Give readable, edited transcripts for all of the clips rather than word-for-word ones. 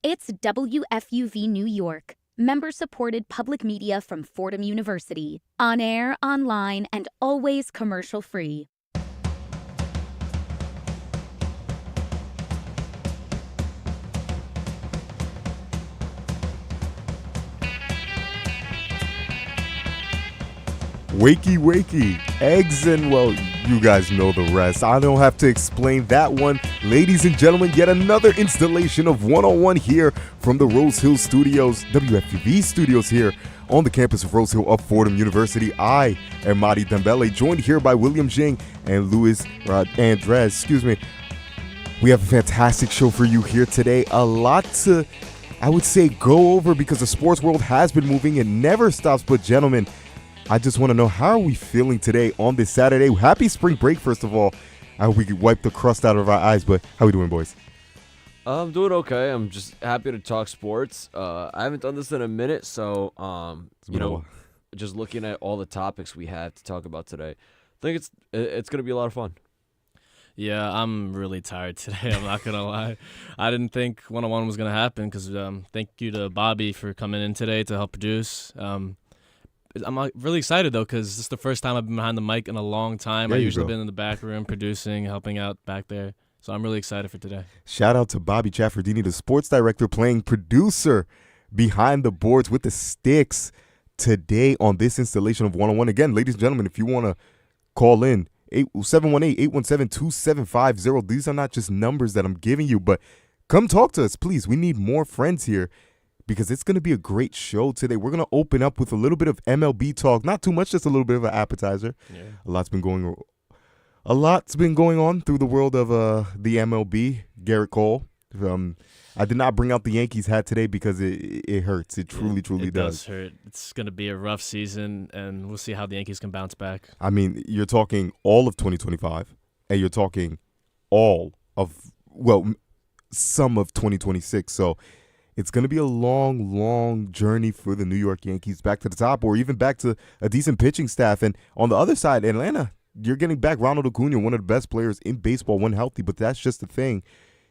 It's WFUV New York, member-supported public media from Fordham University. On air, online, and always commercial-free. Wakey, wakey, eggs, and well, you guys know the rest. I don't have to explain that one. Ladies and gentlemen, yet another installation of 101 here from the Rose Hill Studios, WFUV Studios here on the campus of Rose Hill of Fordham University. I am Madi Dembele, joined here by William Jing and Luis Andrade. We have a fantastic show for you here today. A lot to, I would say, go over because the sports world has been moving and never stops. But gentlemen, I just want to know, how are we feeling today on this Saturday? Happy spring break, first of all. I hope we could wipe the crust out of our eyes, but how are we doing, boys? I'm doing okay. I'm just happy to talk sports. I haven't done this in a minute, so, just looking at all the topics we have to talk about today, I think it's going to be a lot of fun. Yeah, I'm really tired today. I'm not going to lie. I didn't think 101 was going to happen because thank you to Bobby for coming in today to help produce. I'm really excited, though, because this is the first time I've been behind the mic in a long time. I've usually been in the back room producing, helping out back there. So I'm really excited for today. Shout out to Bobby Chaffardini, the sports director, playing producer behind the boards with the sticks today on this installation of 101. Again, ladies and gentlemen, if you want to call in, 718-817-2750. These are not just numbers that I'm giving you, but come talk to us, please. We need more friends here, because it's going to be a great show today. We're going to open up with a little bit of MLB talk. Not too much, just a little bit of an appetizer. Yeah. A lot's been going on through the world of the MLB. Garrett Cole. I did not bring out the Yankees hat today because it hurts. It truly does. It does hurt. It's going to be a rough season, and we'll see how the Yankees can bounce back. I mean, you're talking all of 2025, and you're talking some of 2026. So it's going to be a long, long journey for the New York Yankees back to the top, or even back to a decent pitching staff. And on the other side, Atlanta, you're getting back Ronald Acuna, one of the best players in baseball when healthy, but that's just the thing.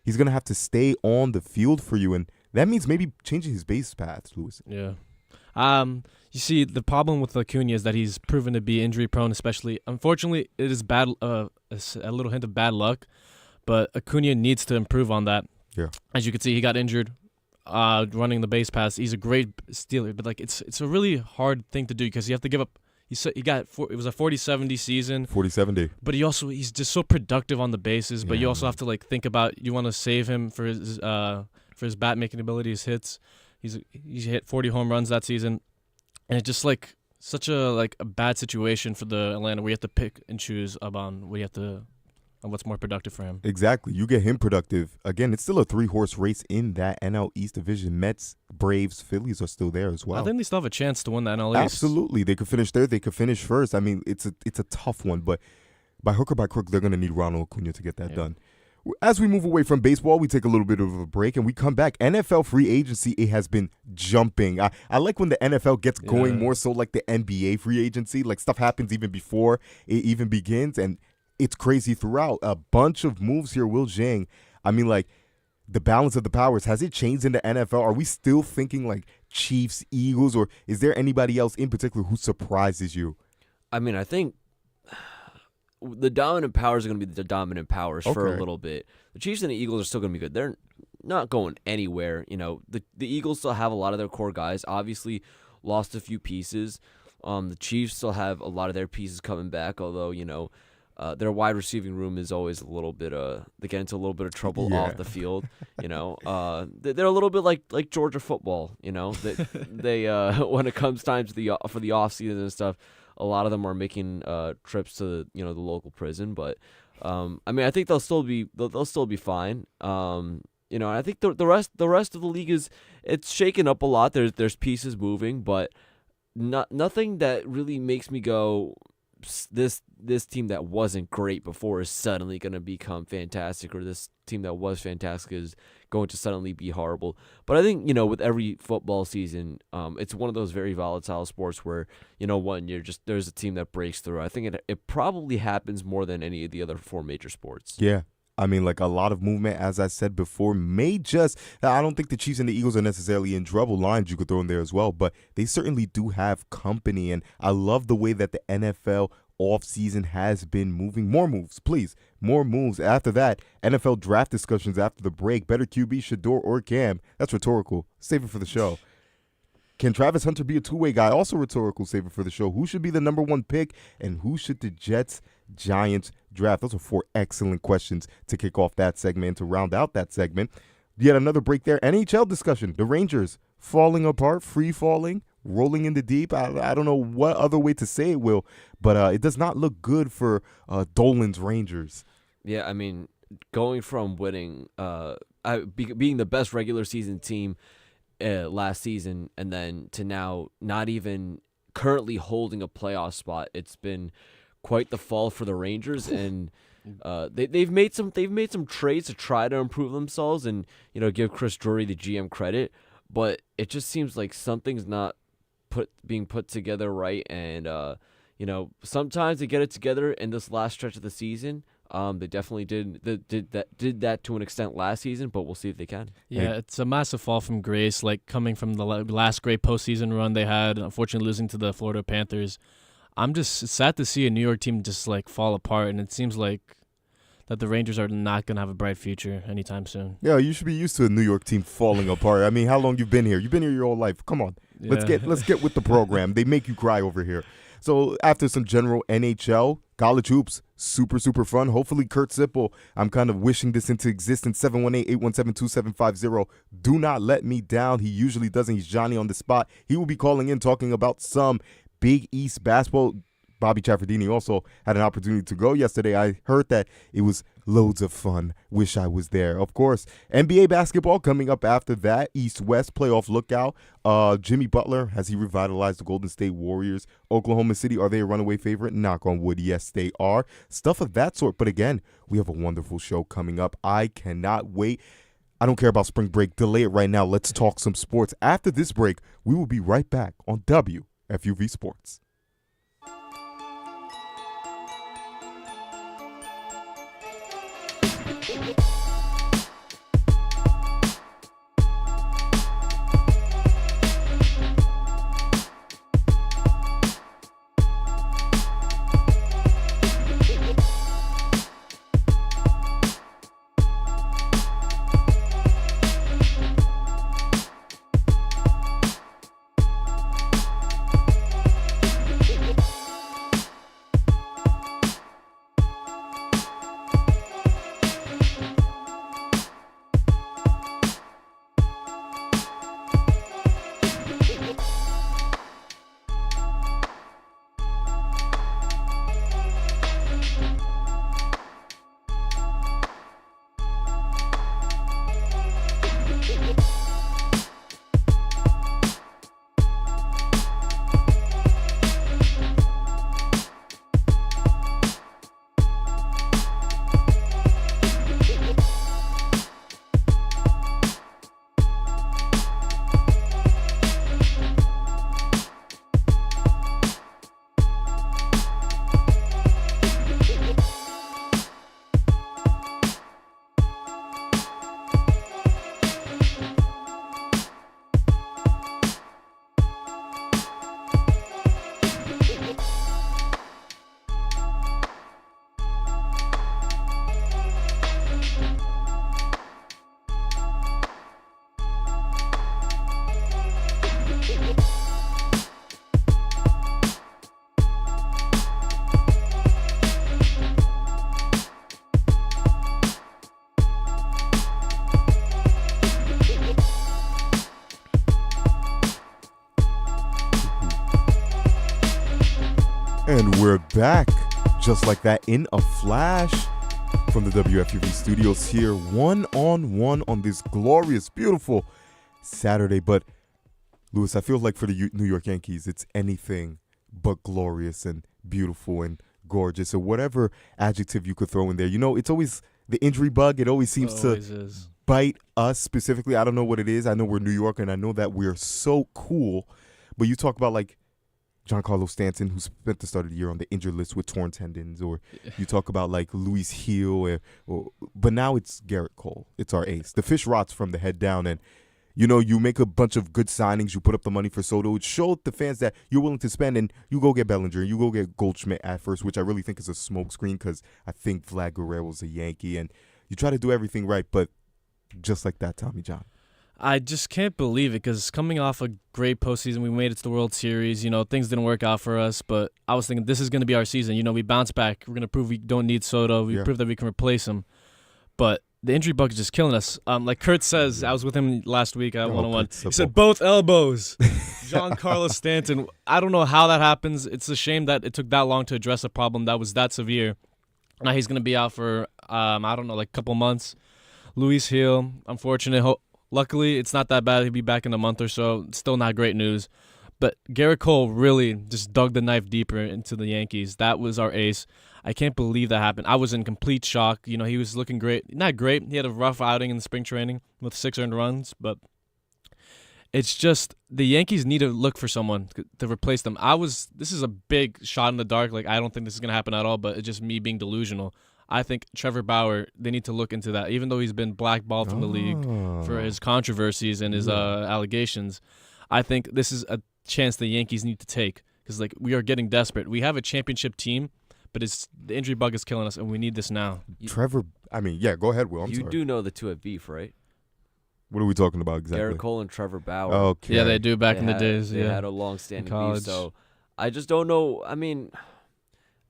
He's going to have to stay on the field for you, and that means maybe changing his base paths, Luis. Yeah. You see, the problem with Acuna is that he's proven to be injury-prone, especially. Unfortunately, it is bad. A little hint of bad luck, but Acuna needs to improve on that. Yeah. As you can see, he got injured running the base pass. He's a great stealer, but it's a really hard thing to do because you have to give up. It was a 40-70 season. 40-70. But he's just so productive on the bases. But you also have to think about, you want to save him for his bat making ability, his hits. He hit 40 home runs that season, and it's just such a bad situation for the Atlanta where you have to pick and choose on what's more productive for him. Exactly. You get him productive. Again, it's still a 3-horse race in that NL East division. Mets, Braves, Phillies are still there as well. I think they still have a chance to win the NL East. Absolutely. They could finish third. They could finish first. I mean, it's a tough one, but by hook or by crook, they're going to need Ronald Acuna to get that done. As we move away from baseball, we take a little bit of a break and we come back. NFL free agency, it has been jumping. I like when the NFL gets going more so like the NBA free agency. Like stuff happens even before it even begins, and it's crazy throughout. A bunch of moves here, Will Jing. I mean, the balance of the powers, has it changed in the NFL? Are we still thinking Chiefs, Eagles, or is there anybody else in particular who surprises you? I mean, I think the dominant powers are going to be the dominant powers for a little bit. The Chiefs and the Eagles are still going to be good. They're not going anywhere. The Eagles still have a lot of their core guys. Obviously, lost a few pieces. The Chiefs still have a lot of their pieces coming back, although, their wide receiving room is always a little bit they get into a little bit of trouble off the field. They're a little bit like Georgia football. They when it comes time for the off season and stuff, a lot of them are making trips to the local prison. But I mean, I think they'll still be fine. I think the rest of the league it's shaken up a lot. There's pieces moving, but nothing that really makes me go, this team that wasn't great before is suddenly going to become fantastic, or this team that was fantastic is going to suddenly be horrible. But I think, with every football season, it's one of those very volatile sports where, there's a team that breaks through. I think it probably happens more than any of the other 4 major sports. Yeah. I mean, like a lot of movement, as I said before, I don't think the Chiefs and the Eagles are necessarily in trouble. Lions you could throw in there as well, but they certainly do have company. And I love the way that the NFL offseason has been moving. More moves, please. More moves. After that, NFL draft discussions after the break. Better QB, Shador or Cam? That's rhetorical. Save it for the show. Can Travis Hunter be a two-way guy? Also rhetorical. Save it for the show. Who should be the number one pick? And who should the Giants draft? Those are 4 excellent questions to kick off that segment, to round out that segment. Yet another break there. NHL discussion. The Rangers falling apart, free falling, rolling in the deep. I don't know what other way to say it, Will, but it does not look good for Dolan's Rangers. Yeah, I mean, going from winning, being the best regular season team last season, and then to now not even currently holding a playoff spot, it's been quite the fall for the Rangers. And they've made some trades to try to improve themselves, and give Chris Drury, the GM, credit, but it just seems like something's not being put together right. And sometimes they get it together in this last stretch of the season. They definitely did that to an extent last season, but we'll see if they can. Yeah, it's a massive fall from grace, like coming from the last great postseason run they had, unfortunately losing to the Florida Panthers. I'm just sad to see a New York team just like fall apart, and it seems like that the Rangers are not going to have a bright future anytime soon. Yeah, you should be used to a New York team falling apart. I mean, how long you've been here? You've been here your whole life. Come on. Yeah. Let's get with the program. They make you cry over here. So after some general NHL, college hoops, super fun. Hopefully Kurt Sippel, I'm kind of wishing this into existence. 718-817-2750. Do not let me down. He usually doesn't. He's Johnny on the spot. He will be calling in talking about some Big East basketball. Bobby Chaffardini also had an opportunity to go yesterday. I heard that it was loads of fun. Wish I was there. Of course, NBA basketball coming up after that. East-West playoff lookout. Jimmy Butler, has he revitalized the Golden State Warriors? Oklahoma City, are they a runaway favorite? Knock on wood, yes, they are. Stuff of that sort. But again, we have a wonderful show coming up. I cannot wait. I don't care about spring break. Delay it right now. Let's talk some sports. After this break, we will be right back on WFUV Sports. And we're back, just like that, in a flash from the WFUV studios here, one-on-one on this glorious, beautiful Saturday. But, Louis, I feel like for the New York Yankees, it's anything but glorious and beautiful and gorgeous, or whatever adjective you could throw in there. You know, it's always the injury bug. It always seems to bite us specifically. I don't know what it is. I know we're New York, and I know that we're so cool. But you talk about, like, Giancarlo Stanton, who spent the start of the year on the injured list with torn tendons, or you talk about like Luis Hill, but now it's Garrett Cole. It's our ace. The fish rots from the head down, and you make a bunch of good signings. You put up the money for Soto. It showed the fans that you're willing to spend, and you go get Bellinger, you go get Goldschmidt at first, which I really think is a smokescreen because I think Vlad Guerrero's a Yankee, and you try to do everything right, but just like that, Tommy John. I just can't believe it because coming off a great postseason, we made it to the World Series. Things didn't work out for us, but I was thinking this is going to be our season. We bounce back. We're going to prove we don't need Soto. We prove that we can replace him. But the injury bug is just killing us. Like Kurt says, I was with him last week at 101. He said both elbows. Giancarlo Stanton. I don't know how that happens. It's a shame that it took that long to address a problem that was that severe. Now he's going to be out for, I don't know, like a couple months. Luis Hill, unfortunate. Luckily, it's not that bad. He'll be back in a month or so. Still not great news. But Garrett Cole really just dug the knife deeper into the Yankees. That was our ace. I can't believe that happened. I was in complete shock. He was looking great. Not great. He had a rough outing in spring training with 6 earned runs. But it's just the Yankees need to look for someone to replace them. This is a big shot in the dark. Like, I don't think this is going to happen at all, but it's just me being delusional. I think Trevor Bauer, they need to look into that. Even though he's been blackballed from the league for his controversies and his allegations, I think this is a chance the Yankees need to take because, like, we are getting desperate. We have a championship team, but the injury bug is killing us, and we need this now. Trevor, go ahead, Will. I'm sorry. You do know the two have beef, right? What are we talking about exactly? Garrett Cole and Trevor Bauer. Okay. Yeah, they do back in the days. They had a long-standing beef, so I just don't know.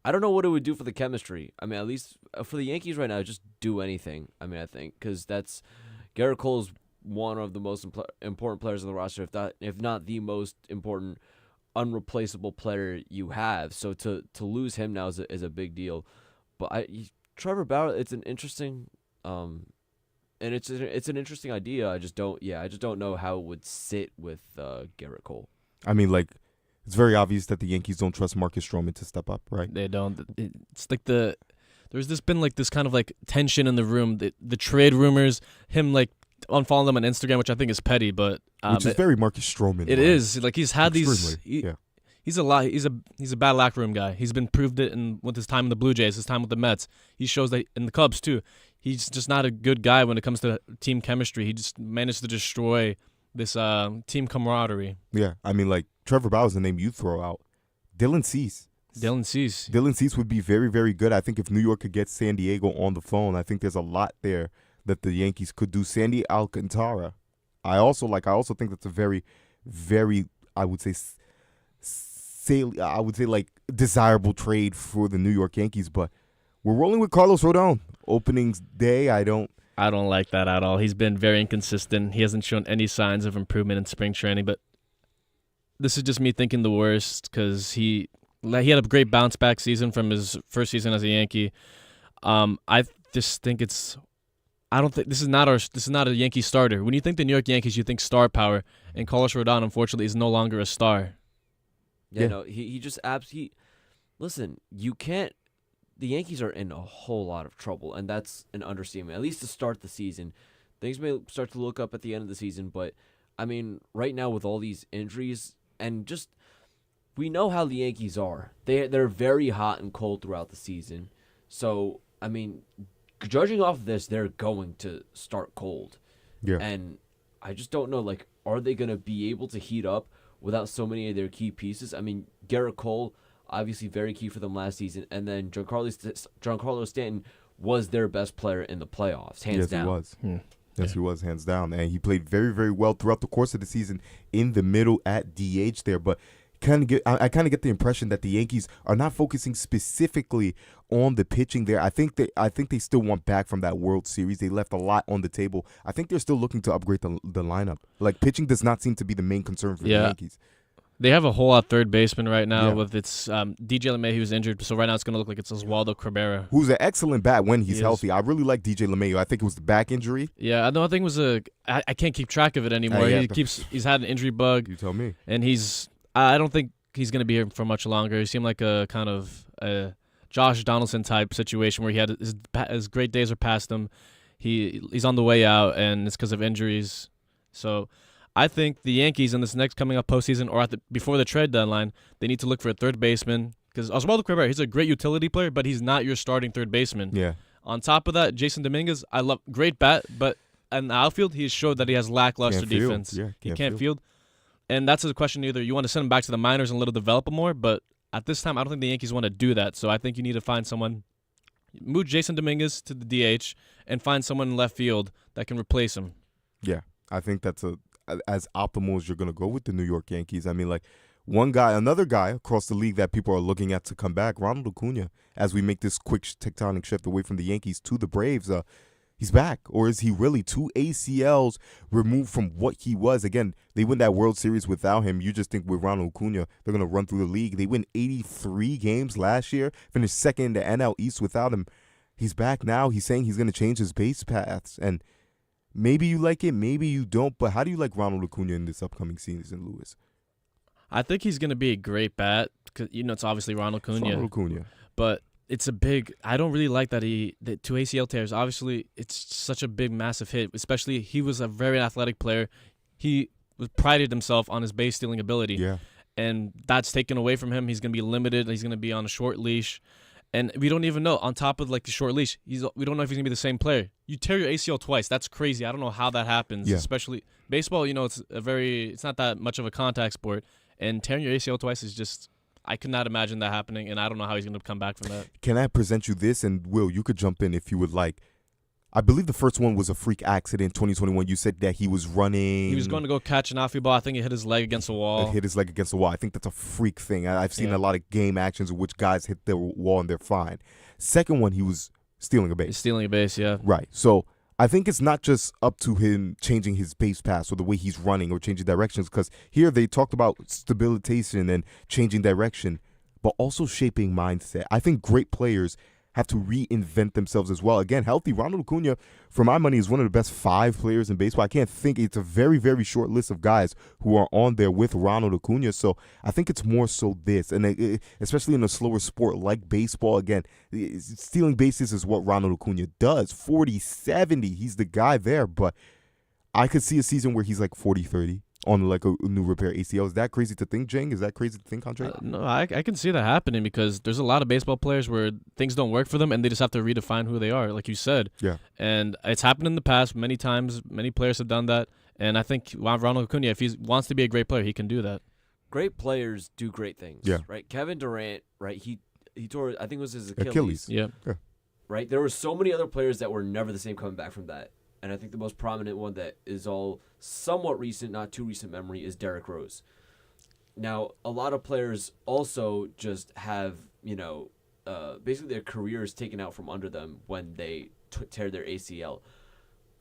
I don't know what it would do for the chemistry. At least for the Yankees right now, just do anything. I think because that's Garrett Cole's one of the most important players on the roster, if not the most important, unreplaceable player you have. So to lose him now is a big deal. But Trevor Bauer, it's an interesting, and it's an interesting idea. I just don't know how it would sit with Garrett Cole. It's very obvious that the Yankees don't trust Marcus Stroman to step up, right? They don't. It's like there's been this kind of like tension in the room. The trade rumors, him like unfollowing them on Instagram, which I think is petty, but which is very Marcus Stroman. It is like he's had these. He's a bad locker room guy. He's been proved it with his time in the Blue Jays, his time with the Mets. He shows that in the Cubs too. He's just not a good guy when it comes to team chemistry. He just managed to destroy this team camaraderie. Yeah, Trevor Bauer's the name you throw out. Dylan Cease. Dylan Cease would be very, very good. I think if New York could get San Diego on the phone, I think there's a lot there that the Yankees could do. Sandy Alcantara. I also think that's a very, very, I would say desirable trade for the New York Yankees. But we're rolling with Carlos Rodon. Openings day, I don't like that at all. He's been very inconsistent. He hasn't shown any signs of improvement in spring training, but this is just me thinking the worst because he had a great bounce back season from his first season as a Yankee. I just think I don't think this is not a Yankee starter. When you think the New York Yankees, you think star power, and Carlos Rodon, unfortunately, is no longer a star. No, he just listen, you can't. The Yankees are in a whole lot of trouble, and that's an understatement. At least to start the season, things may start to look up at the end of the season, but right now with all these injuries and just we know how the Yankees are. They're very hot and cold throughout the season. So judging off of this, they're going to start cold. Yeah. And I just don't know. Are they going to be able to heat up without so many of their key pieces? Garrett Cole, obviously very key for them last season, and then Giancarlo Stanton was their best player in the playoffs, hands down. Yes, he was. Yes, he was, hands down. And he played very, very well throughout the course of the season in the middle at DH there. But I kind of get the impression that the Yankees are not focusing specifically on the pitching there. I think they still want back from that World Series. They left a lot on the table. I think they're still looking to upgrade the lineup. Pitching does not seem to be the main concern for the Yankees. They have a whole lot third baseman right now with its DJ LeMahieu, who's injured. So right now it's going to look like it's Oswaldo Cabrera. Who's an excellent bat when he's healthy. I really like DJ LeMahieu. I think it was the back injury. Yeah, I think it was I can't keep track of it anymore. He's had an injury bug. You tell me. And I don't think he's going to be here for much longer. He seemed like a kind of a Josh Donaldson type situation where he had his great days are past him. He's on the way out, and it's because of injuries. So I think the Yankees in this next coming up postseason or before the trade deadline, they need to look for a third baseman because Oswaldo Cabrera, he's a great utility player, but he's not your starting third baseman. Yeah. On top of that, Jason Dominguez, I love great bat, but in the outfield, he showed that he has lackluster defense. Yeah, he can't field. And that's a question either you want to send him back to the minors and let him develop him more, but at this time, I don't think the Yankees want to do that. So I think you need to find someone, move Jason Dominguez to the DH, and find someone in left field that can replace him. Yeah, I think that's as optimal as you're going to go with the New York Yankees. I mean, like, another guy across the league that people are looking at to come back, Ronald Acuna, as we make this quick tectonic shift away from the Yankees to the Braves. He's back, or is he really 2 ACLs removed from what he was? Again, they win that World Series without him. You just think with Ronald Acuna, they're going to run through the league. They win 83 games last year, finished second in the NL East without him. He's back now. He's saying he's going to change his base paths, and maybe you like it, maybe you don't, but how do you like Ronald Acuna in this upcoming season, Lewis? I think he's going to be a great bat because, it's obviously Ronald Acuna. But it's a big – I don't really like that the 2 ACL tears. Obviously, it's such a big, massive hit, especially he was a very athletic player. He prided himself on his base stealing ability. Yeah. And that's taken away from him. He's going to be limited. He's going to be on a short leash. And we don't even know. On top of the short leash, we don't know if he's going to be the same player. You tear your ACL twice. That's crazy. I don't know how that happens. Yeah. Especially baseball, it's not that much of a contact sport. And tearing your ACL twice is just – I could not imagine that happening, and I don't know how he's going to come back from that. Can I present you this? And, Will, you could jump in if you would like. I believe the first one was a freak accident, 2021. You said that he was running. He was going to go catch an outfield ball. I think he hit his leg against the wall. Hit his leg against the wall. I think that's a freak thing. I've seen a lot of game actions in which guys hit the wall and they're fine. Second one, he was stealing a base. Stealing a base, yeah. Right. So I think it's not just up to him changing his base pass or the way he's running or changing directions, because here they talked about stabilization and changing direction, but also shaping mindset. I think great players have to reinvent themselves as well. Again, healthy Ronald Acuna, for my money, is one of the best 5 players in baseball. I can't think. It's a very, very short list of guys who are on there with Ronald Acuna. So I think it's more so this, and especially in a slower sport like baseball, again, stealing bases is what Ronald Acuna does. 40-70, he's the guy there. But I could see a season where he's like 40-30. On like a new repair ACL. Is that crazy to think, Jing? Is that crazy to think, Andre? No, I can see that happening because there's a lot of baseball players where things don't work for them and they just have to redefine who they are, like you said. Yeah. And it's happened in the past many times. Many players have done that. And I think Ronald Acuna, if he wants to be a great player, he can do that. Great players do great things. Yeah. Right? Kevin Durant, right, he tore, I think it was his Achilles. Yeah. Right? There were so many other players that were never the same coming back from that. And I think the most prominent one that is all somewhat recent, not too recent memory, is Derrick Rose. Now, a lot of players also just have, basically their careers taken out from under them when they tear their ACL.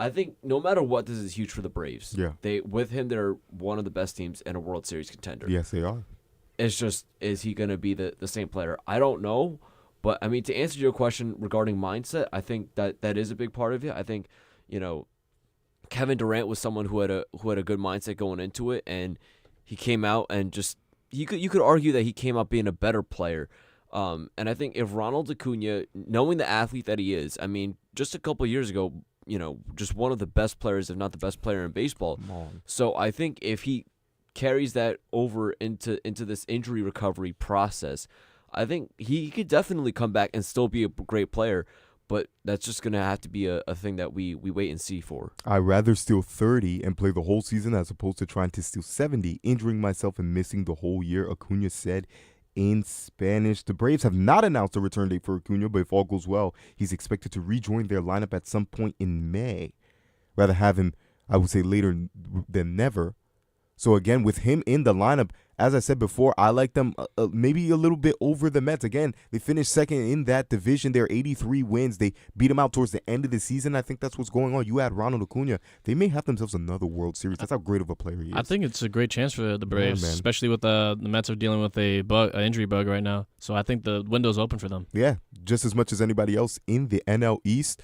I think no matter what, this is huge for the Braves. Yeah. With him, they're one of the best teams and a World Series contender. Yes, they are. It's just, is he going to be the same player? I don't know. But, I mean, to answer your question regarding mindset, I think that is a big part of it. I think, Kevin Durant was someone who had a good mindset going into it, and he came out and just you could argue that he came out being a better player. And I think if Ronald Acuna, knowing the athlete that he is, I mean, just a couple of years ago, just one of the best players, if not the best player in baseball. So I think if he carries that over into this injury recovery process, I think he could definitely come back and still be a great player. But that's just going to have to be a thing that we wait and see for. I'd rather steal 30 and play the whole season as opposed to trying to steal 70, injuring myself and missing the whole year, Acuna said in Spanish. The Braves have not announced a return date for Acuna, but if all goes well, he's expected to rejoin their lineup at some point in May. Rather have him, I would say, later than never. So again, with him in the lineup, as I said before, I like them maybe a little bit over the Mets. Again, they finished second in that division. They're 83 wins. They beat them out towards the end of the season. I think that's what's going on. You add Ronald Acuna, they may have themselves another World Series. That's how great of a player he is. I think it's a great chance for the Braves, especially with the Mets are dealing with an injury bug right now. So I think the window's open for them. Yeah, just as much as anybody else in the NL East.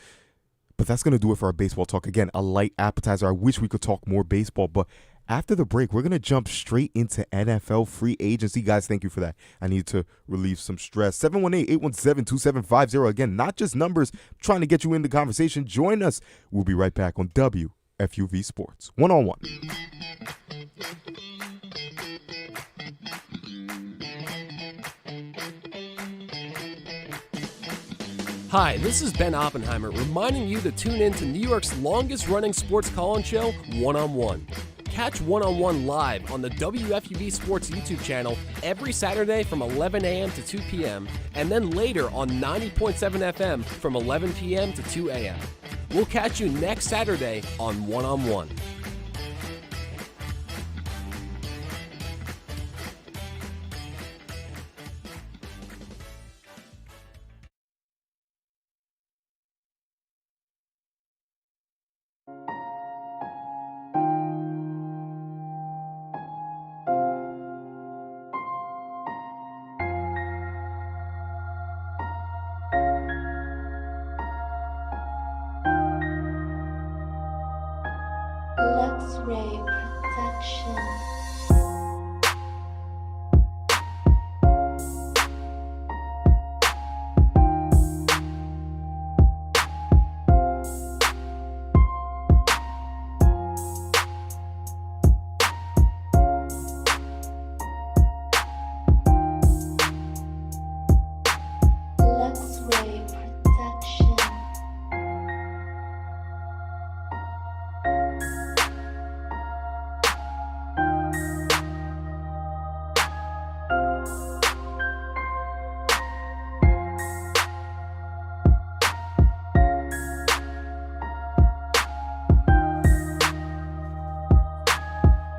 But that's going to do it for our baseball talk. Again, a light appetizer. I wish we could talk more baseball, but after the break, we're going to jump straight into NFL free agency. Guys, thank you for that. I need to relieve some stress. 718-817-2750. Again, not just numbers, trying to get you in the conversation. Join us. We'll be right back on WFUV Sports. One-on-one. Hi, this is Ben Oppenheimer reminding you to tune in to New York's longest-running sports call-in show, One on One. Catch One on One live on the WFUV Sports YouTube channel every Saturday from 11 a.m. to 2 p.m. and then later on 90.7 FM from 11 p.m. to 2 a.m. We'll catch you next Saturday on One on One. X-ray protection. X-ray protection.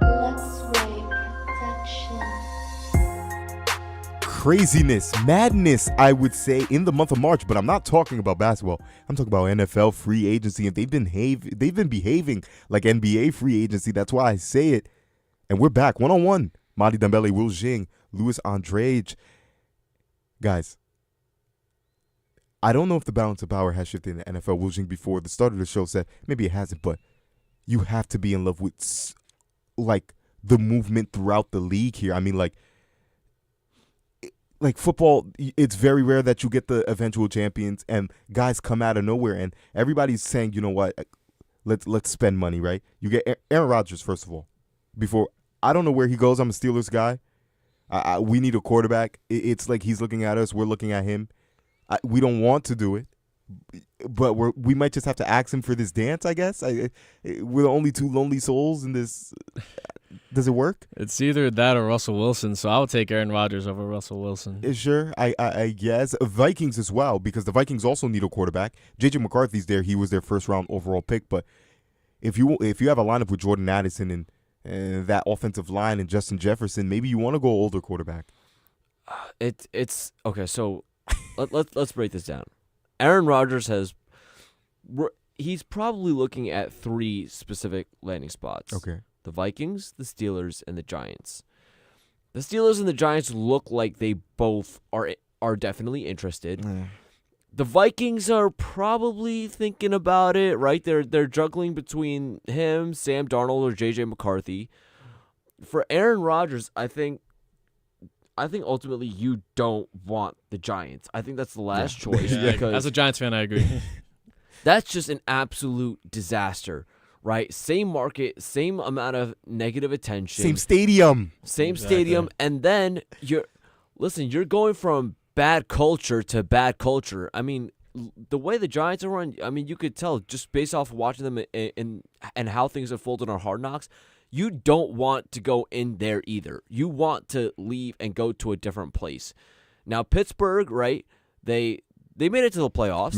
X-ray protection. Craziness, madness, I would say, in the month of March. But I'm not talking about basketball. I'm talking about NFL free agency, and they've been behaving like NBA free agency. That's why I say it. And we're back, one-on-one. Madi Dembele, Jing, Luis Andrade. Guys, I don't know if the balance of power has shifted in the NFL. Jing, before the start of the show, said maybe it hasn't, but you have to be in love with the movement throughout the league here. I mean, like football, it's very rare that you get the eventual champions and guys come out of nowhere and everybody's saying, you know what, let's spend money, right? You get Aaron Rodgers, first of all. Before, I don't know where he goes. I'm a Steelers guy. We need a quarterback. It's like he's looking at us. We're looking at him. We don't want to do it, but we might just have to ask him for this dance, I guess. We're the only two lonely souls in this. Does it work? It's either that or Russell Wilson, so I'll take Aaron Rodgers over Russell Wilson. Sure, I guess. Vikings as well, because the Vikings also need a quarterback. J.J. McCarthy's there. He was their first-round overall pick, but if you have a lineup with Jordan Addison and that offensive line and Justin Jefferson, maybe you want to go older quarterback. It's okay. So let's break this down. Aaron Rodgers he's probably looking at three specific landing spots. Okay. The Vikings, the Steelers, and the Giants. The Steelers and the Giants look like they both are definitely interested. The Vikings are probably thinking about it, right? They're juggling between him, Sam Darnold, or J.J. McCarthy. For Aaron Rodgers, I think ultimately you don't want the Giants. I think that's the last choice. Yeah, because as a Giants fan, I agree. that's just an absolute disaster, right? Same market, same amount of negative attention. Same stadium. Stadium. And then you're going from bad culture to bad culture. I mean, the way the Giants are run, I mean, you could tell just based off watching them and how things unfolded on Hard Knocks, you don't want to go in there either. You want to leave and go to a different place. Now, Pittsburgh, right, they made it to the playoffs.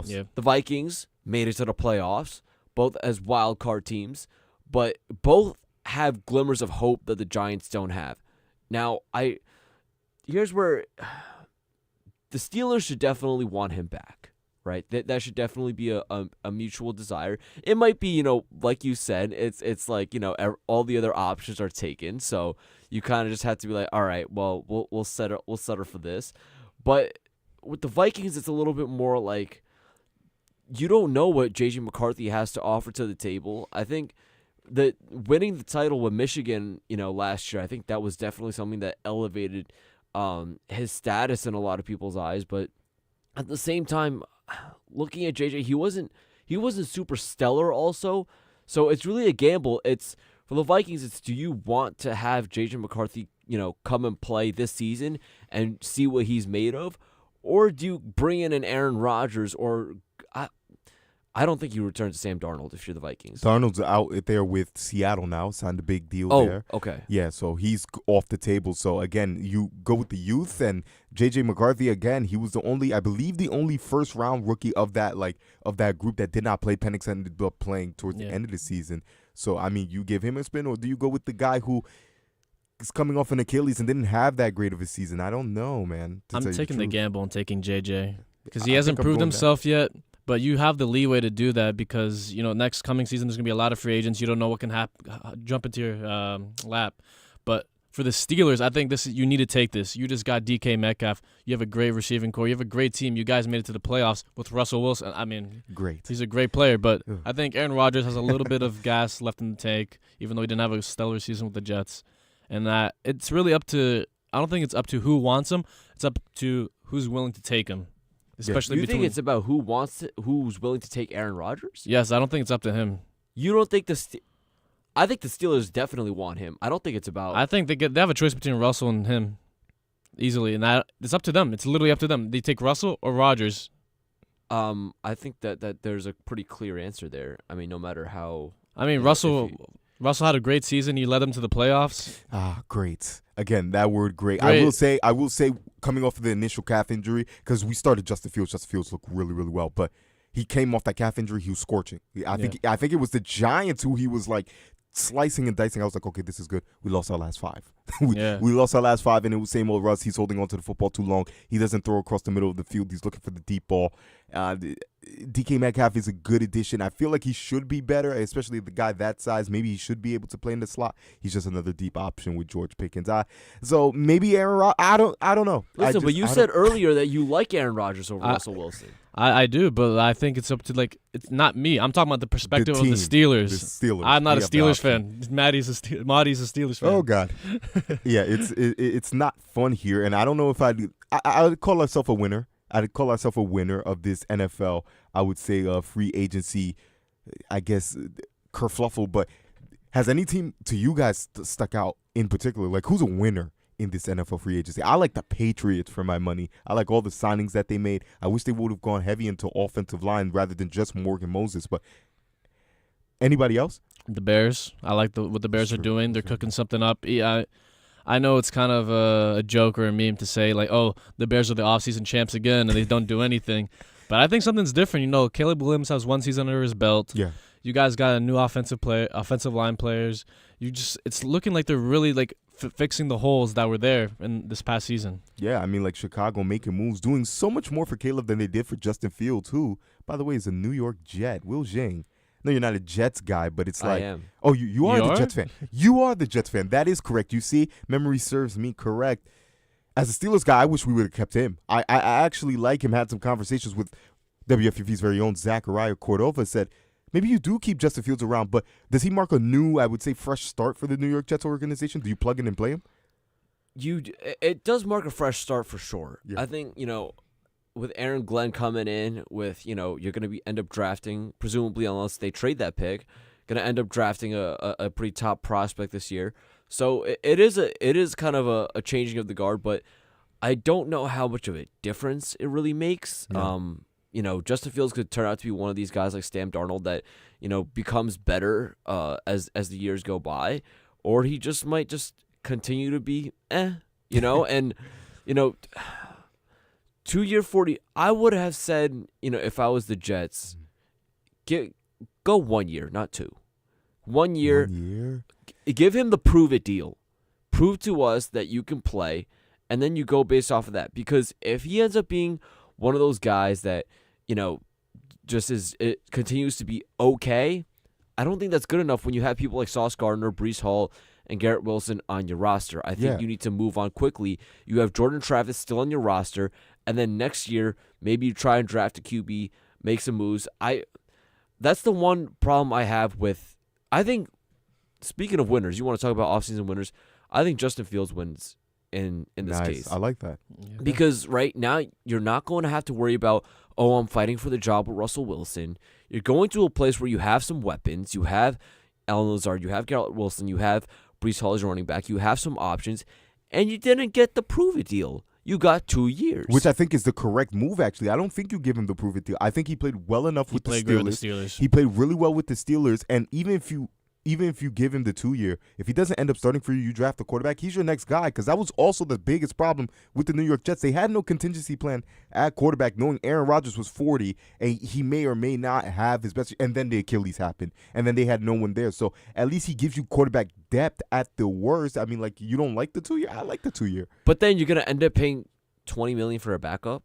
Yeah. The Vikings made it to the playoffs, both as wild card teams, but both have glimmers of hope that the Giants don't have. Now, here's where the Steelers should definitely want him back, right? That should definitely be a mutual desire. It might be, like you said, it's like, all the other options are taken, so you kind of just have to be like, all right, well, we'll settle for this. But with the Vikings, it's a little bit more like you don't know what J.J. McCarthy has to offer to the table. I think that winning the title with Michigan, last year, I think that was definitely something that elevated his status in a lot of people's eyes. But at the same time, looking at JJ, he wasn't super stellar also. So it's really a gamble. It's for the Vikings, it's do you want to have JJ McCarthy, come and play this season and see what he's made of? or do you bring in an Aaron Rodgers, or I don't think you return to Sam Darnold if you're the Vikings. Darnold's out there with Seattle now, signed a big deal there. Okay. Yeah, so he's off the table. So, again, you go with the youth, and J.J. McCarthy, again, he was I believe the only first-round rookie of that group that did not play. Penix ended up playing towards the end of the season. So, I mean, you give him a spin, or do you go with the guy who is coming off an Achilles and didn't have that great of a season? I don't know, man. I'm taking the gamble and taking JJ because he I hasn't think I'm proved going himself yet. But you have the leeway to do that because, next coming season there's going to be a lot of free agents. You don't know what can jump into your lap. But for the Steelers, I think you need to take this. You just got DK Metcalf. You have a great receiving core. You have a great team. You guys made it to the playoffs with Russell Wilson. I mean, great. He's a great player. But I think Aaron Rodgers has a little bit of gas left in the tank, even though he didn't have a stellar season with the Jets. And it's really up to – I don't think it's up to who wants him. It's up to who's willing to take him. Especially you think it's about who's willing to take Aaron Rodgers? Yes, I don't think it's up to him. You don't think I think the Steelers definitely want him. I don't think it's about. I think they have a choice between Russell and him, easily, and it's up to them. It's literally up to them. They take Russell or Rodgers. I think that there's a pretty clear answer there. I mean, no matter how. I mean, Russell had a great season. You led them to the playoffs. Great. Again, that word great. I will say, coming off of the initial calf injury, because we started Justin Fields. Justin Fields looked really, really well, but he came off that calf injury. He was scorching. I think it was the Giants who he was like slicing and dicing. I was like, okay, this is good. We lost our last 5. We lost our last 5, and it was same old Russ. He's holding on to the football too long. He doesn't throw across the middle of the field. He's looking for the deep ball. DK Metcalf is a good addition. I feel like he should be better, especially the guy that size. Maybe he should be able to play in the slot. He's just another deep option with George Pickens. So maybe Aaron Rodgers. I don't know. Listen, but you said earlier that you like Aaron Rodgers over Russell Wilson. I do, but I think it's up to it's not me. I'm talking about the perspective of the Steelers. The Steelers. I'm not a Steelers fan. Madi's a Steelers fan. Oh God. Yeah, it's not fun here, and I don't know if I would call myself a winner. I'd call myself a winner of this NFL, I would say, free agency, I guess, kerfluffle. But has any team to you guys stuck out in particular? Like, who's a winner in this NFL free agency? I like the Patriots for my money. I like all the signings that they made. I wish they would have gone heavy into offensive line rather than just Morgan Moses. But anybody else? The Bears. I like what the Bears are doing. They're cooking something up. I know it's kind of a joke or a meme to say, like, oh, the Bears are the offseason champs again and they don't do anything. But I think something's different. Caleb Williams has 1 season under his belt. Yeah. You guys got a new offensive line players. It's looking like they're really fixing the holes that were there in this past season. Yeah, I mean, like Chicago making moves, doing so much more for Caleb than they did for Justin Fields, who, by the way, is a New York Jet. Will Jing. No, you're not a Jets guy, but it's like, I am. Oh, you are the Jets fan. You are the Jets fan. That is correct. You see, memory serves me correct. As a Steelers guy, I wish we would have kept him. I actually like him. Had some conversations with WFUV's very own Zachariah Cordova. Said maybe you do keep Justin Fields around, but does he mark a new, I would say, fresh start for the New York Jets organization? Do you plug in and play him? It does mark a fresh start for sure. Yeah. I think with Aaron Glenn coming in, with you're going to end up drafting, presumably unless they trade that pick, going to end up drafting a pretty top prospect this year. So it is kind of a changing of the guard, but I don't know how much of a difference it really makes. Yeah. Justin Fields could turn out to be one of these guys like Sam Darnold that becomes better as the years go by, or he just might just continue to be and 2-year $40. I would have said, if I was the Jets, go 1 year, not 2. 1 year. 1 year. Give him the prove it deal. Prove to us that you can play, and then you go based off of that. Because if he ends up being one of those guys that just it continues to be okay, I don't think that's good enough when you have people like Sauce Gardner, Breece Hall, and Garrett Wilson on your roster. I think you need to move on quickly. You have Jordan Travis still on your roster. And then next year, maybe you try and draft a QB, make some moves. That's the one problem I have with. I think, speaking of winners, you want to talk about offseason winners. I think Justin Fields wins in this case. I like that. Yeah. Because right now, you're not going to have to worry about, I'm fighting for the job with Russell Wilson. You're going to a place where you have some weapons. You have Allen Lazard. You have Garrett Wilson. You have Breece Hall as your running back. You have some options. And you didn't get the prove it deal. you got 2 years. Which I think is the correct move, actually. I don't think you give him the prove-it deal. I think he played well enough with the Steelers. He played great with the Steelers. He played really well with the Steelers, and even if you give him the 2-year, if he doesn't end up starting for you, you draft a quarterback, he's your next guy, because that was also the biggest problem with the New York Jets. They had no contingency plan at quarterback, knowing Aaron Rodgers was 40, and he may or may not have his best, and then the Achilles happened, and then they had no one there. So at least he gives you quarterback depth at the worst. I mean, like, you don't like the 2-year? I like the 2-year. But then you're going to end up paying $20 million for a backup?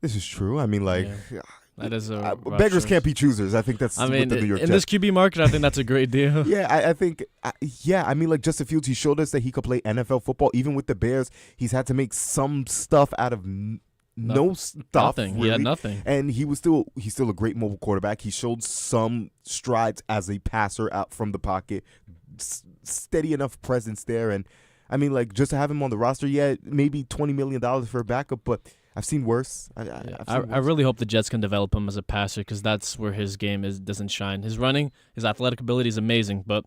This is true. I mean, like... Yeah. That is a beggars can't be choosers. I think that's I mean, with the New York in Jets. this QB market, I think that's a great deal. Yeah, I think, I mean, like, Justin Fields, he showed us that he could play NFL football. Even with the Bears, he's had to make some stuff out of no stuff. Nothing. Really. He had nothing. And he's still a great mobile quarterback. He showed some strides as a passer out from the pocket, steady enough presence there. And, I mean, like, just to have him on the roster, yeah, maybe $20 million for a backup, but I've seen worse. I really hope the Jets can develop him as a passer, because that's where his game doesn't shine. His running, his athletic ability is amazing, but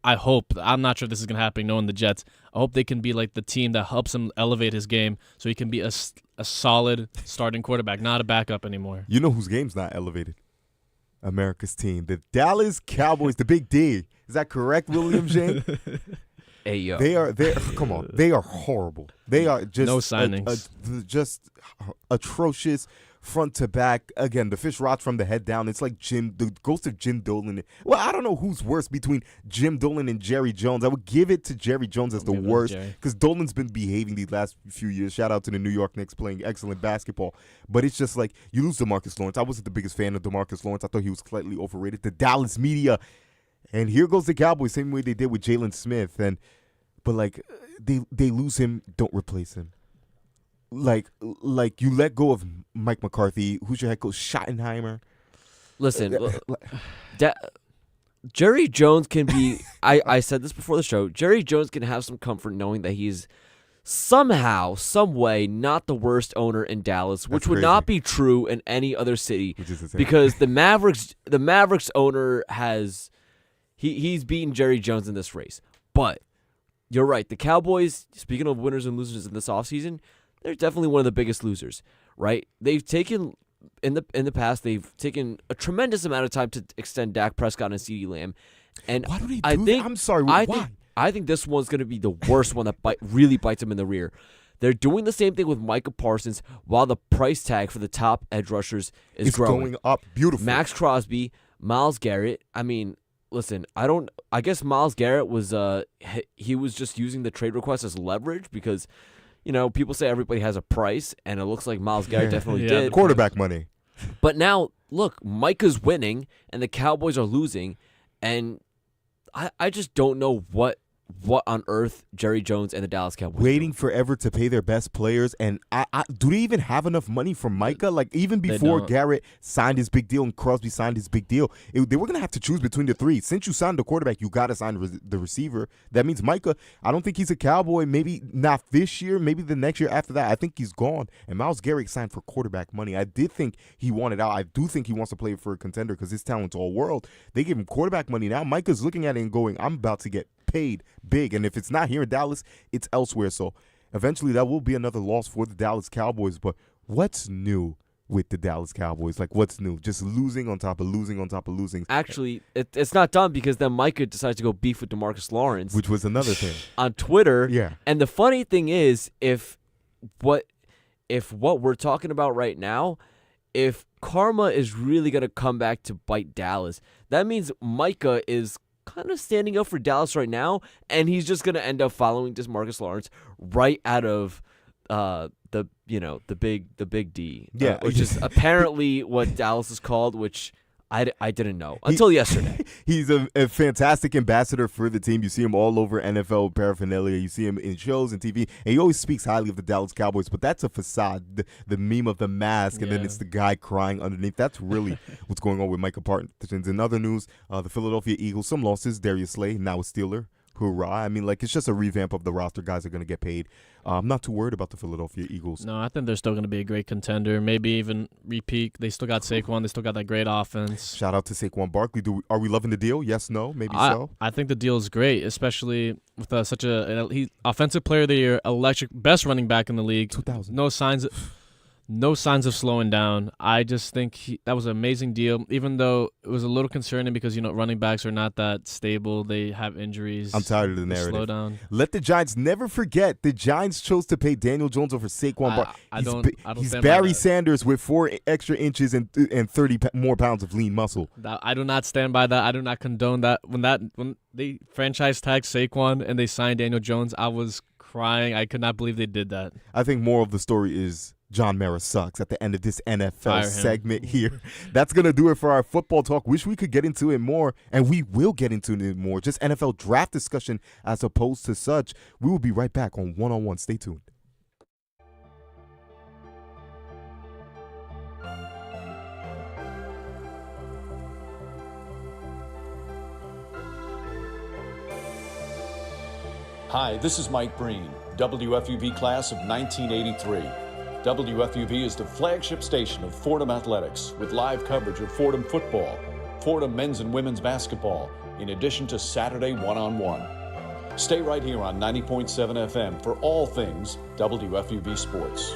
I'm not sure if this is going to happen knowing the Jets. I hope they can be like the team that helps him elevate his game so he can be a solid starting quarterback, not a backup anymore. You know whose game's not elevated? America's team. The Dallas Cowboys, the Big D. Is that correct, William Jing? Hey, yo. They're come on. They are horrible. They are just no signings. Just atrocious front to back. Again, the fish rots from the head down. It's like the ghost of Jim Dolan. Well, I don't know who's worse between Jim Dolan and Jerry Jones. I would give it to Jerry Jones as the worst, because Dolan's been behaving these last few years. Shout out to the New York Knicks playing excellent basketball. But it's just like you lose DeMarcus Lawrence. I wasn't the biggest fan of DeMarcus Lawrence. I thought he was slightly overrated. The Dallas media. And here goes the Cowboys, same way they did with Jalen Smith. But like they lose him, don't replace him. Like you let go of Mike McCarthy, who's your head coach, Schottenheimer. Listen, Jerry Jones can be. I said this before the show. Jerry Jones can have some comfort knowing that he's somehow, some way, not the worst owner in Dallas, which would not be true in any other city, because the Mavericks owner has. He's beaten Jerry Jones in this race. But you're right. The Cowboys, speaking of winners and losers in this offseason, they're definitely one of the biggest losers, right? They've taken, in the past, they've taken a tremendous amount of time to extend Dak Prescott and CeeDee Lamb. And why do they do that? I'm sorry, why? I think this one's going to be the worst one that really bites them in the rear. They're doing the same thing with Micah Parsons while the price tag for the top edge rushers is growing. Going up. Beautiful. Max Crosby, Myles Garrett. I mean, listen, I guess Myles Garrett was he was just using the trade request as leverage because, you know, people say everybody has a price, and it looks like Myles Garrett definitely did. Quarterback money. But now, look, Micah's winning, and the Cowboys are losing, and I just don't know what on earth Jerry Jones and the Dallas Cowboys waiting forever to pay their best players. And do they even have enough money for Micah? Like, even before Garrett signed his big deal and Crosby signed his big deal, they were going to have to choose between the three. Since you signed the quarterback, you got to sign the receiver. That means Micah, I don't think he's a Cowboy. Maybe not this year, maybe the next year after that. I think he's gone. And Myles Garrett signed for quarterback money. I did think he wanted out. I do think he wants to play for a contender because his talent's all world. They give him quarterback money now. Micah's looking at it and going, I'm about to get paid big, and if it's not here in Dallas, it's elsewhere. So eventually that will be another loss for the Dallas Cowboys. But what's new with the Dallas Cowboys? Like, what's new? Just losing on top of losing on top of losing. Actually, it's not done, because then Micah decides to go beef with DeMarcus Lawrence, which was another thing on Twitter. Yeah. And the funny thing is, if what we're talking about right now, if karma is really going to come back to bite Dallas, that means Micah is kind of standing up for Dallas right now, and he's just going to end up following DeMarcus Lawrence right out of the big D, which is apparently what Dallas is called, which I didn't know until yesterday. He's a fantastic ambassador for the team. You see him all over NFL paraphernalia. You see him in shows and TV, and he always speaks highly of the Dallas Cowboys, but that's a facade, the meme of the mask, and then it's the guy crying underneath. That's really what's going on with Micah Parsons. In other news, the Philadelphia Eagles, some losses. Darius Slay, now a Steeler. hurrah. I mean, like, it's just a revamp of the roster. Guys are going to get paid. I'm not too worried about the Philadelphia Eagles. No, I think they're still going to be a great contender. Maybe even repeat. They still got Saquon. They still got that great offense. Shout out to Saquon Barkley. Are we loving the deal? Yes, no, maybe so. I think the deal is great, especially with such an offensive player of the year, electric, best running back in the league. 2000. No signs of slowing down. I just think that was an amazing deal, even though it was a little concerning because, running backs are not that stable. They have injuries. I'm tired of the narrative. Slow down. Let the Giants never forget the Giants chose to pay Daniel Jones over Saquon Barkley. I don't He's stand by Barry that. Sanders with 4 extra inches and 30 more pounds of lean muscle. I do not stand by that. I do not condone that. When they franchise tagged Saquon and they signed Daniel Jones, I was crying. I could not believe they did that. I think more of the story is John Mara sucks at the end of this NFL segment here. That's going to do it for our football talk. Wish we could get into it more, and we will get into it more. Just NFL draft discussion as opposed to such. We will be right back on One-on-One. Stay tuned. Hi, this is Mike Breen, WFUV class of 1983. WFUV is the flagship station of Fordham Athletics with live coverage of Fordham football, Fordham men's and women's basketball, in addition to Saturday One-on-One. Stay right here on 90.7 FM for all things WFUV sports.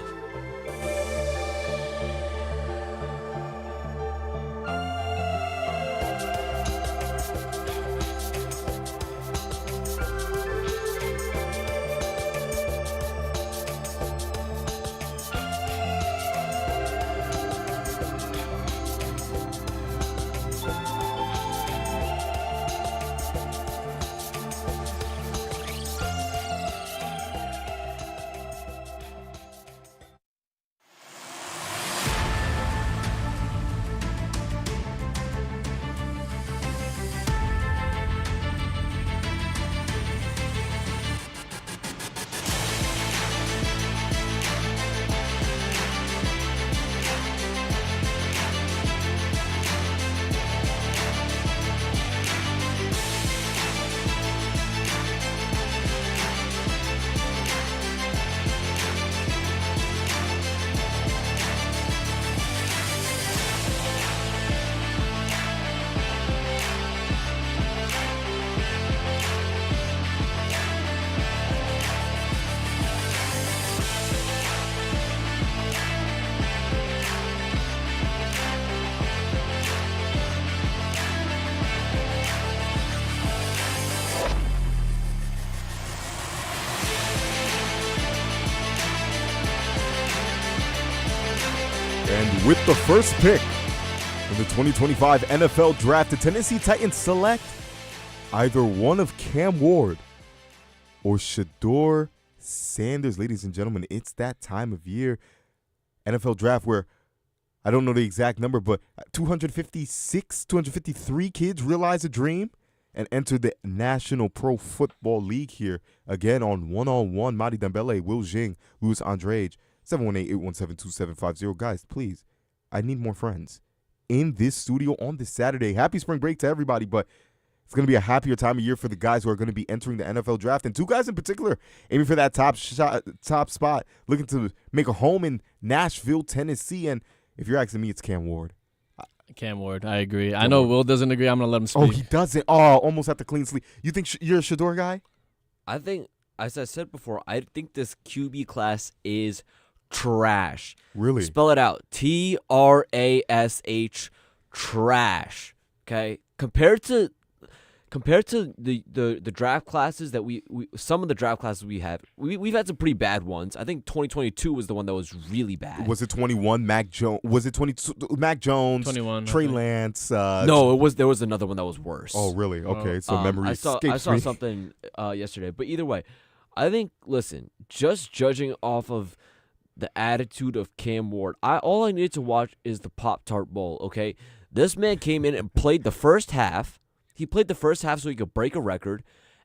And with the first pick in the 2025 NFL Draft, the Tennessee Titans select either one of Cam Ward or Shedeur Sanders. Ladies and gentlemen, it's that time of year, NFL Draft, where I don't know the exact number, but 253 kids realize a dream and enter the National Pro Football League here. Again on One-on-One, Madi Dembele, Will Jing, Luis Andrade, 718-817-2750. Guys, please, I need more friends in this studio on this Saturday. Happy spring break to everybody, but it's going to be a happier time of year for the guys who are going to be entering the NFL Draft. And 2 guys in particular aiming for that top spot, looking to make a home in Nashville, Tennessee. And if you're asking me, it's Cam Ward. Cam Ward, I agree. I know Will doesn't agree. I'm going to let him speak. Oh, he doesn't. Oh, almost at the clean sleep. You think you're a Shedeur guy? I think, as I said before, I think this QB class is trash. Really? Spell it out. Trash. Trash. Okay? Compared to the draft classes that we some of the draft classes we have, we've had some pretty bad ones. I think 2022 was the one that was really bad. Was it 21? Mac Jones? Was it 22? Mac Jones? 21. Trey Lance? No, there was another one that was worse. Oh, really? Okay, so memory I escapes saw me. something yesterday, but either way, I think, listen, just judging off of the attitude of Cam Ward, all I needed to watch is the Pop-Tart Bowl, okay? This man came in and played the first half. He played the first half so he could break a record,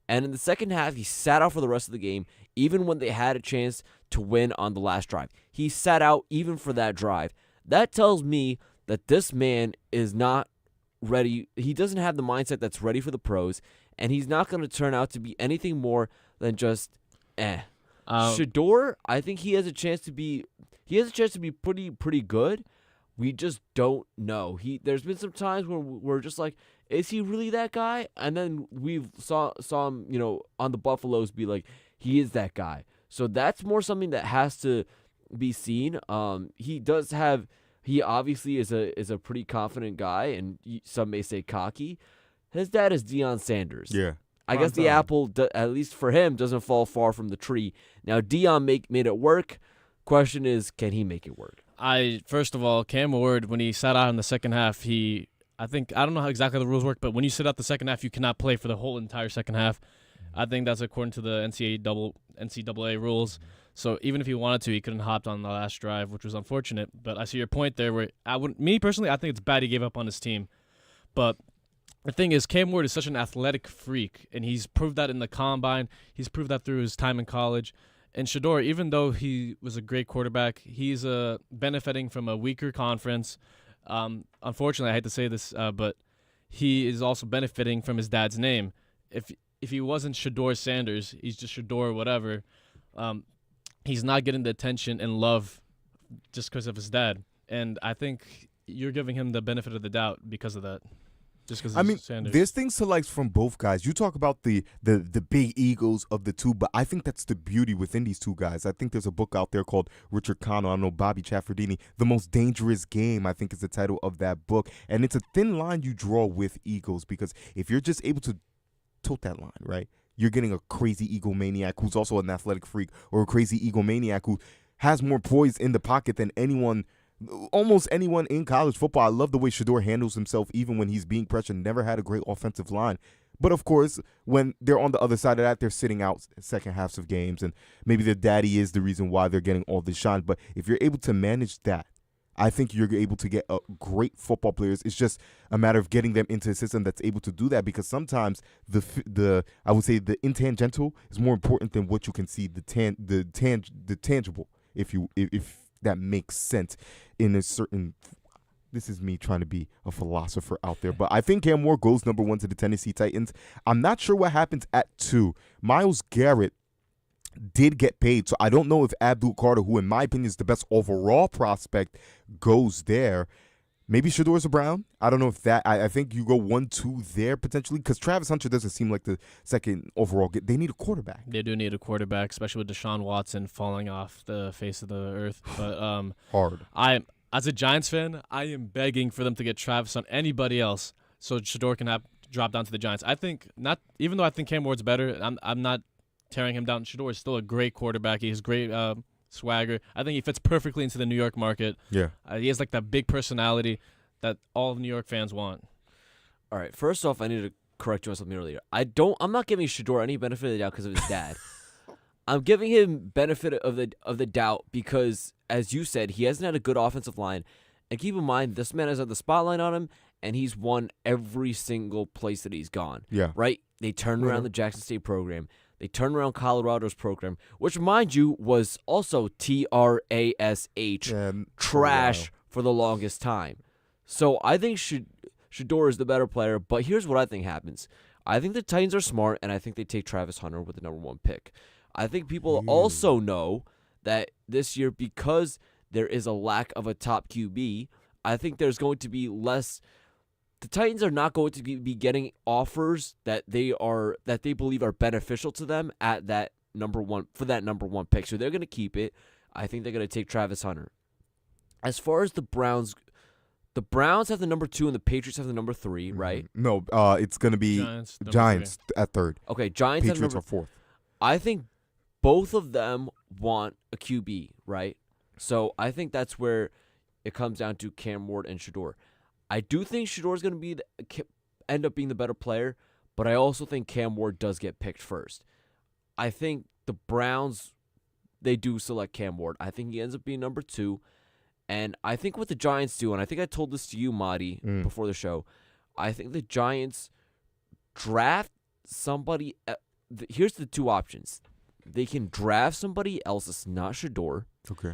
and in the second half, he sat out for the rest of the game, even when they had a chance to win on the last drive. He sat out even for that drive. That tells me that this man is not ready. He doesn't have the mindset that's ready for the pros, and he's not going to turn out to be anything more than just Shedeur, I think he has a chance to be pretty good. We just don't know. There's been some times where we're just like, is he really that guy? And then we saw him, on the Buffaloes be like, he is that guy. So that's more something that has to be seen. He obviously is a pretty confident guy, and some may say cocky. His dad is Deion Sanders. Yeah. I guess the apple, at least for him, doesn't fall far from the tree. Now, Deion made it work. Question is, can he make it work? First of all, Cam Ward, when he sat out in the second half, I don't know how exactly the rules work, but when you sit out the second half, you cannot play for the whole entire second half. I think that's according to the NCAA rules. So even if he wanted to, he couldn't hop on the last drive, which was unfortunate. But I see your point there. Where me personally, I think it's bad he gave up on his team. But the thing is, Cam Ward is such an athletic freak, and he's proved that in the combine. He's proved that through his time in college. And Shedeur, even though he was a great quarterback, he's benefiting from a weaker conference. Unfortunately, I hate to say this, but he is also benefiting from his dad's name. If he wasn't Shedeur Sanders, he's just Shedeur whatever. He's not getting the attention and love just because of his dad. And I think you're giving him the benefit of the doubt because of that. Just because Sanders. There's things to like from both guys. You talk about the big egos of the two, but I think that's the beauty within these two guys. I think there's a book out there called Richard Connell. I don't know, Bobby Chaffardini. The Most Dangerous Game, I think, is the title of that book. And it's a thin line you draw with egos, because if you're just able to tote that line, right, you're getting a crazy egomaniac who's also an athletic freak, or a crazy egomaniac who has more poise in the pocket than almost anyone in college football. I love the way Shedeur handles himself even when he's being pressured. Never had a great offensive line. But, of course, when they're on the other side of that, they're sitting out second halves of games, and maybe their daddy is the reason why they're getting all this shine. But if you're able to manage that, I think you're able to get great football players. It's just a matter of getting them into a system that's able to do that, because sometimes I would say the intangible is more important than what you can see, the tangible, if that makes sense in a certain. This is me trying to be a philosopher out there, but I think Cam Ward goes number 1 to the Tennessee Titans. I'm not sure what happens at 2. Myles Garrett did get paid, so I don't know if Abdul Carter, who in my opinion is the best overall prospect, goes there. Maybe Shedeur Brown. I don't know if that. I think you go 1-2 there potentially, because Travis Hunter doesn't seem like the second overall. They need a quarterback. They do need a quarterback, especially with Deshaun Watson falling off the face of the earth. But hard. As a Giants fan, I am begging for them to get Travis on anybody else, so Shedeur can drop down to the Giants. I think not. Even though I think Cam Ward's better, I'm not tearing him down. Shedeur is still a great quarterback. He has great swagger. I think he fits perfectly into the New York market. Yeah. He has like that big personality that all New York fans want. All right. First off, I need to correct you on something earlier. I'm not giving Shedeur any benefit of the doubt because of his dad. I'm giving him benefit of the doubt because, as you said, he hasn't had a good offensive line. And keep in mind, this man has had the spotlight on him, and he's won every single place that he's gone. Yeah. Right? They turned around the Jackson State program. They turned around Colorado's program, which, mind you, was also trash, trash for the longest time. So I think Shedeur is the better player, but here's what I think happens. I think the Titans are smart, and I think they take Travis Hunter with the number 1 pick. I think people also know that this year, because there is a lack of a top QB, I think there's going to be less. The Titans are not going to be getting offers that they believe are beneficial to them at that number 1 pick. So they're going to keep it. I think they're going to take Travis Hunter. As far as the Browns have the number 2 and the Patriots have the number 3, right? No, it's going to be Giants at 3rd. Okay, Giants Patriots have are 4th. I think both of them want a QB, right? So I think that's where it comes down to Cam Ward and Shedeur. I do think Shedeur is going to end up being the better player, but I also think Cam Ward does get picked first. I think the Browns, they do select Cam Ward. I think he ends up being number 2. And I think what the Giants do, and I think I told this to you, Madi, before the show, I think the Giants draft somebody. Here's the 2 options. They can draft somebody else that's not Shedeur. Okay.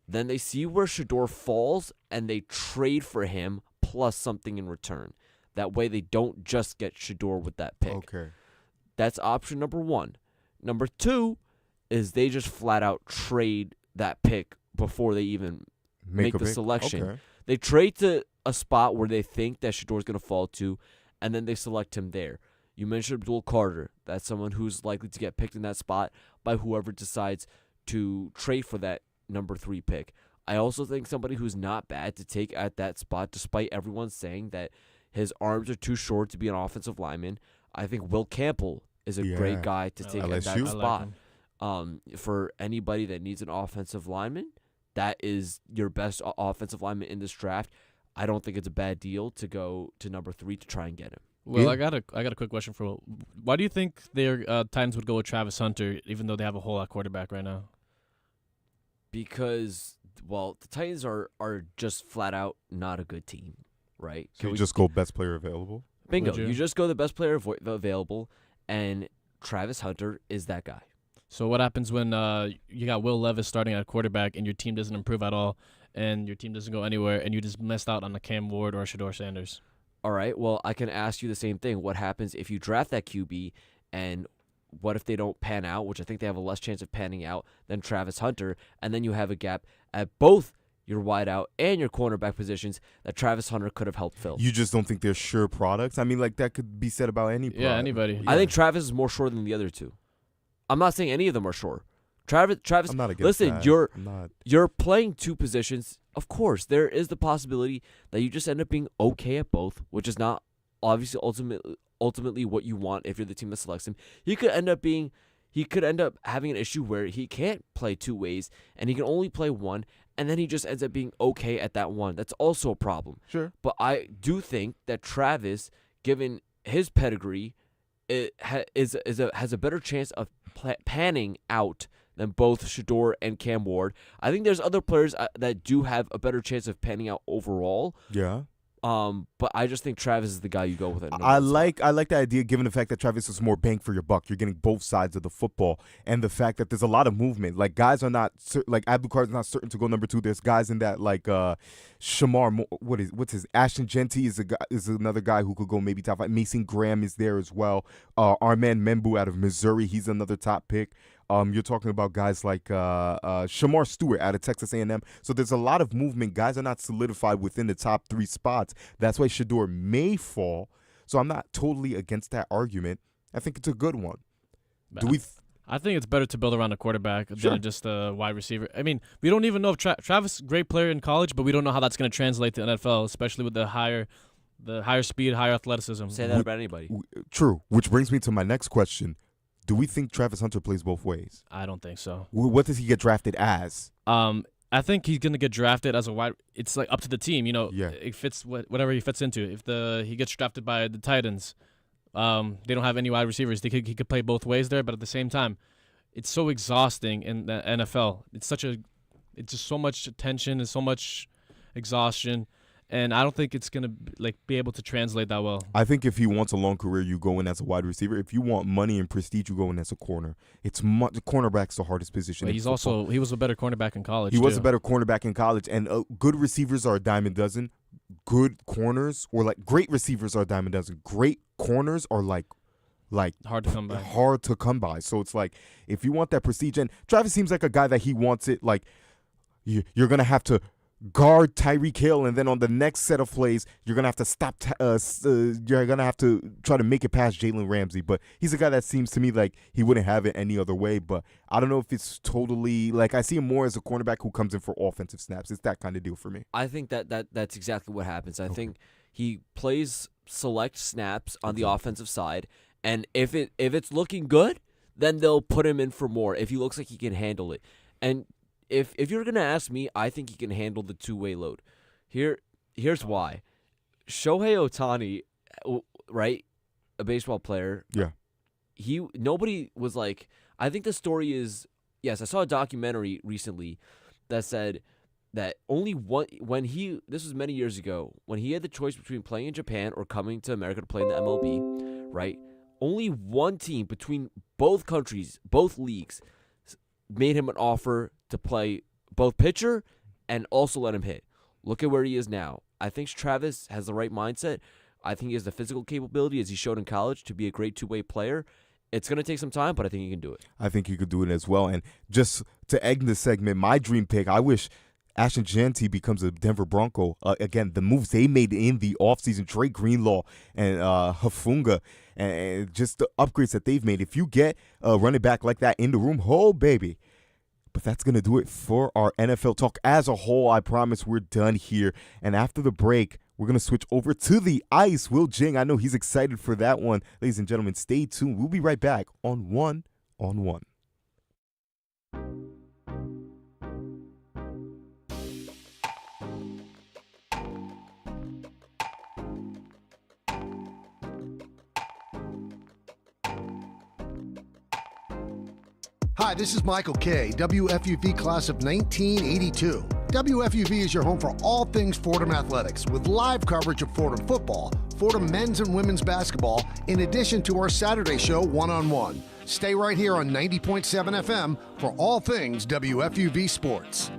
Then they see where Shedeur falls, and they trade for him plus something in return. That way they don't just get Shedeur with that pick. Okay. That's option number one. Number two is they just flat out trade that pick before they even make the selection. Okay. They trade to a spot where they think that Shador's going to fall to, and then they select him there. You mentioned Abdul Carter. That's someone who's likely to get picked in that spot by whoever decides to trade for that number 3 pick. I also think somebody who's not bad to take at that spot, despite everyone saying that his arms are too short to be an offensive lineman. I think Will Campbell is a great guy to take at that LSU. spot. For anybody that needs an offensive lineman, that is your best offensive lineman in this draft. I don't think it's a bad deal to go to number 3 to try and get him. Well, I got a quick question for Will. Why do you think their Titans would go with Travis Hunter, even though they have a hole at quarterback right now? Because, well, the Titans are just flat out not a good team, right? So you just go best player available? Bingo. You just go the best player available, and Travis Hunter is that guy. So what happens when you got Will Levis starting at quarterback and your team doesn't improve at all and your team doesn't go anywhere and you just missed out on a Cam Ward or a Shador Sanders? All right, well, I can ask you the same thing. What happens if you draft that QB and what if they don't pan out, which I think they have a less chance of panning out than Travis Hunter, and then you have a gap at both your wideout and your cornerback positions that Travis Hunter could have helped fill. You just don't think they're sure products? I mean, like, that could be said about any product. Yeah, anybody. I think Travis is more sure than the other two. I'm not saying any of them are sure. Travis. I'm not against listen, that. you're playing two positions. Of course, there is the possibility that you just end up being okay at both, which is not obviously ultimately what you want if you're the team that selects him. He could end up having an issue where he can't play two ways and he can only play one, and then he just ends up being okay at that one. That's also a problem. Sure. But I do think that Travis, given his pedigree, has a better chance of panning out than both Shador and Cam Ward. I think there's other players that do have a better chance of panning out overall. Yeah. But I just think Travis is the guy you go with. I like the idea, given the fact that Travis is more bang for your buck. You're getting both sides of the football, and the fact that there's a lot of movement. Like, guys are not like Abdul Carter's not certain to go number 2. There's guys in that like Shamar. What's his Ashton Genty is another guy who could go maybe top 5. Mason Graham is there as well. Armand Membu out of Missouri, he's another top pick. You're talking about guys like Shamar Stewart out of Texas A&M. So there's a lot of movement. Guys are not solidified within the top 3 spots. That's why Shador may fall. So I'm not totally against that argument. I think it's a good one. I think it's better to build around a quarterback than just a wide receiver. I mean, we don't even know if Travis is a great player in college, but we don't know how that's going to translate to NFL, especially with the higher speed, higher athleticism. Say that about anybody. True. Which brings me to my next question. Do we think Travis Hunter plays both ways? I don't think so. What does he get drafted as? I think he's going to get drafted as a wide. It's like up to the team, you know. Yeah. It fits whatever he fits into. If he gets drafted by the Titans, they don't have any wide receivers. He could play both ways there, but at the same time, it's so exhausting in the NFL. It's just so much tension and so much exhaustion. And I don't think it's going to be able to translate that well. I think if he wants a long career, you go in as a wide receiver. If you want money and prestige, you go in as a corner. Cornerback's the hardest position. But he was a better cornerback in college. He was a better cornerback in college, and good receivers are a dime a dozen. Good corners or great receivers are a dime a dozen. Great corners are like hard to come by. Hard to come by. So it's like if you want that prestige, and Travis seems like a guy that he wants it. Like you're gonna have to guard Tyreek Hill, and then on the next set of plays, you're gonna have to stop. You're gonna have to try to make it past Jalen Ramsey. But he's a guy that seems to me like he wouldn't have it any other way. But I don't know if it's totally I see him more as a cornerback who comes in for offensive snaps. It's that kind of deal for me. I think that's exactly what happens. I think he plays select snaps on the offensive side, and if it's looking good, then they'll put him in for more if he looks like he can handle it. And If you're going to ask me, I think he can handle the two-way load. Here's why. Shohei Ohtani, right, a baseball player. Yeah. Nobody was like, I think the story is, yes, I saw a documentary recently that said that only this was many years ago, when he had the choice between playing in Japan or coming to America to play in the MLB, right, only one team between both countries, both leagues, made him an offer to play both pitcher and also let him hit. Look at where he is now. I think Travis has the right mindset. I think he has the physical capability, as he showed in college, to be a great two-way player. It's going to take some time, but I think he can do it. I think he could do it as well. And just to end the segment, my dream pick, I wish Ashton Jeanty becomes a Denver Bronco. Again, the moves they made in the offseason, Trey Greenlaw and Hafunga, and just the upgrades that they've made. If you get a running back like that in the room, oh, baby. But that's going to do it for our NFL talk as a whole. I promise we're done here. And after the break, we're going to switch over to the ice. Will Jing, I know he's excited for that one. Ladies and gentlemen, stay tuned. We'll be right back on One on One. Hi, this is Michael Kay, WFUV class of 1982. WFUV is your home for all things Fordham athletics, with live coverage of Fordham football, Fordham men's and women's basketball, in addition to our Saturday show, One on One. Stay right here on 90.7 FM for all things WFUV sports.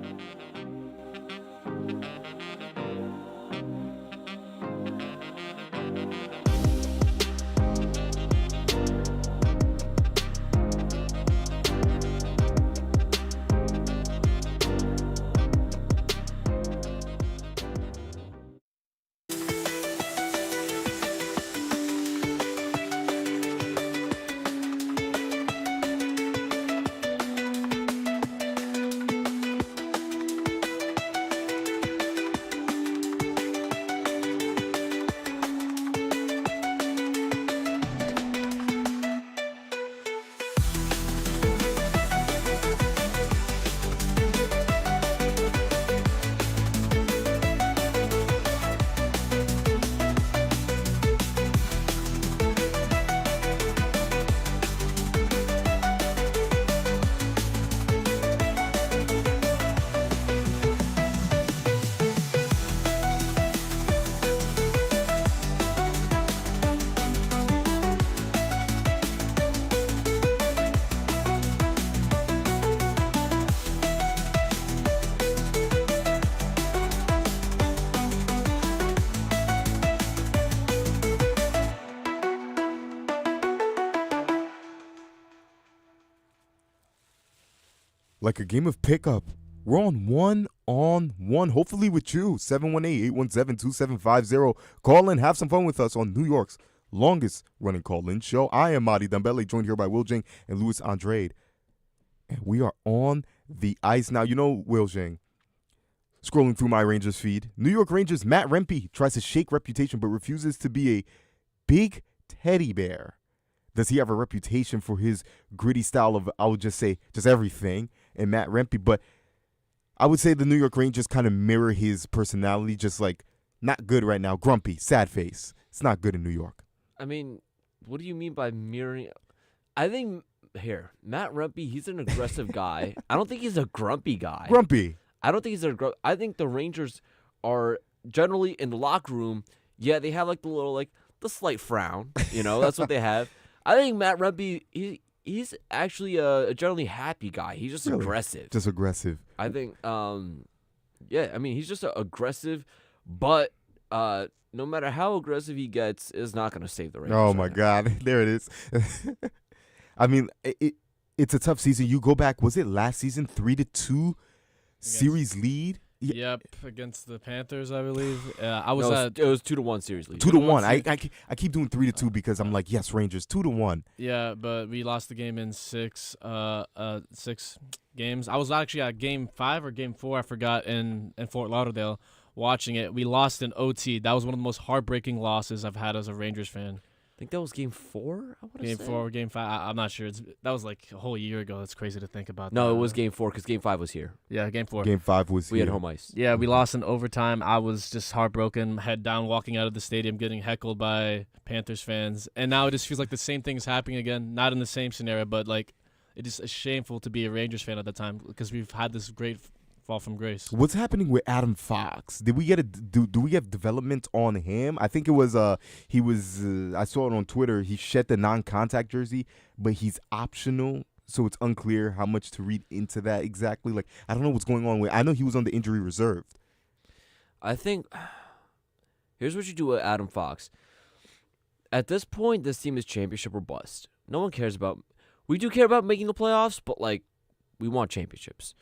Like a game of pickup, we're on One on One, hopefully with you. 718-817-2750. Call in, have some fun with us on New York's longest running call-in show. I am Madi Dembele, joined here by Will Jing and Luis Andrade. And we are on the ice now. You know, Will Jing, scrolling through my Rangers feed, New York Rangers Matt Rempe tries to shake reputation but refuses to be a big teddy bear. Does he have a reputation for his gritty style of, I would just say, just everything? And Matt Rempe, but I would say the New York Rangers kind of mirror his personality, just like not good right now, grumpy, sad face. It's not good in New York. I mean, what do you mean by mirroring? I think, Matt Rempe, he's an aggressive guy. I don't think he's a grumpy guy. Grumpy. I don't think he's I think the Rangers are generally in the locker room, yeah, they have like the little, like the slight frown, that's what they have. I think Matt Rempe, he's actually a generally happy guy. He's just aggressive. Just aggressive. I think, he's just aggressive, but no matter how aggressive he gets, is not going to save the Rangers. Oh, my God. There it is. I mean, it's a tough season. You go back, was it last season, 3-2 series lead? Yep, against the Panthers, I believe. It was 2-1 series lead. 2-1. I keep doing 3-2 because I'm like, yes, Rangers 2-1. Yeah, but we lost the game in six games. I was actually at Game 5 or Game 4, I forgot, in Fort Lauderdale watching it. We lost in OT. That was one of the most heartbreaking losses I've had as a Rangers fan. I think that was Game 4. Game 4 or Game 5. I'm not sure. That was like a whole year ago. That's crazy to think about. No, it was Game 4 because Game 5 was here. Yeah, Game 4. Game 5 was here. We had home ice. Yeah, we lost in overtime. I was just heartbroken, head down, walking out of the stadium, getting heckled by Panthers fans. And now it just feels like the same thing is happening again. Not in the same scenario, but like it is shameful to be a Rangers fan at the time because we've had this great fall from grace. What's happening with Adam Fox? Did we get do we have development on him? I think it was he was I saw it on Twitter. He shed the non-contact jersey, but he's optional, so it's unclear how much to read into that exactly. Like I don't know what's going on with. I know he was on the injury reserve. I think here's what you do with Adam Fox. At this point, this team is championship or bust. No one cares about. We do care about making the playoffs, but like, we want championships.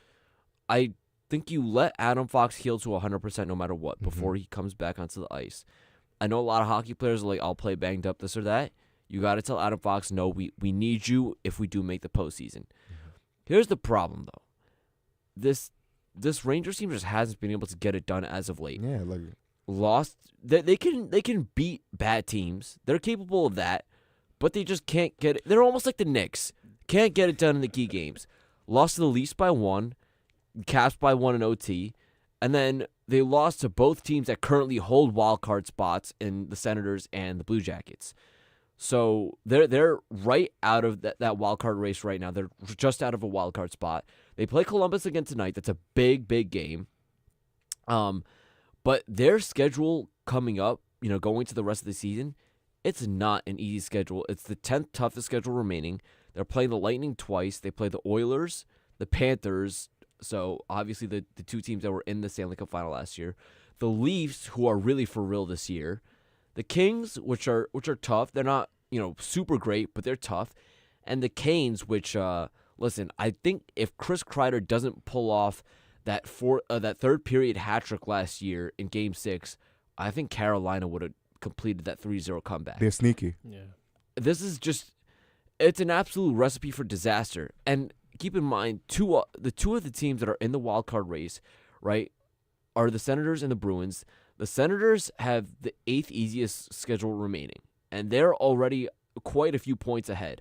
I think you let Adam Fox heal to 100% no matter what before he comes back onto the ice. I know a lot of hockey players are like, I'll play banged up, this or that. You got to tell Adam Fox, no, we need you if we do make the postseason. Here's the problem, though. This Rangers team just hasn't been able to get it done as of late. Yeah, like lost. They can beat bad teams. They're capable of that, but they just can't get it. They're almost like the Knicks. Can't get it done in the key games. Lost to the Leafs by 1, Caps by 1 in OT, and then they lost to both teams that currently hold wild card spots in the Senators and the Blue Jackets. So they're right out of that wild card race right now. They're just out of a wild card spot. They play Columbus again tonight. That's a big game. But their schedule coming up, going to the rest of the season, it's not an easy schedule. It's the 10th toughest schedule remaining. They're playing the Lightning twice. They play the Oilers, the Panthers. So obviously the two teams that were in the Stanley Cup final last year, the Leafs, who are really for real this year. The Kings, which are tough. They're not, super great, but they're tough. And the Canes, which, listen, I think if Chris Kreider doesn't pull off that third period hat trick last year in Game 6, I think Carolina would have completed that 3-0 comeback. They're sneaky. Yeah. This is just, it's an absolute recipe for disaster. And keep in mind, the two of the teams that are in the wild card race, right, are the Senators and the Bruins. The Senators have the 8th easiest schedule remaining, and they're already quite a few points ahead.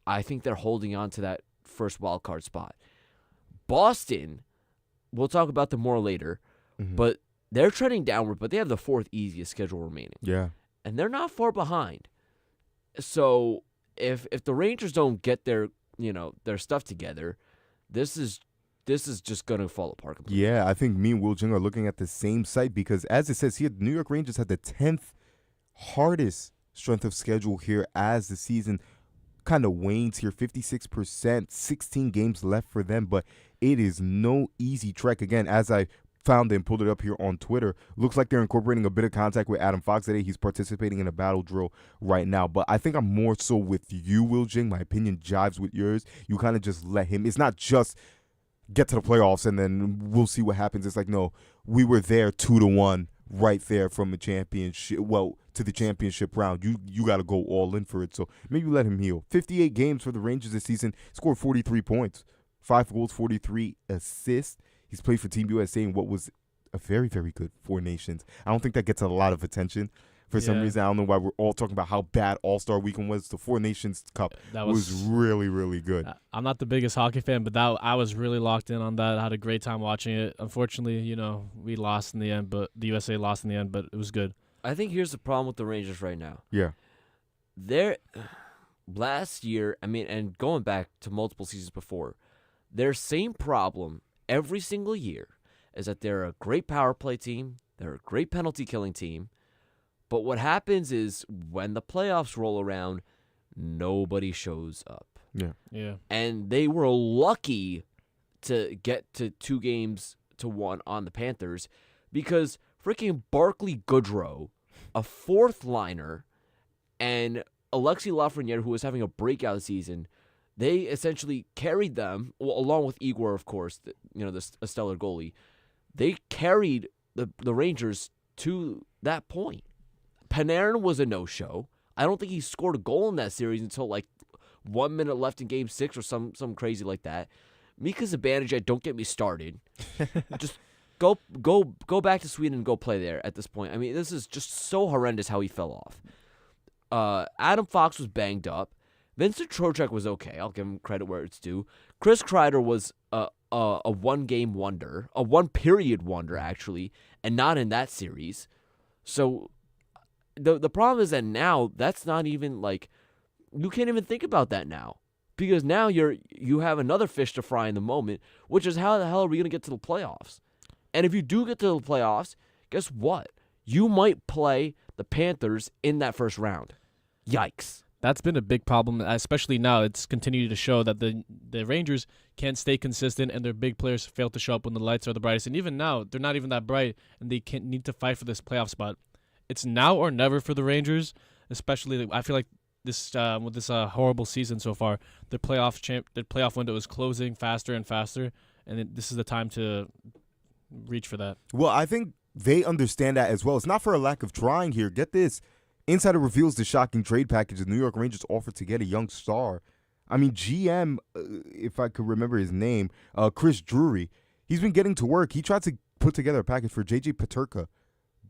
I think they're holding on to that first wild card spot. Boston, we'll talk about them more later, but they're trending downward, but they have the 4th easiest schedule remaining. Yeah. And they're not far behind. So if the Rangers don't get their stuff together, this is just going to fall apart completely. Yeah, I think me and Will Jing are looking at the same site because, as it says here, the New York Rangers had the 10th hardest strength of schedule here as the season kind of wanes here. 56%, 16 games left for them, but it is no easy trek. Again, as I found and pulled it up here on Twitter, looks like they're incorporating a bit of contact with Adam Fox today. He's participating in a battle drill right now, but I think I'm more so with you, Will Jing. My opinion jives with yours. You kind of just let him. It's not just get to the playoffs and then we'll see what happens. It's like, no, we were there 2-1 right there from the championship, to the championship round. You got to go all in for it. So maybe let him heal. 58 games for the Rangers this season. Scored 43 points, 5 goals, 43 assists. He's played for Team USA in what was a very, very good Four Nations. I don't think that gets a lot of attention. For some reason, I don't know why we're all talking about how bad All-Star Weekend was. The Four Nations Cup was really, really good. I'm not the biggest hockey fan, but I was really locked in on that. I had a great time watching it. Unfortunately, we lost in the end, but the USA lost in the end, but it was good. I think here's the problem with the Rangers right now. Yeah. Last year, and going back to multiple seasons before, their same problem every single year is that they're a great power play team, they're a great penalty killing team, but what happens is when the playoffs roll around, nobody shows up. Yeah. And they were lucky to get to 2-1 on the Panthers because freaking Barclay Goodrow, a fourth liner, and Alexei Lafreniere, who was having a breakout season, they essentially carried them, along with Igor, of course, a stellar goalie. They carried the Rangers to that point. Panarin was a no-show. I don't think he scored a goal in that series until 1 minute left in Game 6 or some crazy like that. Mika Zibanejad, don't get me started. Just go back to Sweden and go play there at this point. This is just so horrendous how he fell off. Adam Fox was banged up. Vincent Trocheck was okay. I'll give him credit where it's due. Chris Kreider was a one-game wonder, a one-period wonder, actually, and not in that series. So the problem is that now that's not even you can't even think about that now because now you have another fish to fry in the moment, which is how the hell are we going to get to the playoffs? And if you do get to the playoffs, guess what? You might play the Panthers in that first round. Yikes. That's been a big problem, especially now. It's continued to show that the Rangers can't stay consistent and their big players fail to show up when the lights are the brightest. And even now, they're not even that bright, and they need to fight for this playoff spot. It's now or never for the Rangers, especially I feel like this with this horrible season so far, the playoff window is closing faster and faster, and this is the time to reach for that. Well, I think they understand that as well. It's not for a lack of trying here. Get this. Insider reveals the shocking trade package the New York Rangers offered to get a young star. I mean, GM, if I could remember his name, Chris Drury, he's been getting to work. He tried to put together a package for J.J. Peterka,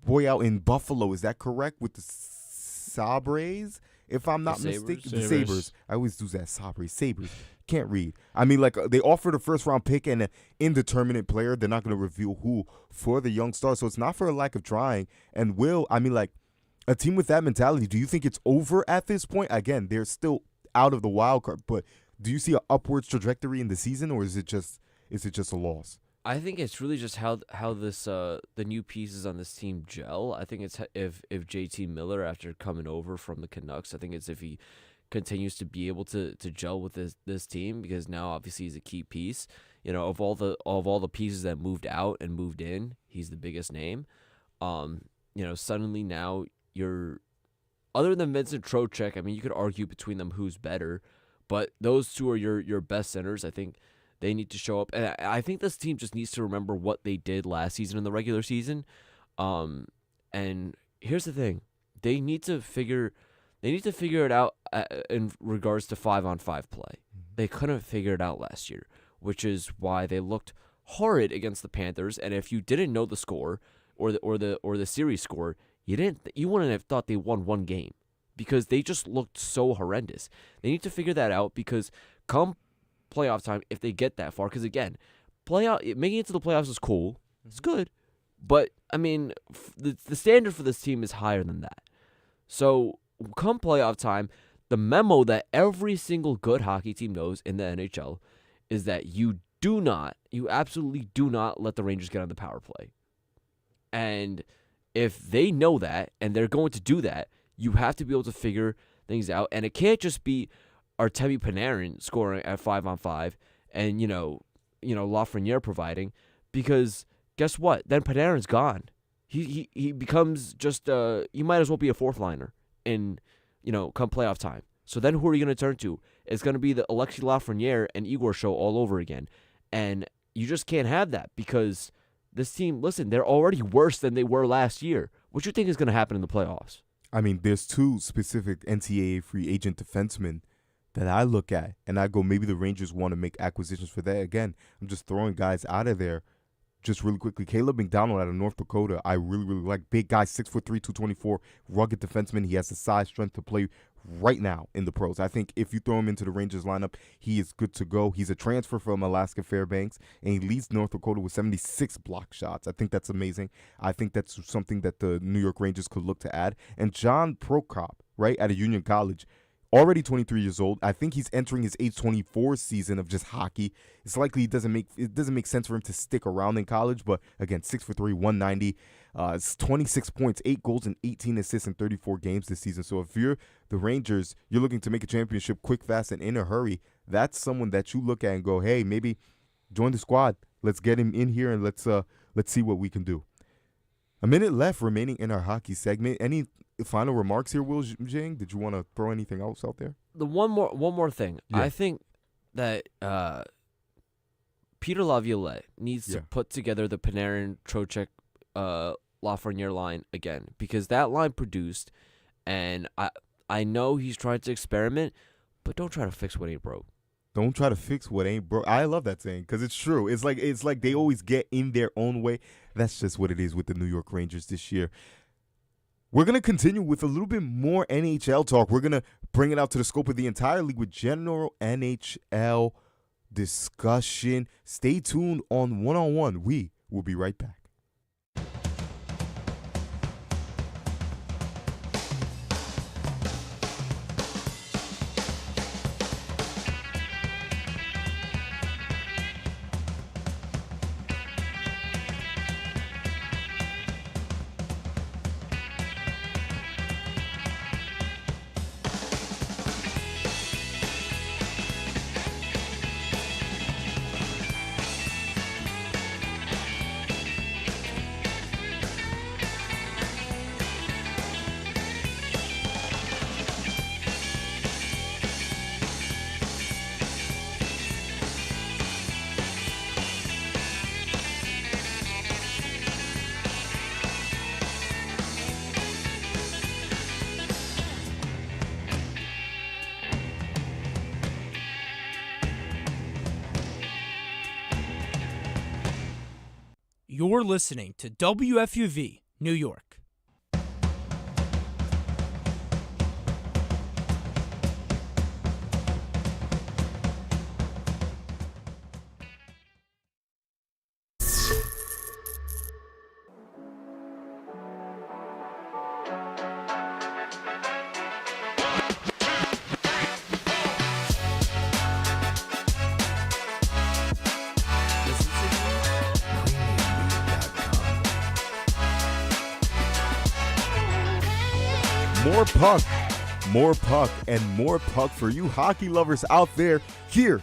boy out in Buffalo. Is that correct? With the Sabres, if I'm not mistaken. The Sabres. I always do that. Sabres. Can't read. I mean, like, they offered a first-round pick and an indeterminate player. They're not going to reveal who for the young star. So it's not for a lack of trying. And a team with that mentality, do you think it's over at this point? Again, they're still out of the wild card, but do you see an upwards trajectory in the season, or is it just a loss? I think it's really just how this the new pieces on this team gel. I think it's if JT Miller, after coming over from the Canucks, I think it's if he continues to be able to gel with this team, because now obviously he's a key piece. You know, of all the pieces that moved out and moved in, he's the biggest name. You know, suddenly now you're, other than Vincent Trocheck, I mean, you could argue between them who's better, but those two are your best centers. I think they need to show up, and I think this team just needs to remember what they did last season in the regular season. And here's the thing: they need to figure it out in regards to 5-on-5 play. They couldn't figure it out last year, which is why they looked horrid against the Panthers. And if you didn't know the score or the series score, you wouldn't have thought they won one game, because they just looked so horrendous. They need to figure that out, because come playoff time, if they get that far, because again, making it to the playoffs is cool, it's good, but I mean, the standard for this team is higher than that. So come playoff time, the memo that every single good hockey team knows in the NHL is that you absolutely do not let the Rangers get on the power play. And if they know that and they're going to do that, you have to be able to figure things out. And it can't just be Artemi Panarin scoring at 5-on-5 and, Lafreniere providing, because guess what? Then Panarin's gone. He becomes just, he might as well be a fourth liner in, come playoff time. So then who are you going to turn to? It's going to be the Alexis Lafreniere and Igor show all over again. And you just can't have that, because this team, listen, they're already worse than they were last year. What do you think is going to happen in the playoffs? I mean, there's two specific NCAA free agent defensemen that I look at, and I go, maybe the Rangers want to make acquisitions for that. Again, I'm just throwing guys out of there just really quickly. Caleb McDonald out of North Dakota, I really, really like. Big guy, 6'3", 224, rugged defenseman. He has the size, strength to play right now in the pros. I think if you throw him into the Rangers lineup, he is good to go. He's a transfer from Alaska Fairbanks, and he leads North Dakota with 76 block shots. I think that's amazing. I think that's something that the New York Rangers could look to add. And John Prokop, right, out of Union College, already 23 years old. I think he's entering his age 24 season of just hockey. It's likely it doesn't make sense for him to stick around in college, but again, 6'3", 190. It's 26 points, 8 goals, and 18 assists in 34 games this season. So if you're the Rangers, you're looking to make a championship quick, fast, and in a hurry, that's someone that you look at and go, hey, maybe join the squad. Let's get him in here, and let's see what we can do. A minute left remaining in our hockey segment. Any final remarks here, Will Jing? Did you want to throw anything else out there? The one more thing. Yeah. I think that Peter Laviolette needs to put together the Panarin, Trocheck, Lafreniere line again, because that line produced, and I know he's trying to experiment, but don't try to fix what ain't broke. Don't try to fix what ain't broke. I love that saying, because it's true. It's like they always get in their own way. That's just what it is with the New York Rangers this year. We're going to continue with a little bit more NHL talk. We're going to bring it out to the scope of the entire league with general NHL discussion. Stay tuned on One-on-One. We will be right back. You're listening to WFUV, New York. More puck, and more puck for you hockey lovers out there here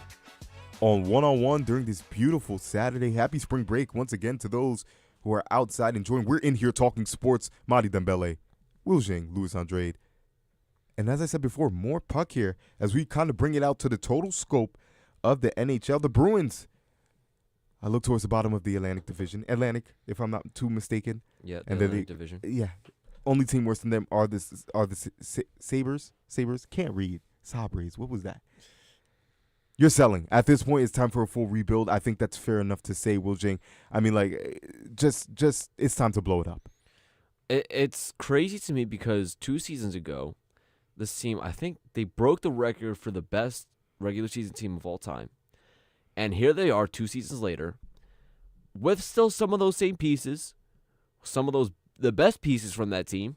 on One during this beautiful Saturday. Happy spring break once again to those who are outside enjoying. We're in here talking sports. Madi Dembele, Jing, Luis Andrade. And as I said before, more puck here as we kind of bring it out to the total scope of the NHL. The Bruins, I look towards the bottom of the Atlantic Division. Atlantic, if I'm not too mistaken. Yeah, and Atlantic Division. Yeah. Only team worse than them are the Sabres. Sabres? Can't read. Sabres. What was that? You're selling. At this point, it's time for a full rebuild. I think that's fair enough to say, Jing. I mean, like, just it's time to blow it up. It's crazy to me because 2 seasons ago, this team, I think they broke the record for the best regular season team of all time. And here they are 2 seasons later with still some of those same pieces, some of the best pieces from that team.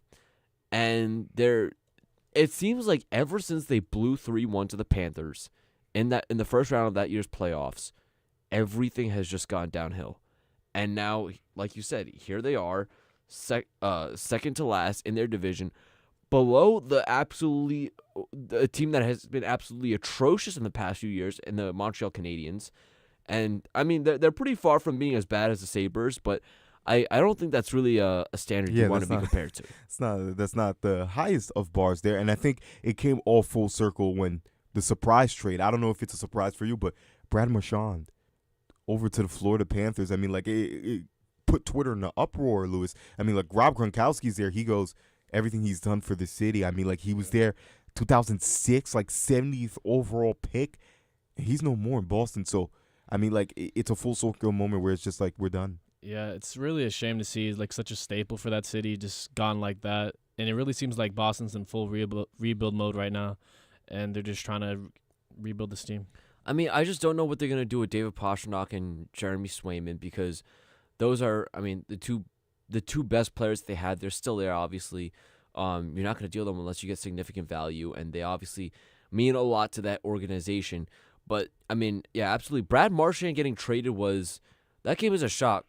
And it seems like ever since they blew 3-1 to the Panthers in the first round of that year's playoffs, everything has just gone downhill. And now, like you said, here they are, second to last in their division, below the team that has been absolutely atrocious in the past few years in the Montreal Canadiens. And, I mean, they're pretty far from being as bad as the Sabres, but I don't think that's really a standard you want to be compared to. That's not the highest of bars there. And I think it came all full circle when the surprise trade, I don't know if it's a surprise for you, but Brad Marchand over to the Florida Panthers. I mean, like, it put Twitter in an uproar, Lewis. I mean, like, Rob Gronkowski's there. He goes, everything he's done for the city. I mean, like, he was there 2006, like 70th overall pick. And he's no more in Boston. So, I mean, like, it's a full circle moment where it's just like, we're done. Yeah, it's really a shame to see like such a staple for that city just gone like that. And it really seems like Boston's in full rebuild mode right now, and they're just trying to rebuild this team. I mean, I just don't know what they're going to do with David Pastrnak and Jeremy Swayman, because those are, I mean, the two best players they had. They're still there, obviously. You're not going to deal them unless you get significant value, and they obviously mean a lot to that organization. But, I mean, yeah, absolutely. Brad Marchand getting traded that came as a shock.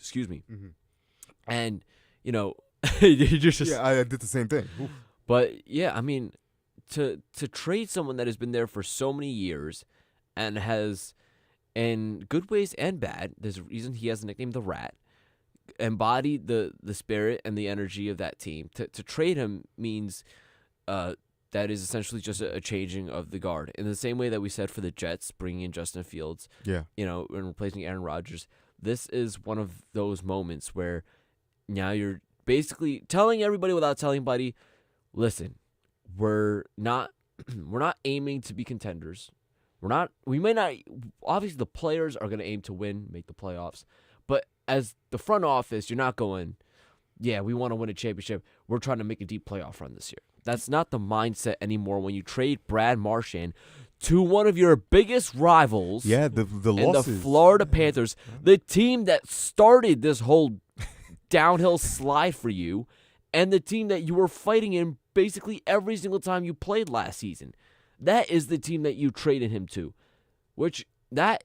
Excuse me. Mm-hmm. And, you know, yeah, I did the same thing. Oof. But, yeah, I mean, to trade someone that has been there for so many years and has, in good ways and bad, there's a reason he has the nickname The Rat, embodied the spirit and the energy of that team. To trade him means that is essentially just a changing of the guard. In the same way that we said for the Jets, bringing in Justin Fields, and replacing Aaron Rodgers. This is one of those moments where now you're basically telling everybody without telling anybody, listen, we're not aiming to be contenders. We may not, obviously the players are going to aim to win, make the playoffs, but as the front office, you're not going, yeah, we want to win a championship. We're trying to make a deep playoff run this year. That's not the mindset anymore when you trade Brad Marchand to one of your biggest rivals. Yeah, the losses. The Florida Panthers, the team that started this whole downhill slide for you, and the team that you were fighting in basically every single time you played last season. That is the team that you traded him to, which that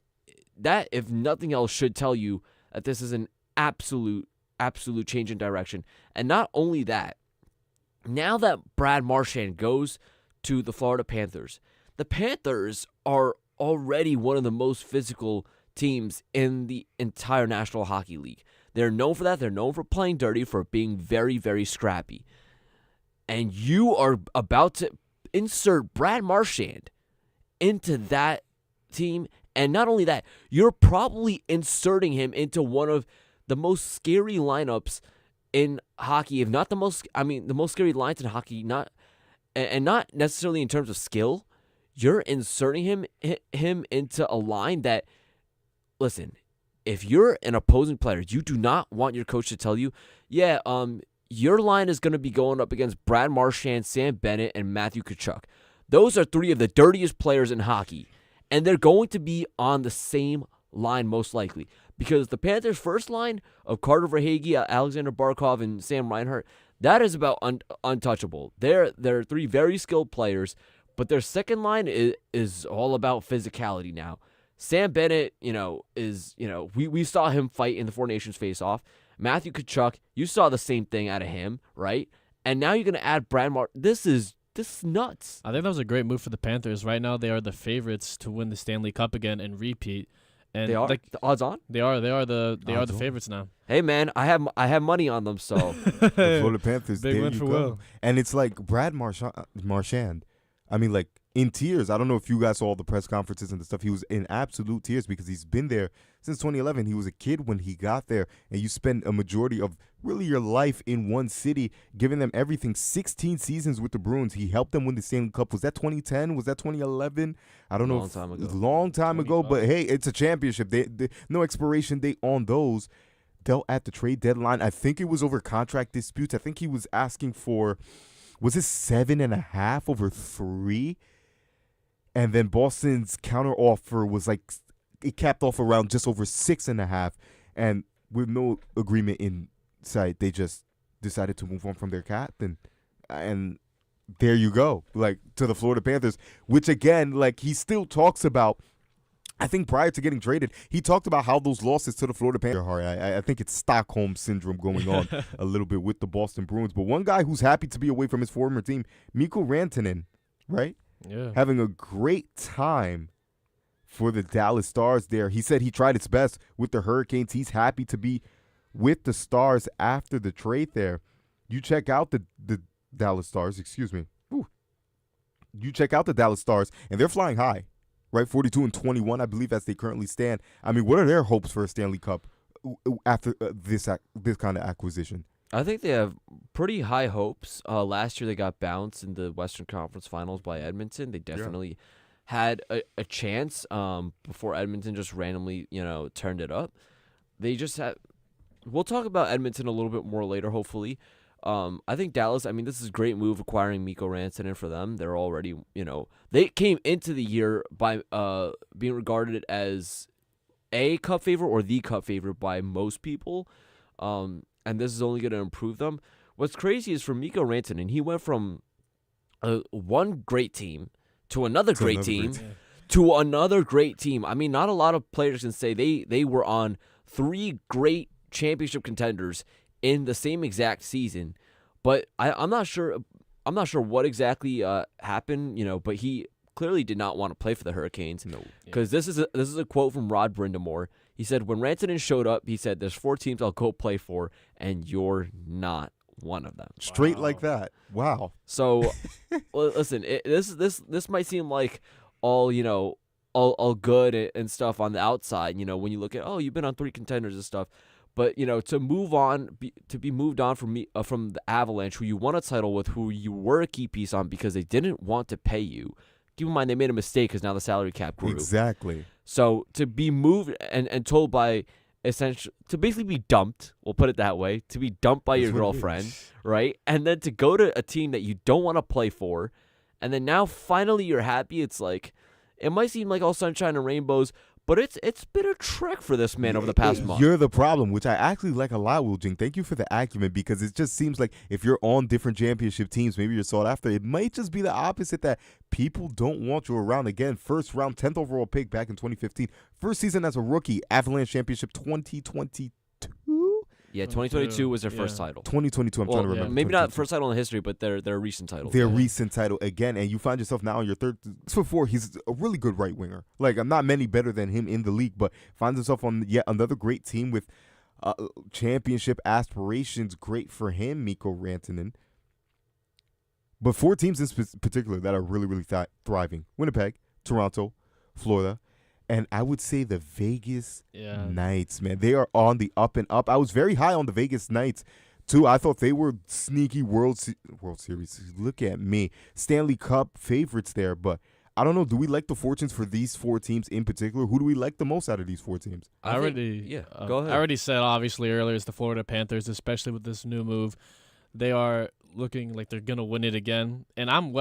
if nothing else should tell you that this is an absolute change in direction. And not only that, now that Brad Marchand goes to the Florida Panthers, the Panthers are already one of the most physical teams in the entire National Hockey League. They're known for that. They're known for playing dirty, for being very, very scrappy. And you are about to insert Brad Marchand into that team. And not only that, you're probably inserting him into one of the most scary lineups in hockey, if not the most scary lines in hockey, not necessarily in terms of skill. You're inserting him into a line that, listen, if you're an opposing player, you do not want your coach to tell you, yeah, your line is going to be going up against Brad Marchand, Sam Bennett, and Matthew Tkachuk. Those are 3 of the dirtiest players in hockey, and they're going to be on the same line most likely because the Panthers' first line of Carter Verhaeghe, Alexander Barkov, and Sam Reinhart, that is about untouchable. They're 3 very skilled players, but their second line is all about physicality now. Sam Bennett, we saw him fight in the Four Nations face-off. Matthew Tkachuk, you saw the same thing out of him, right? And now you're going to add Brad Martin. This is nuts. I think that was a great move for the Panthers. Right now, they are the favorites to win the Stanley Cup again and repeat. And they are the odds on. They are the favorites now. Hey man, I have money on them. So the Florida Panthers. Big win for Will. And it's like Brad Marchand. I mean, like in tears. I don't know if you guys saw all the press conferences and the stuff. He was in absolute tears because he's been there since 2011. He was a kid when he got there, and you spend a majority of really your life in one city, giving them everything. 16 seasons with the Bruins. He helped them win the Stanley Cup. Was that 2010? Was that 2011? I don't know. Long time ago. But hey, it's a championship. They no expiration date on those. Dealt at the trade deadline. I think it was over contract disputes. I think he was asking for, was it 7.5 over 3? And then Boston's counter offer was like, it capped off around just over 6.5. And with no agreement in sight, they just decided to move on from their captain. And there you go, like to the Florida Panthers, which again, like he still talks about. I think prior to getting traded, he talked about how those losses to the Florida Panthers are. I think it's Stockholm syndrome going on a little bit with the Boston Bruins. But one guy who's happy to be away from his former team, Mikko Rantanen, right? Yeah. Having a great time for the Dallas Stars there. He said he tried his best with the Hurricanes. He's happy to be with the Stars after the trade there. You check out the Dallas Stars, excuse me. Ooh. You check out the Dallas Stars, and they're flying high. Right, 42-21, I believe, as they currently stand. I mean, what are their hopes for a Stanley Cup after this kind of acquisition? I think they have pretty high hopes. Last year they got bounced in the Western Conference Finals by Edmonton. They definitely had a chance before Edmonton just randomly, turned it up. They just had. We'll talk about Edmonton a little bit more later, hopefully. I think Dallas, this is a great move acquiring Mikko Rantanen for them. They're already, they came into the year by being regarded as a cup favorite or the cup favorite by most people. And this is only going to improve them. What's crazy is for Mikko Rantanen, he went from one great team to another great team to another great team. Not a lot of players can say they were on 3 great championship contenders in the same exact season, but I'm not sure what exactly happened, but he clearly did not want to play for the Hurricanes. No, because this is a quote from Rod Brindamore. He said, "When Rantanen showed up, he said, there's 4 teams I'll go play for, and you're not one of them." Straight like that. Wow. So, listen, this might seem like all good and stuff on the outside. When you look at, you've been on 3 contenders and stuff. But, to move on, to be moved on from the Avalanche, who you won a title with, who you were a key piece on because they didn't want to pay you. Keep in mind, they made a mistake because now the salary cap grew. Exactly. So to be moved and told by essentially, to basically be dumped, we'll put it that way, to be dumped by your girlfriend, right? And then to go to a team that you don't want to play for, and then now finally you're happy. It's like, it might seem like all sunshine and rainbows, but it's been a trek for this man over the past month. You're the problem, which I actually like a lot, Will Jing. Thank you for the acumen, because it just seems like if you're on different championship teams, maybe you're sought after. It might just be the opposite, that people don't want you around. Again, first round, 10th overall pick back in 2015. First season as a rookie, Avalanche Championship 2022. Yeah, 2022 was their first title. 2022, I'm trying to remember. Maybe not first title in history, but their recent title. Their recent title again, and you find yourself now on your third. Before, he's a really good right winger. Like, I'm not many better than him in the league, but finds himself on yet another great team with championship aspirations. Great for him, Mikko Rantanen. But 4 teams in particular that are really, really thriving: Winnipeg, Toronto, Florida. And I would say the Vegas Knights, man. They are on the up and up. I was very high on the Vegas Knights, too. I thought they were sneaky World Series. Look at me. Stanley Cup favorites there. But I don't know. Do we like the fortunes for these 4 teams in particular? Who do we like the most out of these 4 teams? Go ahead. I already said, obviously, earlier, it's the Florida Panthers, especially with this new move. They are looking like they're going to win it again. And even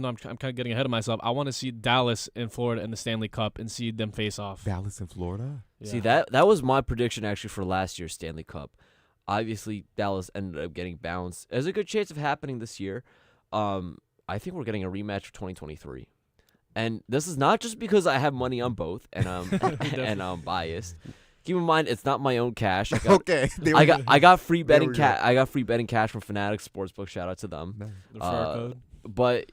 though I'm kind of getting ahead of myself, I want to see Dallas and Florida in the Stanley Cup and see them face off. Dallas and Florida? Yeah. See, that was my prediction actually for last year's Stanley Cup. Obviously, Dallas ended up getting bounced. There's a good chance of happening this year. I think we're getting a rematch for 2023. And this is not just because I have money on both and I'm biased. Keep in mind, it's not my own cash. I got free betting cash. I got free betting cash from Fanatics Sportsbook. Shout out to them. The referral code. But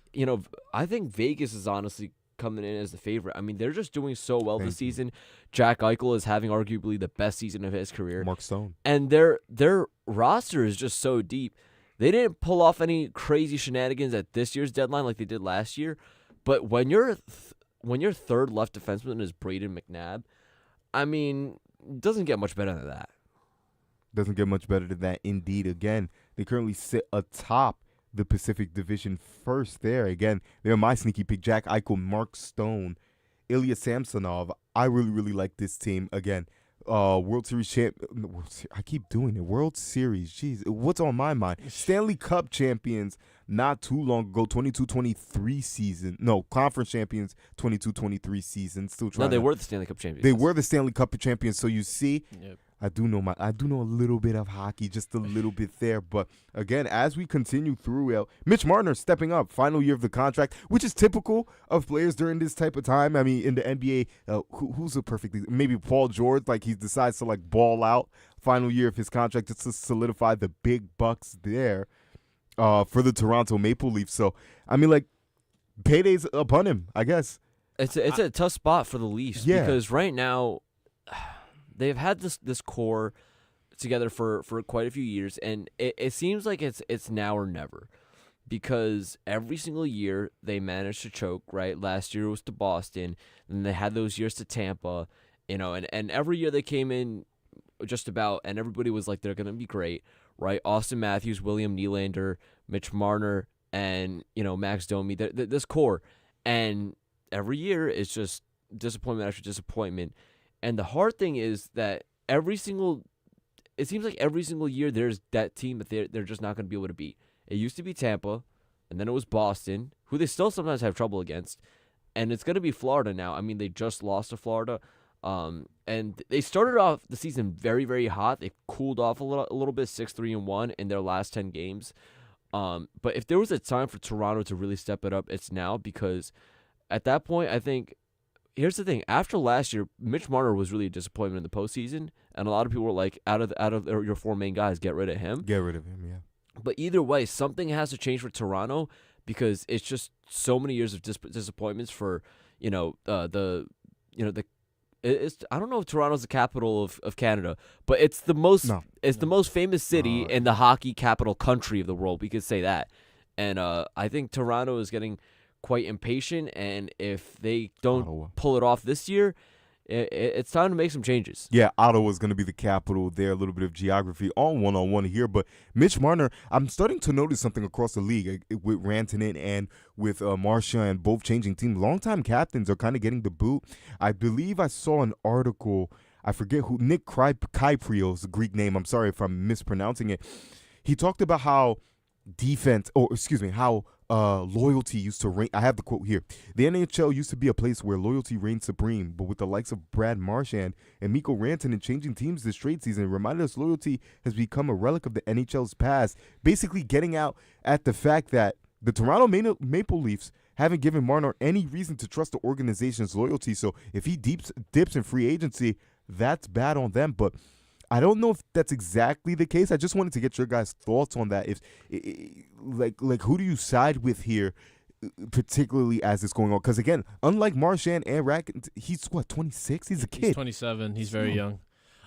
I think Vegas is honestly coming in as the favorite. I mean, they're just doing so well this season. Jack Eichel is having arguably the best season of his career. Mark Stone. And their roster is just so deep. They didn't pull off any crazy shenanigans at this year's deadline like they did last year. But when your third left defenseman is Braden McNabb, I mean, it doesn't get much better than that. Doesn't get much better than that, indeed. Again, they currently sit atop the Pacific Division first there. Again, they're my sneaky pick. Jack Eichel, Mark Stone, Ilya Samsonov. I really, really like this team. Again, World Series I keep doing it. World Series. Jeez, what's on my mind? Stanley Cup champions not too long ago, 22-23 season. No, conference champions, 22-23 season. Still trying. No, they were the Stanley Cup champions. They were the Stanley Cup champions. So you see, Yep. I do know a little bit of hockey, just a little bit there. But again, as we continue through, Mitch Marner stepping up, final year of the contract, which is typical of players during this type of time. I mean, in the NBA, who's a perfect? Maybe Paul George, like he decides to like ball out final year of his contract just to solidify the big bucks there for the Toronto Maple Leafs. So I mean, like payday's upon him, I guess. It's a tough spot for the Leafs because right now. They've had this core together for quite a few years, and it seems like it's now or never, because every single year they managed to choke. Right, last year was to Boston, and they had those years to Tampa, and every year they came in just about, and everybody was like they're gonna be great, right? Austin Matthews, William Nylander, Mitch Marner, and Max Domi, this core, and every year it's just disappointment after disappointment. And the hard thing is that it seems like every single year there's that team that they're just not going to be able to beat. It used to be Tampa, and then it was Boston, who they still sometimes have trouble against, and it's going to be Florida now. I mean, they just lost to Florida, and they started off the season very, very hot. They cooled off a little bit, 6-3-1 in their last 10 games. But if there was a time for Toronto to really step it up, it's now, because at that point, I think. Here's the thing. After last year, Mitch Marner was really a disappointment in the postseason, and a lot of people were like, out of your 4 main guys, get rid of him. Get rid of him, yeah. But either way, something has to change for Toronto, because it's just so many years of disappointments for I don't know if Toronto's the capital of Canada, but it's the most the most famous city in the hockey capital country of the world. We could say that, and I think Toronto is getting quite impatient, and if they don't pull it off this year, it's time to make some changes. Yeah, Ottawa's going to be the capital there. A little bit of geography on one-on-one here. But Mitch Marner, I'm starting to notice something across the league with Rantanen and with Marchand both changing teams. Longtime captains are kind of getting the boot. I believe I saw an article, I forget who, Nick Kyprios, the Greek name, I'm sorry if I'm mispronouncing it. He talked about how loyalty used to reign. I have the quote here. The NHL used to be a place where loyalty reigned supreme, but with the likes of Brad Marchand and Mikko Rantanen changing teams this trade season, it reminded us loyalty has become a relic of the NHL's past, basically getting out at the fact that the Toronto Maple Leafs haven't given Marner any reason to trust the organization's loyalty. So if he dips in free agency, that's bad on them. But I don't know if that's exactly the case. I just wanted to get your guys' thoughts on that. If like who do you side with here, particularly as it's going on? Because again, unlike Marchand and Rack, he's 26. He's a kid. He's 27. He's very young.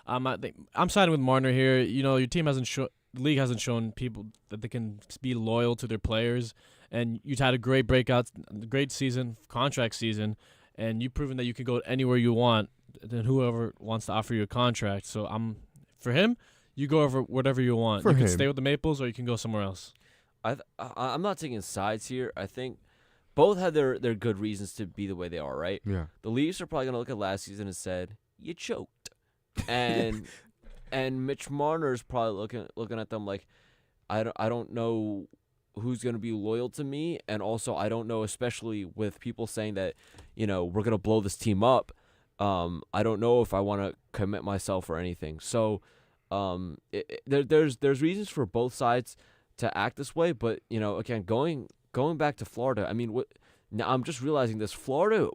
I'm siding with Marner here. Your team the league hasn't shown people that they can be loyal to their players, and you've had a great great season, contract season, and you've proven that you can go anywhere you want. Then whoever wants to offer you a contract. So for him, you go over whatever you want. You can stay with the Maples or you can go somewhere else. I'm not taking sides here. I think both had their good reasons to be the way they are, right? Yeah. The Leafs are probably going to look at last season and said, you choked. And and Mitch Marner's probably looking at them like, I don't know who's going to be loyal to me, and also I don't know, especially with people saying that, we're going to blow this team up. I don't know if I want to commit myself or anything. So there's reasons for both sides to act this way, but again, going back to Florida, I mean, now I'm just realizing this. Florida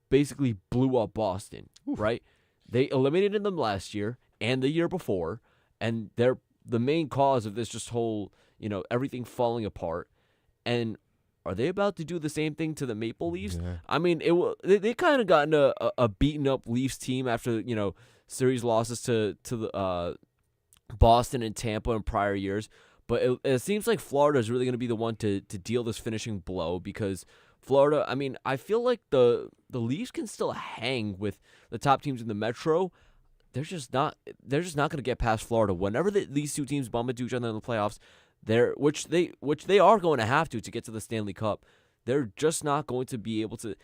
basically blew up Boston, right? They eliminated them last year and the year before, and they're the main cause of this just whole, everything falling apart. And are they about to do the same thing to the Maple Leafs? Yeah. I mean, they kind of gotten a beaten up Leafs team after series losses to the Boston and Tampa in prior years. But it seems like Florida is really going to be the one to deal this finishing blow, because Florida, I mean, I feel like the Leafs can still hang with the top teams in the Metro. They're just not going to get past Florida. Whenever these two teams bump into each other in the playoffs, which they are going to have to get to the Stanley Cup, they're just not going to be able to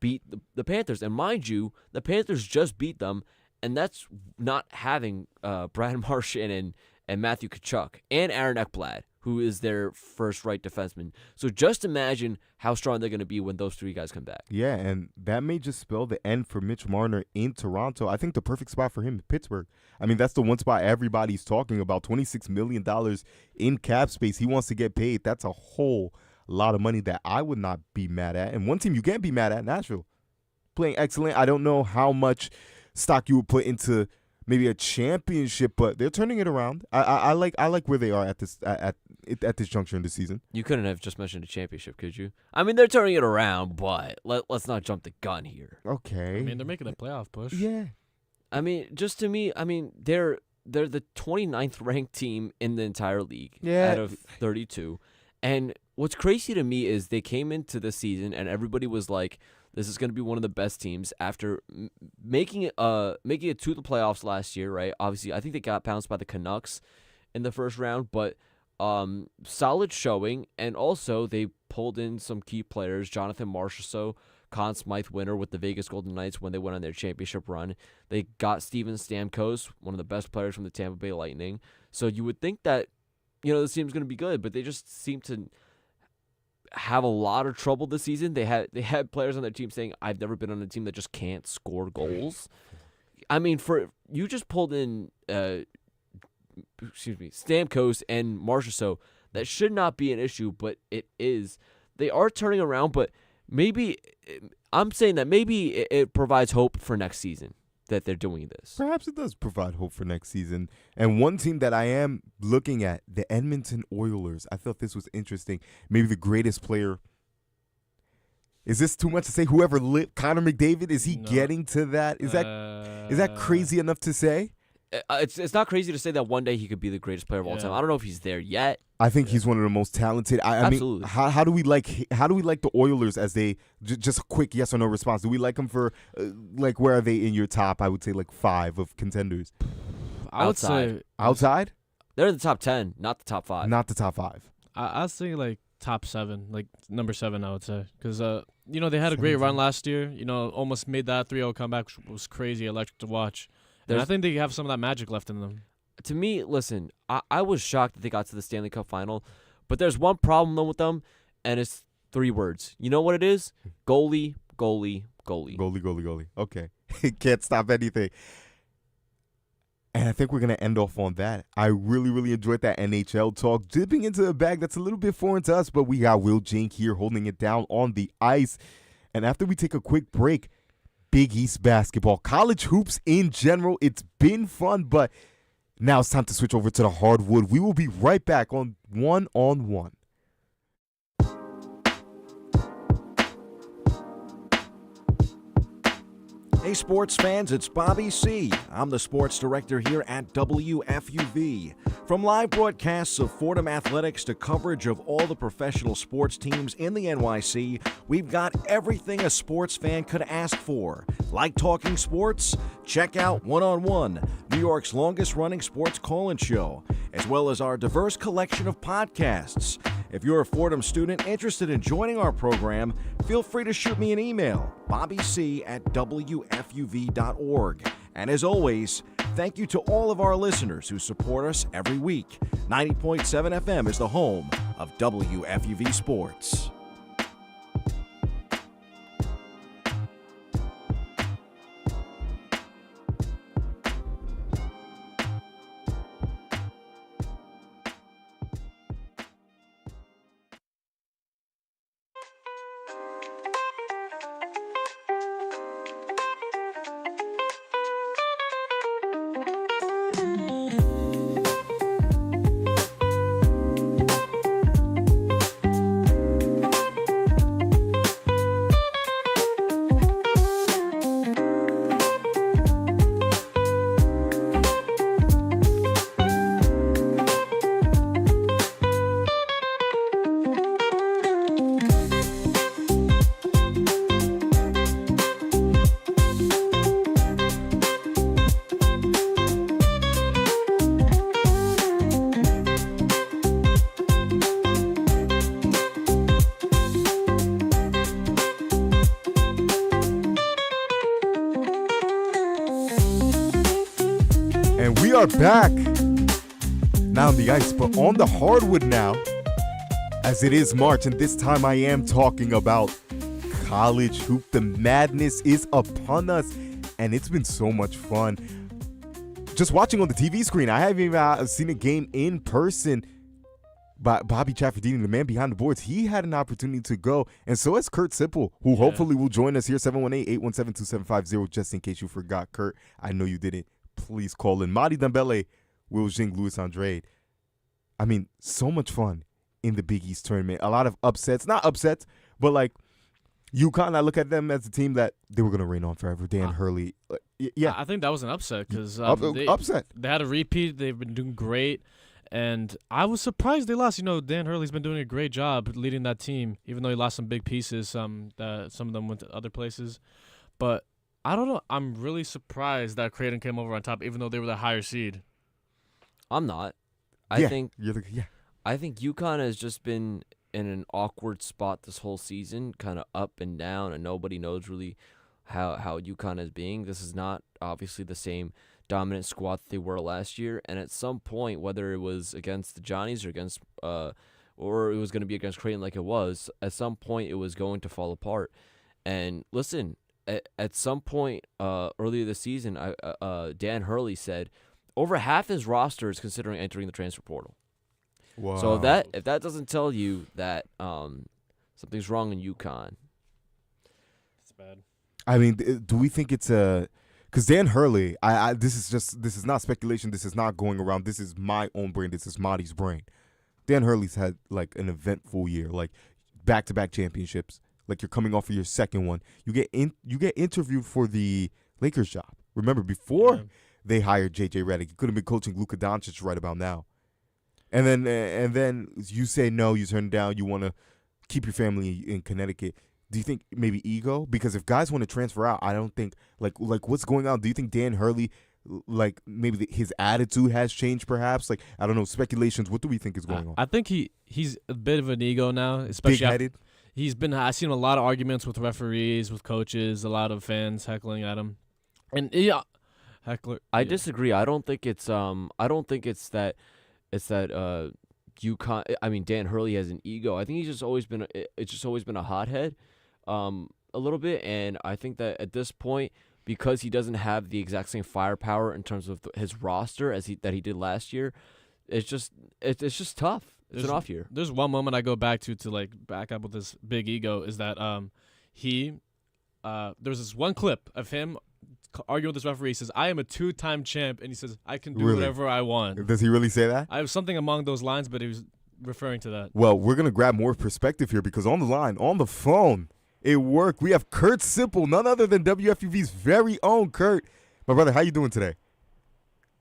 beat the Panthers. And mind you, the Panthers just beat them, and that's not having Brad Marchand and Matthew Tkachuk and Aaron Ekblad, who is their first right defenseman. So just imagine how strong they're going to be when those three guys come back. Yeah, and that may just spell the end for Mitch Marner in Toronto. I think the perfect spot for him is Pittsburgh. I mean, that's the one spot everybody's talking about, $26 million in cap space. He wants to get paid. That's a whole lot of money that I would not be mad at. And one team you can't be mad at, Nashville. Playing excellent. I don't know how much stock you would put into maybe a championship, but they're turning it around. I like where they are at this juncture in the season. You couldn't have just mentioned a championship, could you? I mean, they're turning it around, but let's not jump the gun here. Okay. I mean, they're making a playoff push. Yeah. I mean, just to me, I mean, they're the 29th ranked team in the entire league out of 32. And what's crazy to me is they came into the season and everybody was like, this is going to be one of the best teams after making it to the playoffs last year, right? Obviously, I think they got pounced by the Canucks in the first round, but solid showing, and also they pulled in some key players, Jonathan Marchessault, Conn Smythe winner with the Vegas Golden Knights when they went on their championship run. They got Steven Stamkos, one of the best players from the Tampa Bay Lightning. So you would think that, this team's going to be good, but they just seem to have a lot of trouble this season. They had players on their team saying, I've never been on a team that just can't score goals. I mean, you just pulled in Stamkos and Marchessault. That should not be an issue, but it is. They are turning around, but maybe I'm saying that maybe it provides hope for next season that they're doing this. Perhaps it does provide hope for next season. And one team that I am looking at, the Edmonton Oilers. I thought this was interesting. Maybe the greatest player. Is this too much to say? Whoever lit Connor McDavid, is he getting to that? Is that crazy enough to say? It's not crazy to say that one day he could be the greatest player of all time. I don't know if he's there yet. I think he's one of the most talented. I mean, how do we like the Oilers as they just a quick yes or no response? Do we like them for where are they in your top? I would say 5 of contenders. I would say outside. They're in the top 10, not the top 5. Not the top 5. I'd say top 7, number 7. I would say because they had a great run last year. Almost made that 3-0 comeback, which was crazy, electric to watch. And I think they have some of that magic left in them. To me, listen, I was shocked that they got to the Stanley Cup final, but there's one problem though with them, and it's 3 words. You know what it is? Goalie, goalie, goalie. Goalie, goalie, goalie. Okay. Can't stop anything. And I think we're going to end off on that. I really, really enjoyed that NHL talk, dipping into a bag that's a little bit foreign to us, but we got Will Jing here holding it down on the ice. And after we take a quick break, Big East basketball, college hoops in general, it's been fun, but now it's time to switch over to the hardwood. We will be right back on One-on-One. Hey sports fans, it's Bobby C. I'm the sports director here at WFUV. From live broadcasts of Fordham Athletics to coverage of all the professional sports teams in the NYC, we've got everything a sports fan could ask for. Like talking sports? Check out One-on-One, New York's longest running sports call-in show, as well as our diverse collection of podcasts. If you're a Fordham student interested in joining our program, feel free to shoot me an email, bobbyc@wfuv.org. And as always, thank you to all of our listeners who support us every week. 90.7 FM is the home of WFUV Sports. And we are back, not on the ice, but on the hardwood now, as it is March, and this time I am talking about college hoop. The madness is upon us, and it's been so much fun. Just watching on the TV screen, I haven't even seen a game in person. But Bobby Chaffardini, the man behind the boards, he had an opportunity to go, and so has Kurt Sipple, who hopefully will join us here, 718-817-2750, just in case you forgot. Kurt, I know you didn't. Please call in. Madi Dembele, Will Jing, Luis Andrade. I mean, so much fun in the Big East tournament. A lot of upsets. Not upsets, but like UConn, I look at them as a team that they were going to reign on forever. Dan Hurley. Yeah. I think that was an upset because upset. They had a repeat. They've been doing great. And I was surprised they lost. You know, Dan Hurley's been doing a great job leading that team, even though he lost some big pieces. Some of them went to other places. But I don't know. I'm really surprised that Creighton came over on top, even though they were the higher seed. I'm not. I think UConn has just been in an awkward spot this whole season, kind of up and down, and nobody knows really how UConn is being. This is not obviously the same dominant squad that they were last year, and at some point, whether it was against the Johnnies or against or it was going to be against Creighton like it was, at some point it was going to fall apart. And listen, at some point earlier this season, Dan Hurley said over half his roster is considering entering the transfer portal. Wow. So if that doesn't tell you that something's wrong in UConn, it's bad. I mean, do we think it's a? Because Dan Hurley, this is not speculation. This is not going around. This is my own brain. This is Madi's brain. Dan Hurley's had like an eventful year, like back-to-back championships. Like you're coming off of your second one. You get interviewed for the Lakers job. Remember, before they hired J.J. Redick, you could have been coaching Luka Doncic right about now. And then you say no, you turn it down. You want to keep your family in Connecticut. Do you think maybe ego? Because if guys want to transfer out, I don't think like what's going on. Do you think Dan Hurley, like maybe his attitude has changed? Perhaps like I don't know. Speculations. What do we think is going on? I think he's a bit of an ego now, especially big-headed. I've seen a lot of arguments with referees, with coaches, a lot of fans heckling at him, and heckler. I disagree. I don't think it's that UConn. I mean, Dan Hurley has an ego. I think it's just always been a hothead, a little bit, and I think that at this point, because he doesn't have the exact same firepower in terms of his roster that he did last year, it's just tough. It's an off year. There's one moment I go back to like back up with this big ego is that there's this one clip of him arguing with this referee. He says, "I am a 2-time champ," and he says, "I can do whatever I want." Does he really say that? I have something along those lines, but he was referring to that. Well, we're gonna grab more perspective here because on the line, on the phone, it worked. We have Kurt Sipple, none other than WFUV's very own Kurt. My brother, how you doing today?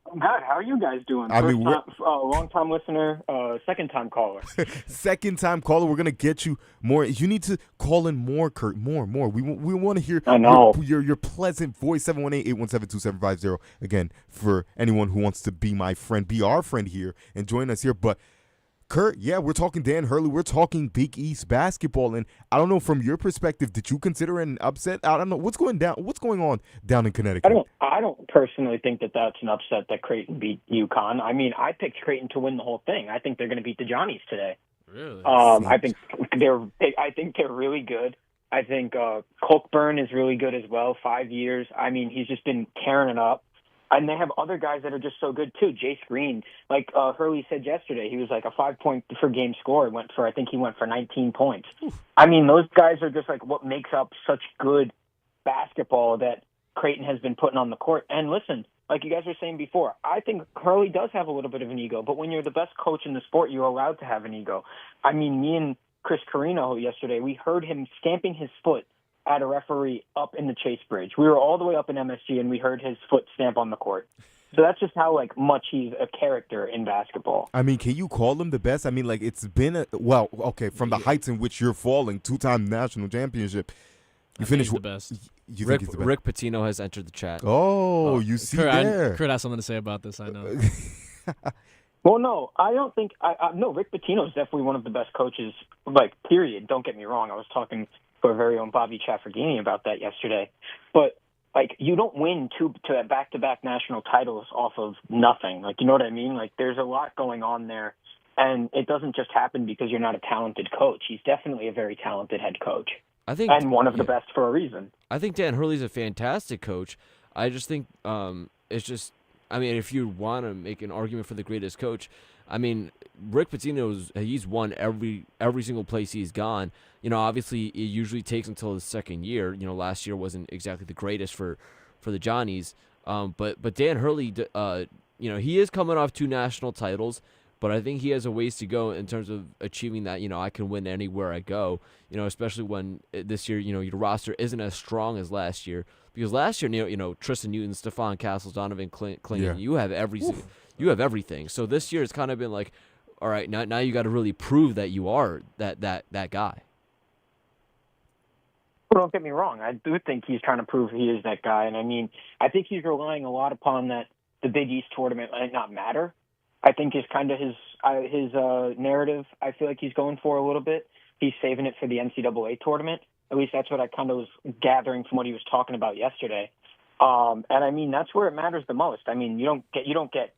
I'm good. How are you guys doing? Long-time listener, second-time caller. Second-time caller. We're going to get you more. You need to call in more, Kurt, more. We want to hear your pleasant voice, 718-817-2750. Again, for anyone who wants to be my friend, be our friend here, and join us here. But, Kurt, yeah, we're talking Dan Hurley. We're talking Big East basketball, and I don't know from your perspective, did you consider an upset? I don't know what's going on down in Connecticut. I don't personally think that that's an upset that Creighton beat UConn. I mean, I picked Creighton to win the whole thing. I think they're going to beat the Johnnies today. Really? I think they're really good. I think Colkburn is really good as well. 5 years. I mean, he's just been tearing it up. And they have other guys that are just so good too. Jace Green, like Hurley said yesterday, he was like a 5-point per game scorer. I think he went for 19 points. I mean, those guys are just like what makes up such good basketball that Creighton has been putting on the court. And listen, like you guys were saying before, I think Hurley does have a little bit of an ego. But when you're the best coach in the sport, you're allowed to have an ego. I mean, me and Chris Carino yesterday, we heard him stamping his foot at a referee up in the Chase Bridge. We were all the way up in MSG, and we heard his foot stamp on the court. So that's just how much he's a character in basketball. I mean, can you call him the best? I mean, like it's been from the heights in which you're falling, 2-time national championship. You finished the best. You think he's the best? Rick Pitino has entered the chat. Oh, you see there. Kurt has something to say about this. I know. Well, no, I don't think. No, Rick Pitino is definitely one of the best coaches. Period. Don't get me wrong. I was talking to our very own Bobby Chaffardini about that yesterday. But you don't win two back-to-back national titles off of nothing. You know what I mean? There's a lot going on there, and it doesn't just happen because you're not a talented coach. He's definitely a very talented head coach. And one of the best for a reason. I think Dan Hurley's a fantastic coach. I just think it's just. I mean, if you want to make an argument for the greatest coach, I mean, Rick Pitino, he's won every single place he's gone. Obviously, it usually takes until his second year. Last year wasn't exactly the greatest for the Johnnies. But Dan Hurley, he is coming off 2 national titles, but I think he has a ways to go in terms of achieving that. I can win anywhere I go. Especially when this year, your roster isn't as strong as last year. Because last year, Tristan Newton, Stephon Castles, Donovan Clingan, you have everything. You have everything. So this year, it's kind of been like, all right, now you got to really prove that you are that guy. Well, don't get me wrong. I do think he's trying to prove he is that guy. And I mean, I think he's relying a lot upon that the Big East tournament might not matter. I think is kind of his narrative. I feel like he's going for a little bit. He's saving it for the NCAA tournament. At least that's what I kind of was gathering from what he was talking about yesterday. And I mean, that's where it matters the most. I mean, you don't get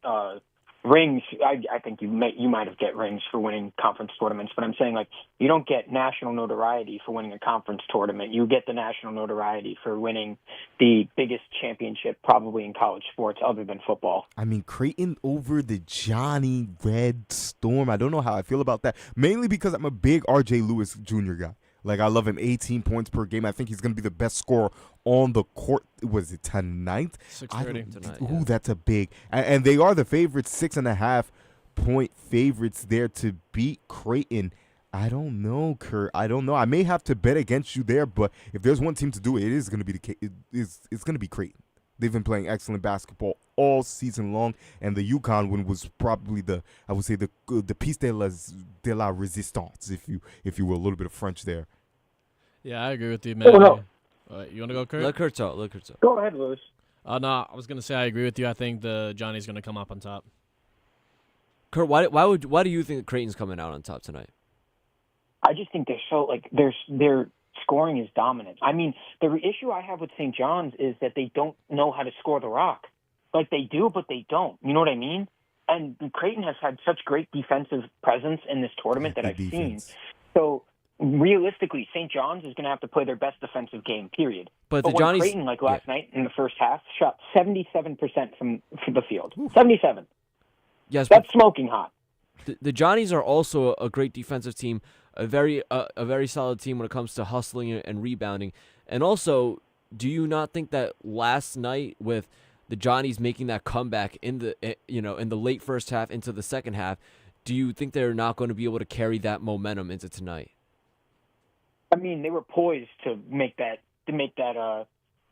rings. I think you might have get rings for winning conference tournaments, but I'm saying you don't get national notoriety for winning a conference tournament. You get the national notoriety for winning the biggest championship probably in college sports other than football. I mean, Creighton over the Johnny Red Storm. I don't know how I feel about that, mainly because I'm a big R.J. Lewis Jr. guy. I love him, 18 points per game. I think he's going to be the best scorer on the court. Was it tonight? 6:30 tonight. Ooh, that's a big. And they are the favorites, 6.5-point favorites there to beat Creighton. I don't know, Kurt. I don't know. I may have to bet against you there, but if there's one team to do it, it is going to be it's going to be Creighton. They've been playing excellent basketball all season long, and the UConn win was probably the piece de la resistance, if you will, a little bit of French there. Yeah, I agree with you, man. Oh, no. You want to go, Kurt? Let Kurt talk. Go ahead, Louis. No, I was gonna say I agree with you. I think the Johnny's gonna come up on top. Kurt, why do you think Creighton's coming out on top tonight? I just think they're so their scoring is dominant. I mean, the issue I have with St. John's is that they don't know how to score the rock. They do, but they don't. You know what I mean? And Creighton has had such great defensive presence in this tournament that I've seen. So realistically, St. John's is going to have to play their best defensive game, period. But the when Johnny's, Creighton, last night in the first half, shot 77% from the field. 77. Yes, that's smoking hot. The Johnnies are also a great defensive team, a very solid team when it comes to hustling and rebounding. And also, do you not think that last night with the Johnnies making that comeback in the late first half into the second half, do you think they're not going to be able to carry that momentum into tonight? I mean, they were poised to make that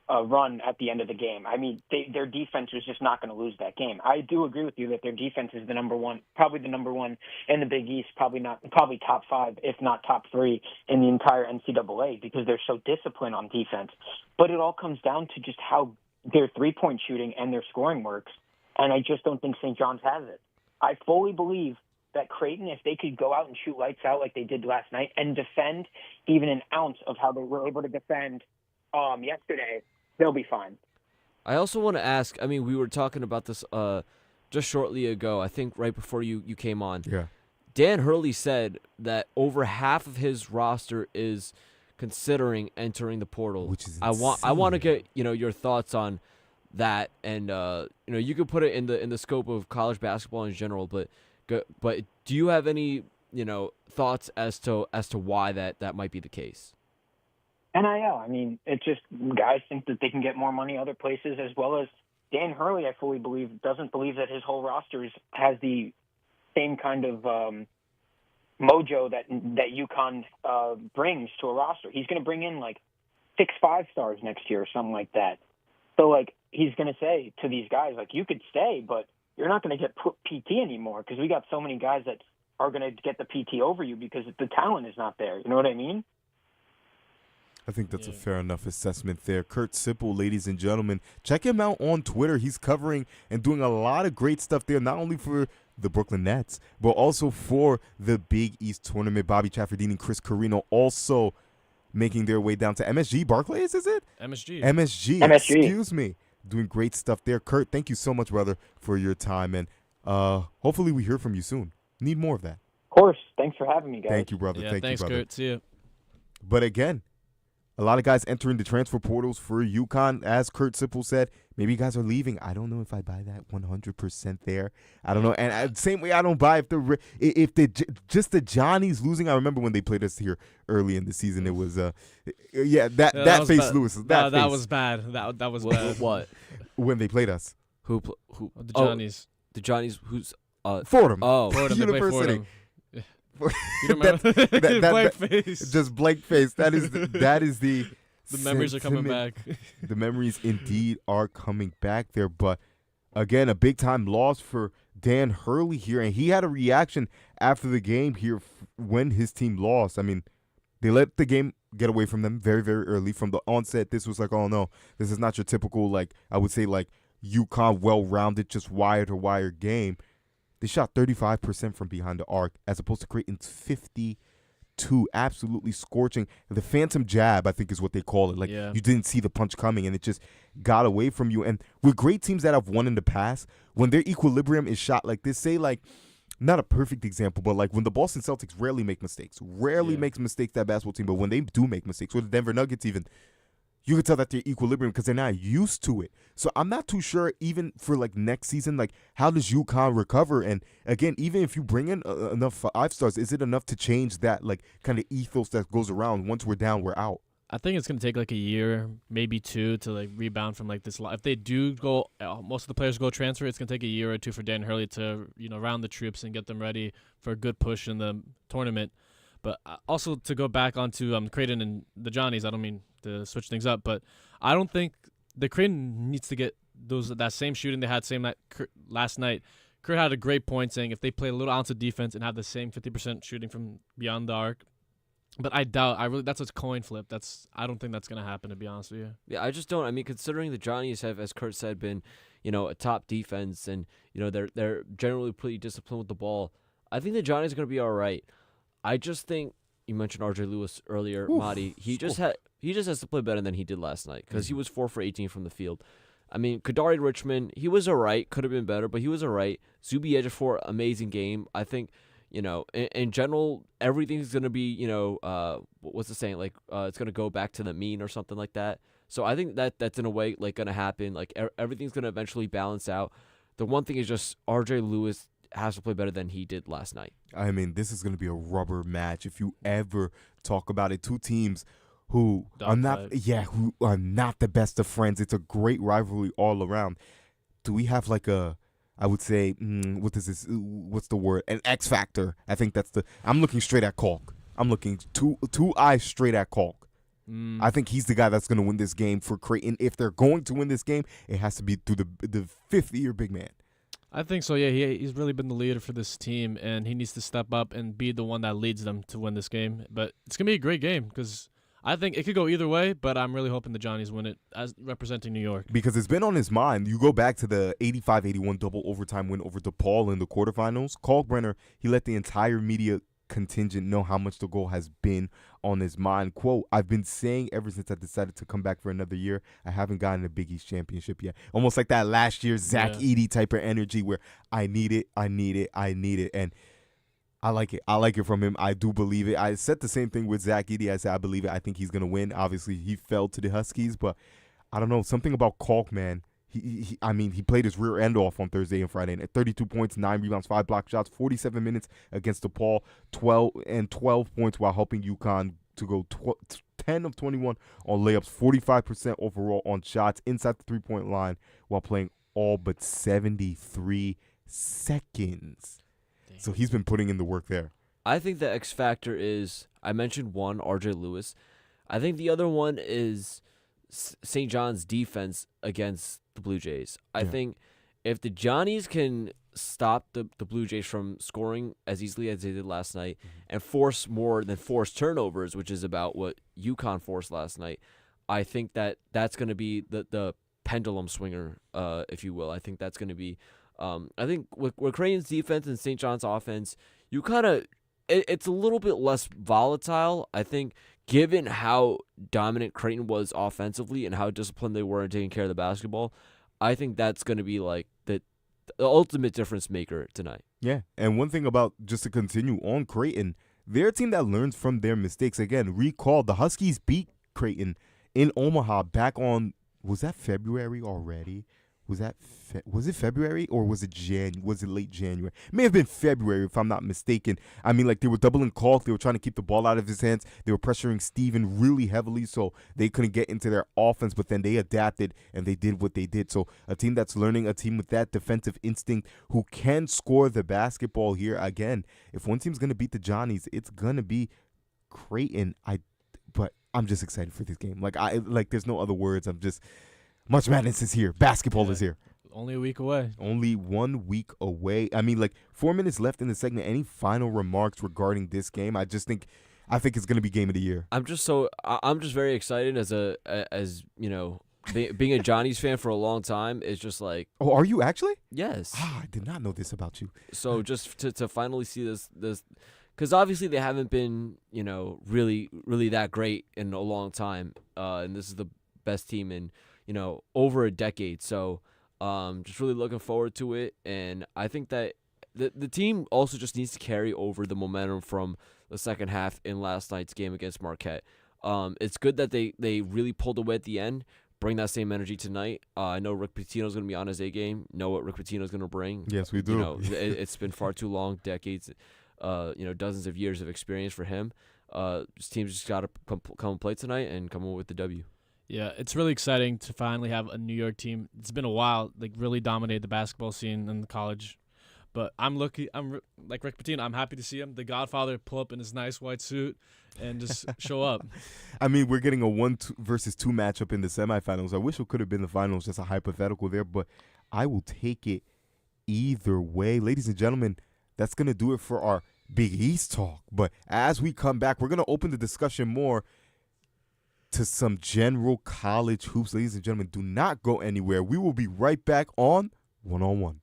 run at the end of the game. I mean, their defense was just not going to lose that game. I do agree with you that their defense is probably the number one in the Big East, probably top 5, if not top 3 in the entire NCAA because they're so disciplined on defense. But it all comes down to just how their three-point shooting and their scoring works, and I just don't think St. John's has it. I fully believe that Creighton, if they could go out and shoot lights out like they did last night and defend even an ounce of how they were able to defend yesterday, they'll be fine. I also want to ask, I mean, we were talking about this just shortly ago, I think right before you came on. Yeah. Dan Hurley said that over half of his roster is considering entering the portal. Which is I want to get, your thoughts on that, and you could put it in the scope of college basketball in general, but do you have any thoughts as to why that might be the case? NIL, I mean, it's just guys think that they can get more money other places, as well as Dan Hurley, I fully believe, doesn't believe that his whole roster has the same kind of mojo that UConn brings to a roster. He's going to bring in like 6 5-stars next year or something like that. So like he's going to say to these guys, like, you could stay, but you're not going to get PT anymore because we got so many guys that are going to get the PT over you because the talent is not there. You know what I mean? I think that's a fair enough assessment there. Kurt Sipple, ladies and gentlemen. Check him out on Twitter. He's covering and doing a lot of great stuff there, not only for the Brooklyn Nets, but also for the Big East tournament. Bobby Chafferdine and Chris Carino also making their way down to MSG. Barclays, is it? MSG. Excuse me. Doing great stuff there. Kurt, thank you so much, brother, for your time. And hopefully we hear from you soon. Need more of that. Of course. Thanks for having me, guys. Thank you, brother. Yeah, thanks, you, brother. Kurt. See you. But again, a lot of guys entering the transfer portals for UConn. As Kurt Sipple said, maybe guys are leaving. I don't know if I buy that 100% there. I don't know. And same way I don't buy if the Johnnies losing. I remember when they played us here early in the season. It was that face, bad. Lewis. That was bad. That was bad. What? When they played us. Who? The Johnnies. The Johnnies. Who's? Fordham. Oh, Fordham. University. You remember? Blank face. Just blank face. That is the The memories are coming back. The memories indeed are coming back there. But again, a big time loss for Dan Hurley here, and he had a reaction after the game here when his team lost. I mean, they let the game get away from them very, very early from the onset. This was like, oh no, this is not your typical, like, I would say, like, UConn well-rounded, just wire-to-wire game. They shot 35% from behind the arc as opposed to Creighton's 52, absolutely scorching. The phantom jab, I think is what they call it. Like, you didn't see the punch coming, and it just got away from you. And with great teams that have won in the past, when their equilibrium is shot like this, say, like, not a perfect example, but like when the Boston Celtics rarely make mistakes, makes mistakes, that basketball team, but when they do make mistakes, or the Denver Nuggets even, you can tell that they're equilibrium because they're not used to it. So I'm not too sure even for like next season, like how does UConn recover? And again, even if you bring in enough 5-stars, is it enough to change that like kind of ethos that goes around once we're down, we're out? I think it's going to take like a year, maybe 2 to like rebound from like this. If they do go, most of the players go transfer, it's going to take a year or 2 for Dan Hurley to, round the troops and get them ready for a good push in the tournament. But also to go back onto Creighton and the Johnnies, I don't mean to switch things up, but I don't think the Creighton needs to get that same shooting they had last night. Creighton had a great point saying if they play a little ounce of defense and have the same 50% shooting from beyond the arc. But I doubt. That's a coin flip. I don't think that's gonna happen, to be honest with you. Yeah, I just don't. I mean, considering the Johnnies have, as Kurt said, been a top defense, and they're generally pretty disciplined with the ball. I think the Johnnies are gonna be all right. I just think you mentioned R.J. Lewis earlier, Madi. He just has to play better than he did last night because he was 4 for 18 from the field. I mean, Kadari Richmond, he was all right. Could have been better, but he was all right. Zuby Ejiofor, amazing game. I think. In general, everything's going to be, what's the saying? Like, it's going to go back to the mean or something like that. So I think that's in a way, like, going to happen. Like, everything's going to eventually balance out. The one thing is just R.J. Lewis has to play better than he did last night. I mean, this is going to be a rubber match if you ever talk about it. Two teams who are not the best of friends. It's a great rivalry all around. Do we have like I would say, what's the word? An X factor. I think I'm looking straight at Kalk. I'm looking two eyes straight at Kalk. I think he's the guy that's going to win this game for Creighton. If they're going to win this game, it has to be through the fifth-year big man. I think so, yeah. He's really been the leader for this team, and he needs to step up and be the one that leads them to win this game. But it's going to be a great game because I think it could go either way, but I'm really hoping the Johnnies win it as representing New York. Because it's been on his mind. You go back to the 85-81 double overtime win over DePaul in the quarterfinals. Kalkbrenner, he let the entire media contingent know how much the goal has been on his mind. Quote, I've been saying ever since I decided to come back for another year, I haven't gotten a Big East championship yet. Almost like that last year Zach Edey type of energy where I need it. And I like it. I like it from him. I do believe it. I said the same thing with Zach Edey. I said I believe it. I think he's going to win. Obviously, he fell to the Huskies, but I don't know. Something about Kalk, man. He played his rear end off on Thursday and Friday. And 32 points, 9 rebounds, 5 block shots, 47 minutes against DePaul, 12 points while helping UConn to go 10 of 21 on layups, 45% overall on shots inside the three-point line while playing all but 73 seconds. So he's been putting in the work there. I think the X factor is, I mentioned one, RJ Lewis. I think the other one is St. John's defense against the Blue Jays. I think if the Johnnies can stop the Blue Jays from scoring as easily as they did last night and force more than force turnovers, which is about what UConn forced last night, I think that's going to be the pendulum swinger, if you will. I think that's going to be I think with Creighton's defense and St. John's offense, you kind of it's a little bit less volatile. I think given how dominant Creighton was offensively and how disciplined they were in taking care of the basketball, I think that's going to be like the ultimate difference maker tonight. Yeah, and one thing about, just to continue on Creighton, they're a team that learns from their mistakes. Again, recall the Huskies beat Creighton in Omaha back on, was that February already? Was it February or was it late January? It may have been February if I'm not mistaken. I mean, like, they were doubling Kalk. They were trying to keep the ball out of his hands. They were pressuring Steven really heavily so they couldn't get into their offense, but then they adapted and they did what they did. So a team that's learning, a team with that defensive instinct who can score the basketball here. Again, if one team's going to beat the Johnnies, it's going to be Creighton. But I'm just excited for this game. There's no other words. March Madness is here. Basketball is here. Only a week away. Only 1 week away. I mean, 4 minutes left in the segment. Any final remarks regarding this game? I think it's going to be game of the year. I'm just very excited as you know, being a Johnny's fan for a long time. It's just like, oh, are you actually? Yes. I did not know this about you. So just to finally see this, because obviously they haven't been, you know, really that great in a long time, and this is the best team in, you know, over a decade. So just really looking forward to it. And I think that the team also just needs to carry over the momentum from the second half in last night's game against Marquette. It's good that they really pulled away at the end. Bring that same energy tonight. I know Rick Pitino's going to be on his A game. Know what Rick Pitino's going to bring. Yes, we do. You know, it's been far too long, decades, dozens of years of experience for him. This team's just got to come and play tonight and come away with the W. Yeah, it's really exciting to finally have a New York team. It's been a while, really dominated the basketball scene in the college. But I'm like Rick Pitino. I'm happy to see him, the Godfather, pull up in his nice white suit and just show up. I mean, we're getting a 1 versus 2 matchup in the semifinals. I wish it could have been the finals, just a hypothetical there, but I will take it either way. Ladies and gentlemen, that's going to do it for our Big East talk. But as we come back, we're going to open the discussion more to some general college hoops. Ladies and gentlemen, do not go anywhere. We will be right back on One-on-One.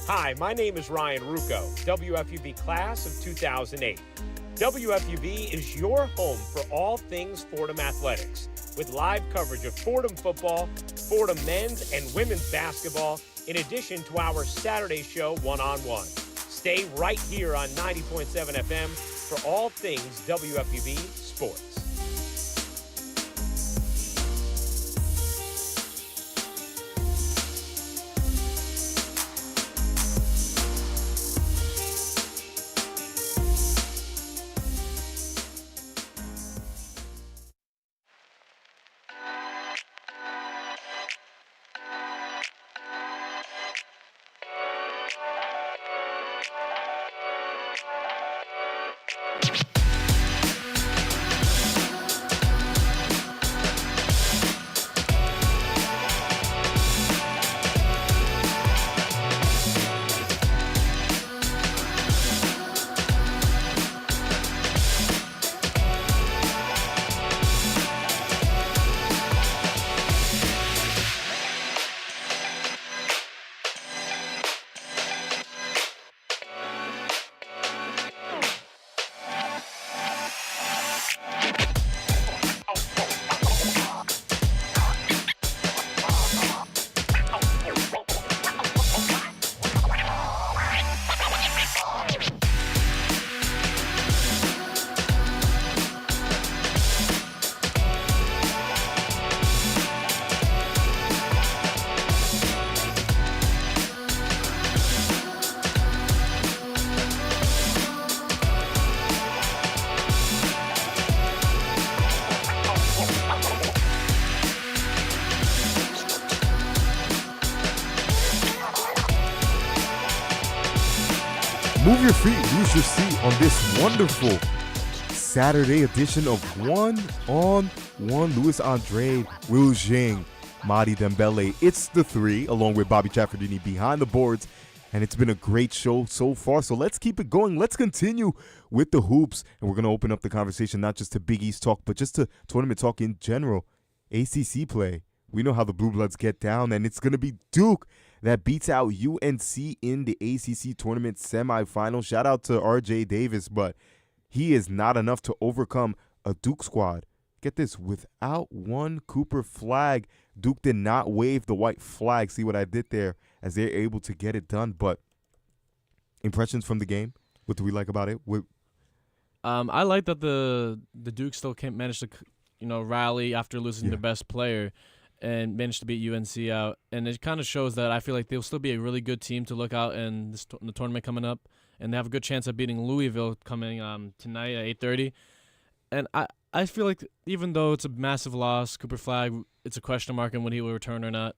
Hi, my name is Ryan Rucco, WFUV class of 2008. WFUV is your home for all things Fordham athletics, with live coverage of Fordham football, Fordham men's and women's basketball, in addition to our Saturday show, One-on-One. Stay right here on 90.7 FM for all things WFUV sports. Move your feet, lose your seat on this wonderful Saturday edition of One on One. Luis Andrade, Jing, Madi Dembele. It's the three, along with Bobby Chaffordini behind the boards. And it's been a great show so far. So let's keep it going. Let's continue with the hoops. And we're going to open up the conversation not just to Big East talk, but just to tournament talk in general. ACC play. We know how the Blue Bloods get down, and it's going to be Duke that beats out UNC in the ACC tournament semifinal. Shout out to RJ Davis, but he is not enough to overcome a Duke squad. Get this, without one Cooper Flag. Duke did not wave the white flag. See what I did there, as they're able to get it done. But impressions from the game? What do we like about it? I like that the Duke still managed to rally after losing their best player and managed to beat UNC out. And it kind of shows that I feel like they'll still be a really good team to look out in the tournament coming up. And they have a good chance of beating Louisville coming tonight at 8:30. And I feel like even though it's a massive loss, Cooper Flag, it's a question mark on when he will return or not,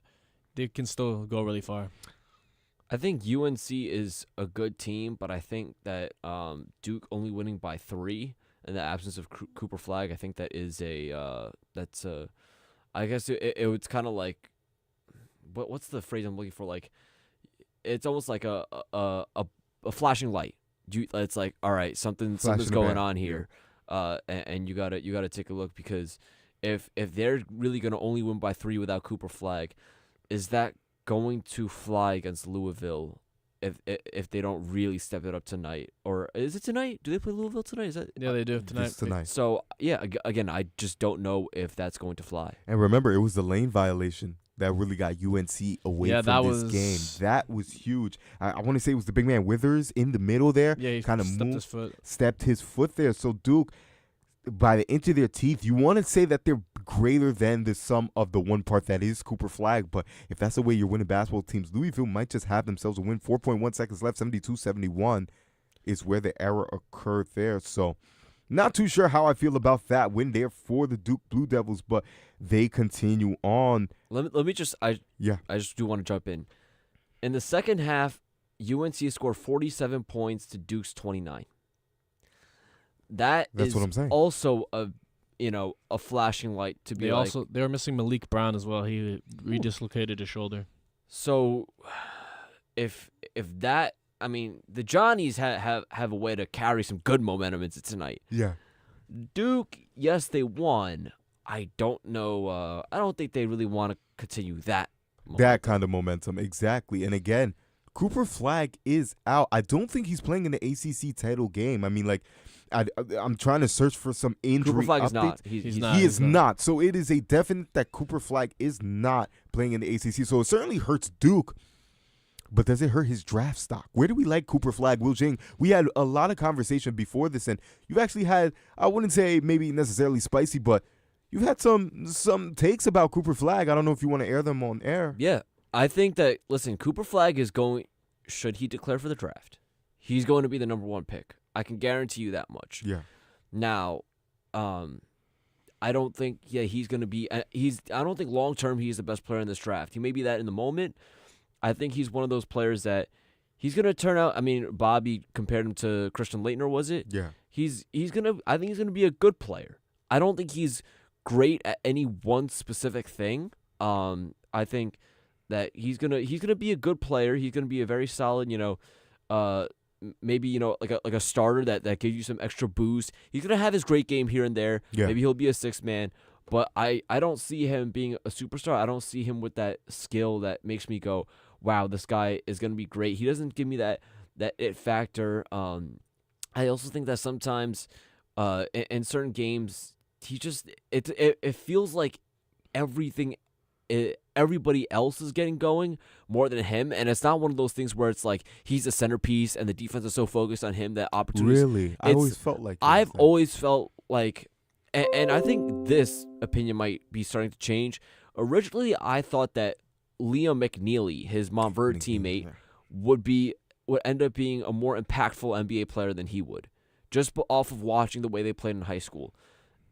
they can still go really far. I think UNC is a good team, but I think that Duke only winning by 3 in the absence of Cooper Flag, I think that is I guess it's kind of like, what's the phrase I'm looking for? Like, it's almost like a flashing light. It's like, all right, something's going on here. And you gotta take a look, because if they're really gonna only win by 3 without Cooper Flag, is that going to fly against Louisville if they don't really step it up tonight? Or is it tonight? Do they play Louisville tonight? Is that they do tonight. It's tonight. So again, I just don't know if that's going to fly. And remember, it was the lane violation that really got UNC away from this game. That was huge. I want to say it was the big man Withers in the middle there. Yeah, he kind of stepped his foot there. So Duke, by the inch of their teeth, you want to say that they're greater than the sum of the one part that is Cooper Flag. But if that's the way you're winning basketball teams, Louisville might just have themselves a win. 4.1 seconds left, 72-71 is where the error occurred there. So not too sure how I feel about that win there for the Duke Blue Devils, but they continue on. Let me just I just do want to jump in. In the second half, UNC scored 47 points to Duke's 29. That's what I'm saying. Also a flashing light to be they were missing Malik Brown as well. He redislocated his shoulder. So if that, I mean, the Johnnies have a way to carry some good momentum into tonight. Yeah. Duke, yes, they won. I don't know. I don't think they really want to continue that kind of momentum. Exactly. And again, Cooper Flag is out. I don't think he's playing in the ACC title game. I mean, like, I'm trying to search for some injury Cooper Flag updates. is not. He's not. He is not. So it is a definite that Cooper Flag is not playing in the ACC. So it certainly hurts Duke. But does it hurt his draft stock? Where do we like Cooper Flag? Jing, we had a lot of conversation before this, and you've actually had, I wouldn't say maybe necessarily spicy, but you've had some takes about Cooper Flag. I don't know if you want to air them on air. Yeah. I think that, listen, Cooper Flag is going, should he declare for the draft, he's going to be the number 1 pick. I can guarantee you that much. Yeah. Now, I don't think he's going to be, I don't think long-term he's the best player in this draft. He may be that in the moment. I think he's one of those players that he's going to turn out. I mean, Bobby compared him to Christian Laettner, was it? Yeah. I think he's going to be a good player. I don't think he's great at any one specific thing. I think that he's going to be a good player. He's going to be a very solid, maybe, like a starter that gives you some extra boost. He's going to have his great game here and there. Yeah. Maybe he'll be a 6th man. But I don't see him being a superstar. I don't see him with that skill that makes me go, wow, this guy is going to be great. He doesn't give me that it factor. I also think that sometimes in certain games, he just it feels like everybody else is getting going more than him. And it's not one of those things where it's like he's a centerpiece and the defense is so focused on him that opportunities. Really? I always felt like that. I've always felt like, and I think this opinion might be starting to change. Originally, I thought that Liam McNeely, his Montverde teammate, would end up being a more impactful NBA player than he would, just off of watching the way they played in high school.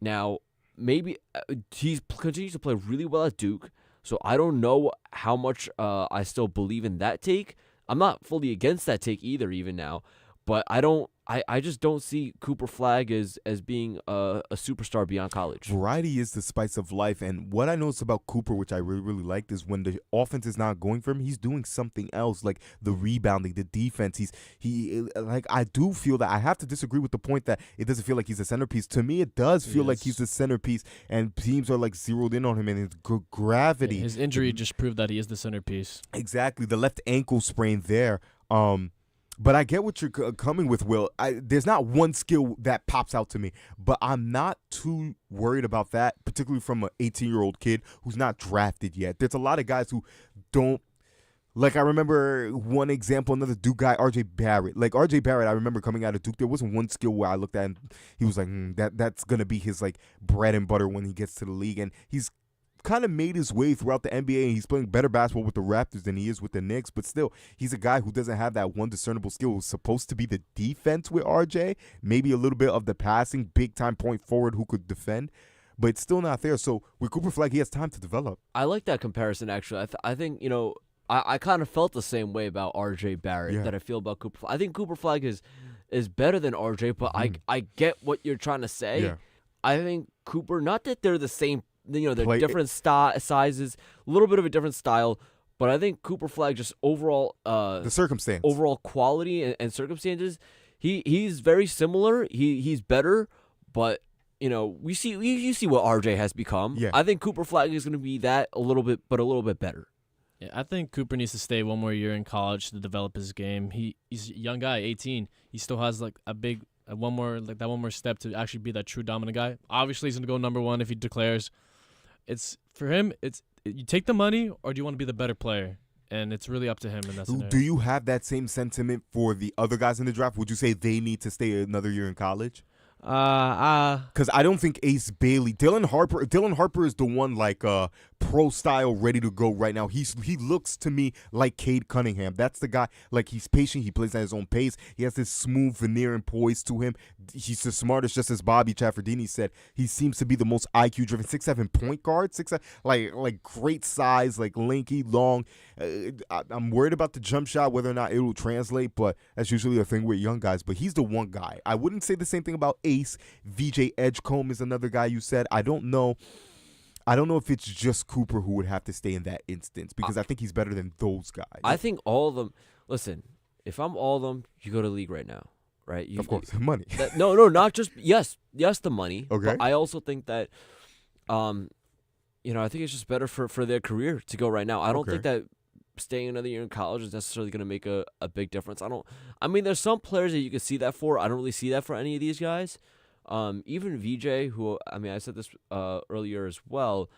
Now, maybe he continues to play really well at Duke, so I don't know how much I still believe in that take. I'm not fully against that take either, even now. but I just don't see Cooper Flagg as being a superstar beyond college. Variety is the spice of life, and what I noticed about Cooper, which I really, really liked, is when the offense is not going for him, he's doing something else, like the rebounding, the defense. I do feel that I have to disagree with the point that it doesn't feel like he's a centerpiece. To me, it does feel like he's the centerpiece, and teams are like zeroed in on him, and his gravity. Yeah, his injury just proved that he is the centerpiece. Exactly, the left ankle sprain there. But I get what you're coming with, Will. There's not one skill that pops out to me, but I'm not too worried about that, particularly from an 18-year-old kid who's not drafted yet. There's a lot of guys who don't. Like, I remember one example, another Duke guy, R.J. Barrett. Like, R.J. Barrett, I remember coming out of Duke, there wasn't one skill where I looked at and he was like, that's going to be his, like, bread and butter when he gets to the league. And he's kind of made his way throughout the NBA, and he's playing better basketball with the Raptors than he is with the Knicks, but still, he's a guy who doesn't have that one discernible skill. It's supposed to be the defense with RJ, maybe a little bit of the passing, big-time point forward who could defend, but it's still not there. So with Cooper Flagg, he has time to develop. I like that comparison, actually. I think, I kind of felt the same way about RJ Barrett that I feel about Cooper Flagg. I think Cooper Flagg is better than RJ, but I get what you're trying to say. Yeah. I think Cooper, not that they're the same, they're different sizes, a little bit of a different style, but I think Cooper Flagg just overall the circumstance, overall quality and circumstances, he's very similar. He's better, but you see what RJ has become. Yeah. I think Cooper Flagg is going to be that a little bit better. Yeah, I think Cooper needs to stay one more year in college to develop his game. He's a young guy, 18. He still has like one more step to actually be that true dominant guy. Obviously, he's going to go number one if he declares. It's for him. It's you take the money, or do you want to be the better player? And it's really up to him in that scenario. Do you have that same sentiment for the other guys in the draft? Would you say they need to stay another year in college? Because I don't think Ace Bailey, Dylan Harper is the one like pro style ready to go right now. He looks to me like Cade Cunningham. That's the guy. Like, he's patient. He plays at his own pace. He has this smooth veneer and poise to him. He's the smartest, just as Bobby Chaffardini said. He seems to be the most IQ driven 6'7" point guard. 6'7", like great size, like lanky, long. I'm worried about the jump shot, whether or not it will translate, but that's usually a thing with young guys. But he's the one guy. I wouldn't say the same thing about Ace. VJ Edgecombe is another guy you said. I don't know if it's just Cooper who would have to stay in that instance, because I think he's better than those guys. I think all of them. Listen, if I'm all of them, you go to the league right now, right? Of course, money. No, not just yes, the money. Okay. But I also think that, I think it's just better for their career to go right now. I don't think that staying another year in college is necessarily going to make a big difference. There's some players that you can see that for. I don't really see that for any of these guys. Even VJ, who I said this earlier as well.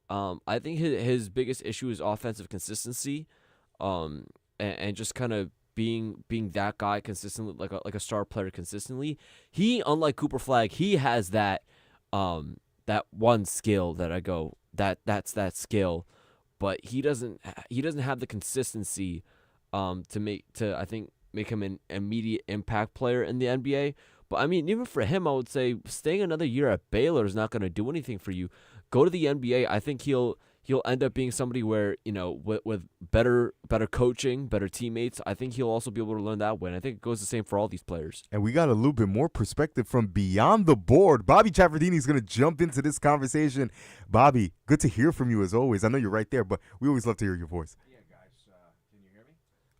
I think his biggest issue is offensive consistency, and just kind of being that guy consistently, like a star player consistently. He, unlike Cooper Flagg, he has that one skill that I go that's that skill, but he doesn't have the consistency to make him an immediate impact player in the NBA. But even for him, I would say staying another year at Baylor is not going to do anything for you. Go to the NBA. I think he'll end up being somebody where, with better coaching, better teammates, I think he'll also be able to learn that way. And I think it goes the same for all these players. And we got a little bit more perspective from beyond the board. Bobby Chaffardini is going to jump into this conversation. Bobby, good to hear from you as always. I know you're right there, but we always love to hear your voice. Yeah, guys, can you hear me?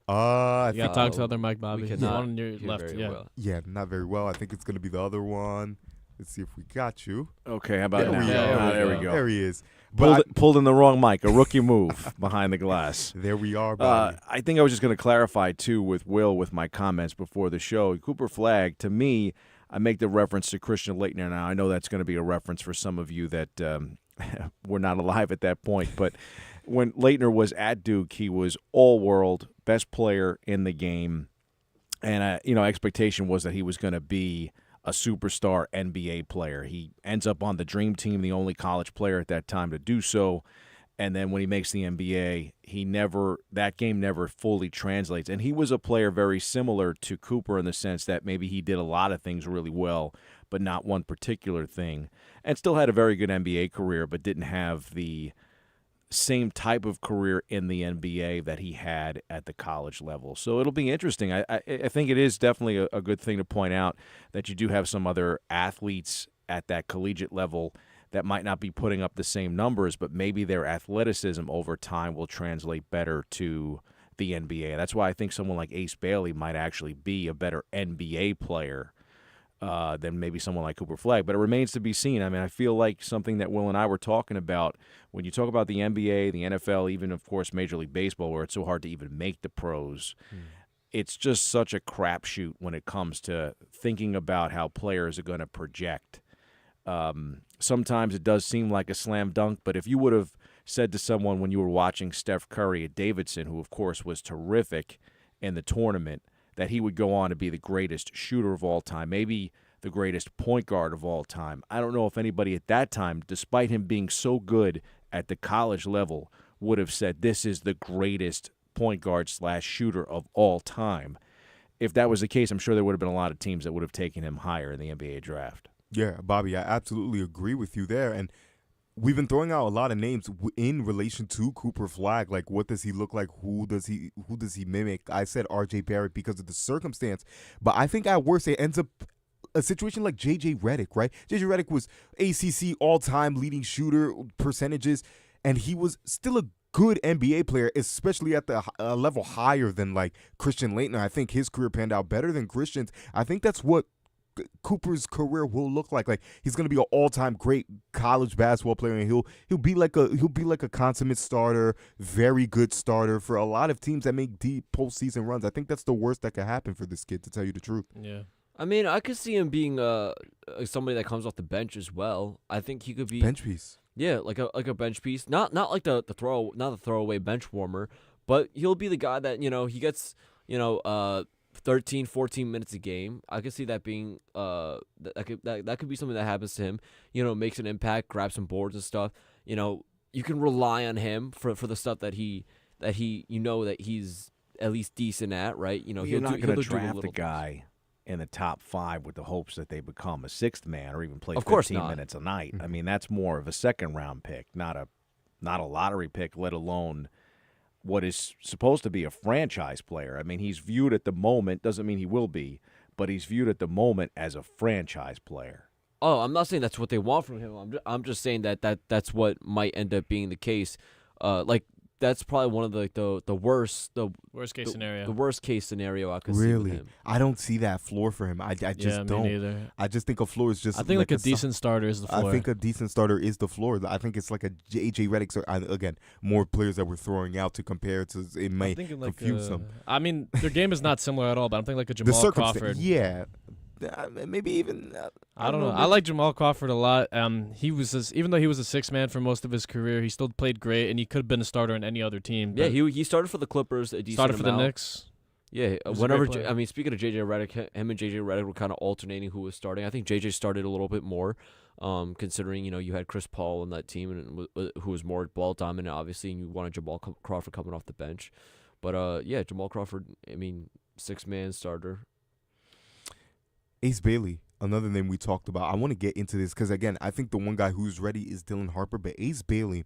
You got to talk to other Mike, Bobby. We one on your left. Well. Yeah, not very well. I think it's going to be the other one. Let's see if we got you. Okay, how about now? There we go. There he is. Pulled in the wrong mic. A rookie move behind the glass. There we are, Bobby. I think I was just going to clarify, too, with my comments before the show. Cooper Flagg, to me, I make the reference to Christian Laettner. Now, I know that's going to be a reference for some of you that were not alive at that point. But when Laettner was at Duke, he was all-world, best player in the game. And, expectation was that he was going to be a superstar NBA player. He ends up on the Dream Team, the only college player at that time to do so. And then when he makes the NBA, that game never fully translates. And he was a player very similar to Cooper in the sense that maybe he did a lot of things really well, but not one particular thing. And still had a very good NBA career, but didn't have the same type of career in the NBA that he had at the college level. So it'll be interesting. I think it is definitely a good thing to point out that you do have some other athletes at that collegiate level that might not be putting up the same numbers, but maybe their athleticism over time will translate better to the NBA. That's why I think someone like Ace Bailey might actually be a better NBA player than maybe someone like Cooper Flagg. But it remains to be seen. I mean, I feel like something that Will and I were talking about, when you talk about the NBA, the NFL, even, of course, Major League Baseball, where it's so hard to even make the pros, it's just such a crapshoot when it comes to thinking about how players are going to project. Sometimes it does seem like a slam dunk, but if you would have said to someone when you were watching Steph Curry at Davidson, who, of course, was terrific in the tournament, that he would go on to be the greatest shooter of all time, maybe the greatest point guard of all time. I don't know if anybody at that time, despite him being so good at the college level, would have said this is the greatest point guard / shooter of all time. If that was the case, I'm sure there would have been a lot of teams that would have taken him higher in the NBA draft. Yeah, Bobby, I absolutely agree with you there. And we've been throwing out a lot of names in relation to Cooper Flagg. Like, what does he look like? Who does he mimic? I said R.J. Barrett because of the circumstance. But I think at worst it ends up a situation like J.J. Redick, right? J.J. Redick was ACC all-time leading shooter percentages, and he was still a good NBA player, especially at the level higher than, like, Christian Laettner. I think his career panned out better than Christian's. I think that's what Cooper's career will look like. Like, he's gonna be an all-time great college basketball player, and he'll be like a consummate starter, very good starter for a lot of teams that make deep postseason runs. I think that's the worst that could happen for this kid, to tell you the truth. Yeah. I mean, I could see him being somebody that comes off the bench as well. I think he could be bench piece. Yeah, like a bench piece. Not like the throwaway bench warmer, but he'll be the guy that, he gets, 13, 14 minutes a game. I could see that being that could be something that happens to him. Makes an impact, grabs some boards and stuff. You can rely on him for the stuff that he's at least decent at, right? You're not going to draft a guy in the top 5 with the hopes that they become a sixth man or even play 15 minutes a night. I mean, that's more of a second-round pick, not a lottery pick, let alone what is supposed to be a franchise player. I mean, he's viewed at the moment, doesn't mean he will be, but he's viewed at the moment as a franchise player. Oh, I'm not saying that's what they want from him. I'm just saying that's what might end up being the case. That's probably one of the worst case scenario. The worst case scenario I could see with him. I don't see that floor for him. I just don't. Me neither. I just think a floor is just. I think like a decent starter is the floor. I think a decent starter is the floor. I think it's like a J.J. Redick. Again, more players that we're throwing out to compare to. It may confuse them. I mean, their game is not similar at all, but I'm thinking like a Jamal Crawford. Yeah. Maybe even I don't know. I like Jamal Crawford a lot. He was even though he was a sixth man for most of his career, he still played great, and he could have been a starter in any other team. Yeah, he started for the Clippers. Started for the Knicks. Yeah, speaking of J.J. Redick, him and J.J. Redick were kind of alternating who was starting. I think J.J. started a little bit more, considering you had Chris Paul on that team and who was more ball dominant, obviously, and you wanted Jamal Crawford coming off the bench. But Jamal Crawford, I mean, six man starter. Ace Bailey, another name we talked about. I want to get into this because, again, I think the one guy who's ready is Dylan Harper. But Ace Bailey,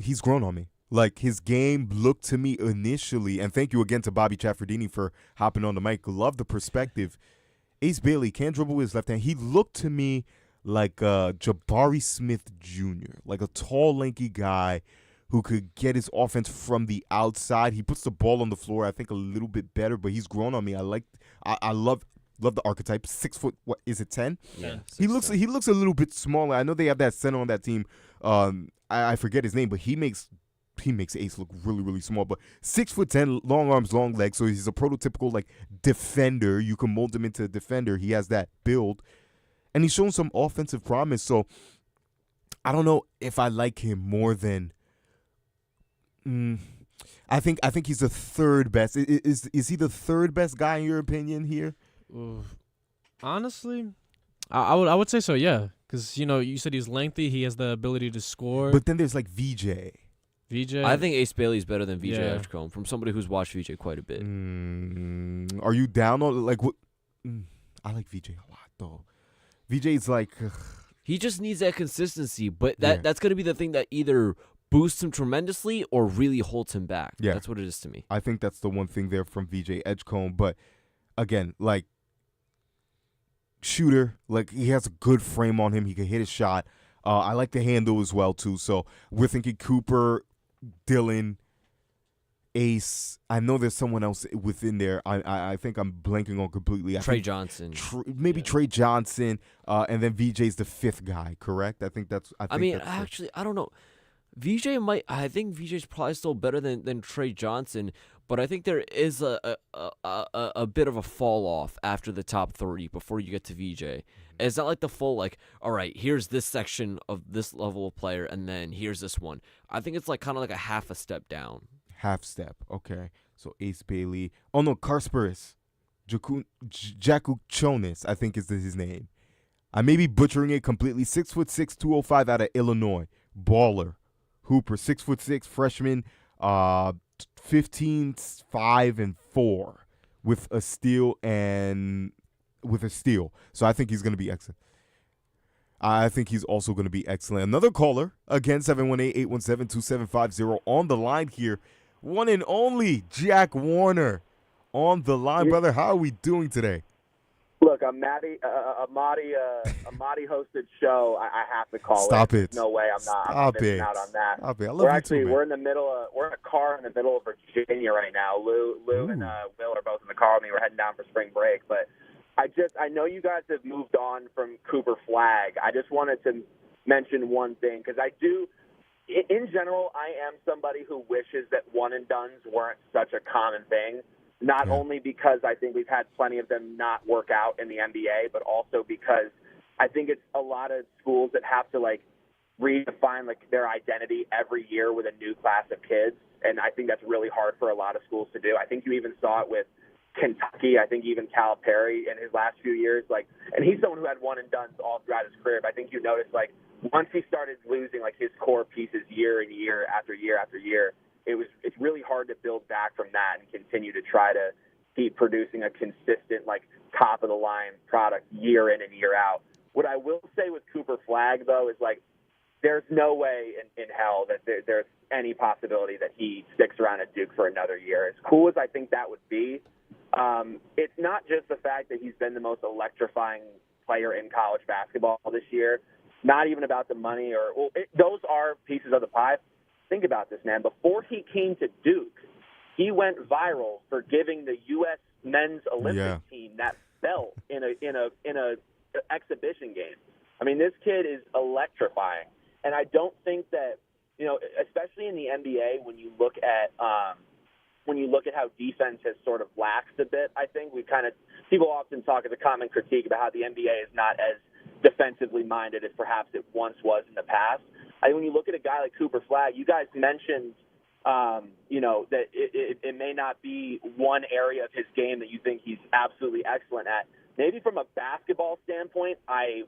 he's grown on me. Like, his game looked to me initially, and thank you again to Bobby Chaffardini for hopping on the mic. Love the perspective. Ace Bailey can dribble with his left hand. He looked to me like Jabari Smith Jr., like a tall, lanky guy who could get his offense from the outside. He puts the ball on the floor, I think, a little bit better, but he's grown on me. I love the archetype. 6 foot, what is it, 10? Yeah. He looks a little bit smaller. I know they have that center on that team. I forget his name, but he makes Ace look really, really small. But 6'10", long arms, long legs. So he's a prototypical like defender. You can mold him into a defender. He has that build, and he's shown some offensive promise. So I don't know if I like him more than. I think he's the third best. Is he the third best guy in your opinion here? Honestly, I would say so. Yeah, because you said he's lengthy. He has the ability to score. But then there's like VJ. I think Ace Bailey's better than VJ Edgecombe from somebody who's watched VJ quite a bit. Are you down on like what? I like VJ a lot though. VJ's like he just needs that consistency, but that's going to be the thing that either boosts him tremendously or really holds him back. Yeah. That's what it is to me. I think that's the one thing there from VJ Edgecombe. But again, like, shooter, like, he has a good frame on him. He can hit a shot. I like the handle as well, too. So we're thinking Cooper, Dylan, Ace. I know there's someone else within there. I think I'm blanking on completely. Trey Johnson. Maybe Trey Johnson, and then VJ's the fifth guy, correct? I think that's. I don't know. I think VJ's probably still better than Trey Johnson, but I think there is a bit of a fall off after the top 30 before you get to VJ. It's not like the full, like, all right, here's this section of this level of player, and then here's this one. I think it's like kind of like a half a step down. Half step, okay. So Ace Bailey. Oh no, Kasparis Jakuchonis, I think is his name. I may be butchering it completely. 6'6", 205 out of Illinois. Baller. Hooper, 6'6", freshman, 15, 5, and 4 with a steal. So I think he's going to be excellent. I think he's also going to be excellent. Another caller, again, 718-817-2750 on the line here. One and only Jack Warner on the line. Brother, how are we doing today? Look, a Madi hosted show. I have to call Stop it. No way, I'm missing out on that. Stop it. I love you too, man. We're in the middle of we're in a car in the middle of Virginia right now. Lou and Will are both in the car with me. We're heading down for spring break, but I know you guys have moved on from Cooper Flagg. I just wanted to mention one thing because I do. In general, I am somebody who wishes that one and dones weren't such a common thing. Not only because I think we've had plenty of them not work out in the NBA, but also because I think it's a lot of schools that have to like redefine like their identity every year with a new class of kids, and I think that's really hard for a lot of schools to do. I think you even saw it with Kentucky. I think even Calipari in his last few years, like, and he's someone who had one and dones all throughout his career. But I think you noticed like once he started losing like his core pieces year and year after year after year. It's really hard to build back from that and continue to try to keep producing a consistent, like, top-of-the-line product year in and year out. What I will say with Cooper Flagg, though, is, like, there's no way in hell that there's any possibility that he sticks around at Duke for another year. As cool as I think that would be, it's not just the fact that he's been the most electrifying player in college basketball this year, not even about the money those are pieces of the pie. Think about this, man. Before he came to Duke, he went viral for giving the U.S. men's Olympic team that belt in a exhibition game. I mean, this kid is electrifying, and I don't think that especially in the NBA, when you look at how defense has sort of laxed a bit. I think people often talk as a common critique about how the NBA is not as defensively minded as perhaps it once was in the past. I think when you look at a guy like Cooper Flagg, you guys mentioned, that it may not be one area of his game that you think he's absolutely excellent at. Maybe from a basketball standpoint, I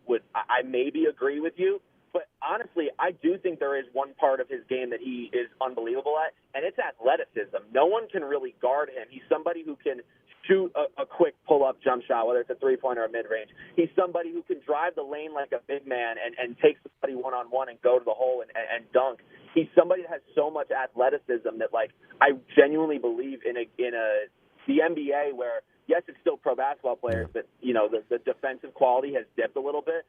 maybe agree with you. But honestly, I do think there is one part of his game that he is unbelievable at, and it's athleticism. No one can really guard him. He's somebody who can shoot a quick pull-up jump shot, whether it's a three-pointer or a mid-range. He's somebody who can drive the lane like a big man and take somebody one-on-one and go to the hole and dunk. He's somebody that has so much athleticism that, like, I genuinely believe in the NBA where, yes, it's still pro basketball players, but, the defensive quality has dipped a little bit.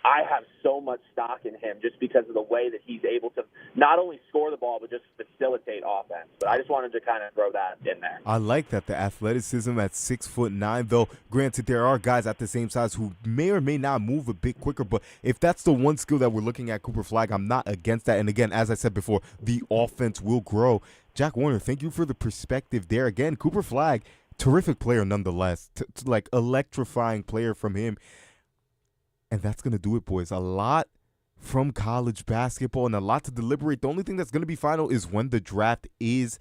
I have so much stock in him just because of the way that he's able to not only score the ball, but just facilitate offense. But I just wanted to kind of throw that in there. I like that, the athleticism at 6'9", though. Granted, there are guys at the same size who may or may not move a bit quicker, but if that's the one skill that we're looking at Cooper Flagg, I'm not against that. And again, as I said before, the offense will grow. Jack Warner, thank you for the perspective there. Again, Cooper Flagg, terrific player nonetheless, like electrifying player from him. And that's going to do it, boys. A lot from college basketball and a lot to deliberate. The only thing that's going to be final is when the draft is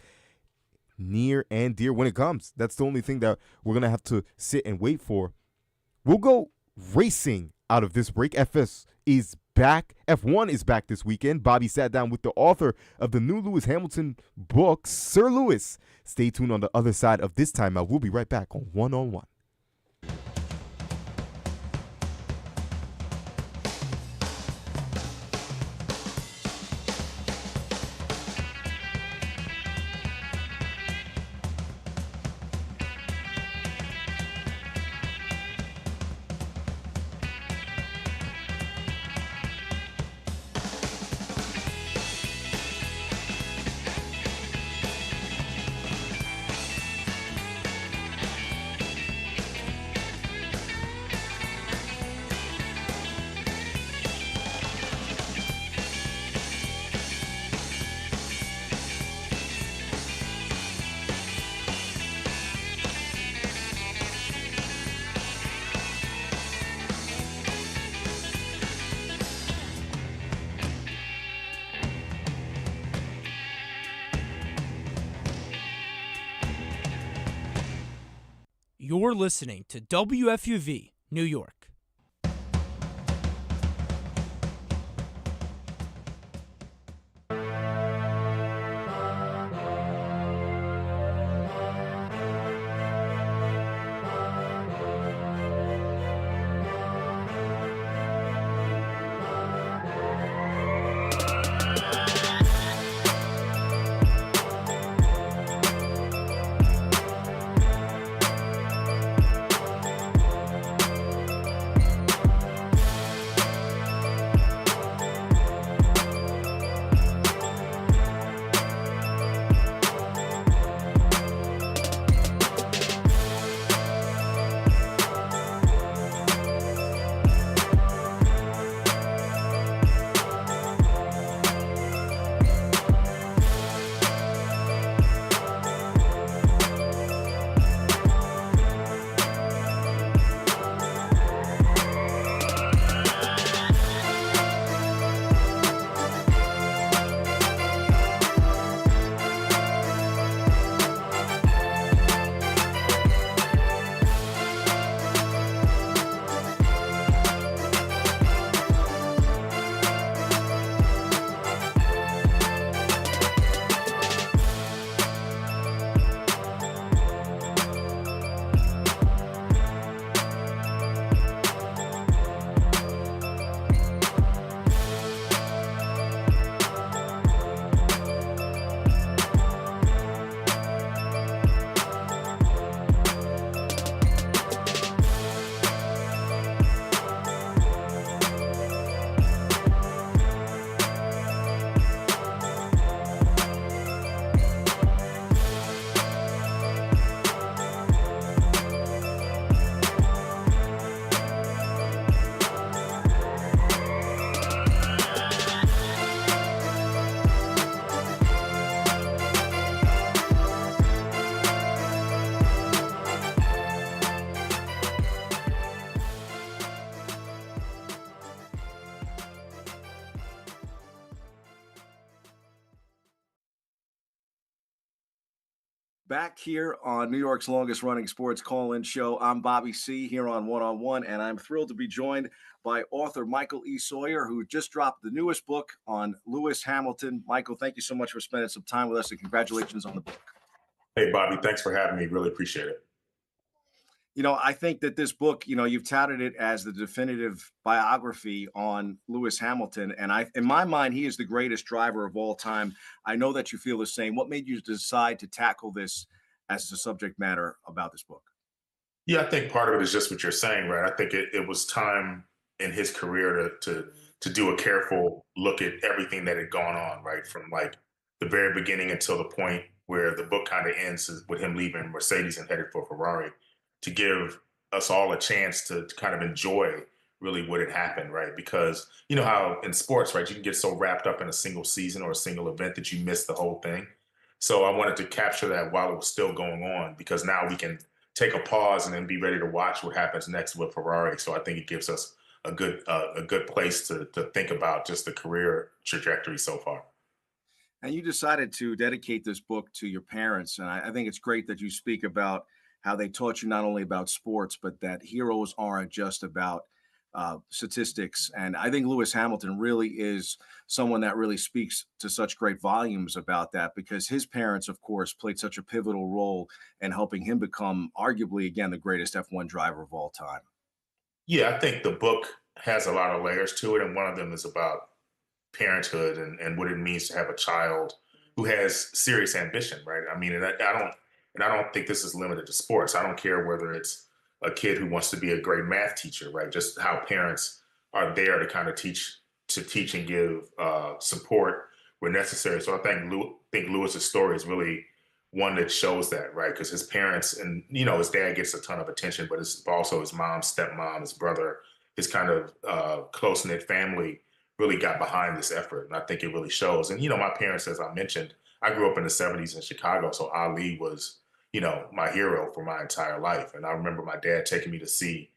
near and dear when it comes. That's the only thing that we're going to have to sit and wait for. We'll go racing out of this break. F1 is back this weekend. Bobby sat down with the author of the new Lewis Hamilton book, Sir Lewis. Stay tuned on the other side of this timeout. We'll be right back on One on One. You're listening to WFUV, New York. Back here on New York's longest running sports call-in show, I'm Bobby C. here on One on One, and I'm thrilled to be joined by author Michael E. Sawyer, who just dropped the newest book on Lewis Hamilton. Michael, thank you so much for spending some time with us, and congratulations on the book. Hey, Bobby, thanks for having me. Really appreciate it. You know, I think that this book, you know, you've touted it as the definitive biography on Lewis Hamilton. And in my mind, he is the greatest driver of all time. I know that you feel the same. What made you decide to tackle this as the subject matter about this book? Yeah, I think part of it is just what you're saying, right? I think it was time in his career to do a careful look at everything that had gone on, right? From like the very beginning until the point where the book kind of ends with him leaving Mercedes and headed for Ferrari, to give us all a chance to kind of enjoy really what had happened, right? Because you know how in sports, right, you can get so wrapped up in a single season or a single event that you miss the whole thing. So I wanted to capture that while it was still going on, because now we can take a pause and then be ready to watch what happens next with Ferrari. So I think it gives us a good place to think about just the career trajectory so far. And you decided to dedicate this book to your parents. And I think it's great that you speak about how they taught you not only about sports, but that heroes aren't just about statistics. And I think Lewis Hamilton really is someone that really speaks to such great volumes about that, because his parents, of course, played such a pivotal role in helping him become arguably, again, the greatest F1 driver of all time. Yeah, I think the book has a lot of layers to it. And one of them is about parenthood and what it means to have a child who has serious ambition, right? I mean, I don't think this is limited to sports. I don't care whether it's a kid who wants to be a great math teacher, right? Just how parents are there to kind of teach and give support where necessary. So I think Lewis's story is really one that shows that, right? Because his parents and, you know, his dad gets a ton of attention, but it's also his mom, stepmom, his brother, his kind of close-knit family really got behind this effort. And I think it really shows. And, you know, my parents, as I mentioned, I grew up in the 70s in Chicago. So Ali was, you know, my hero for my entire life. And I remember my dad taking me to see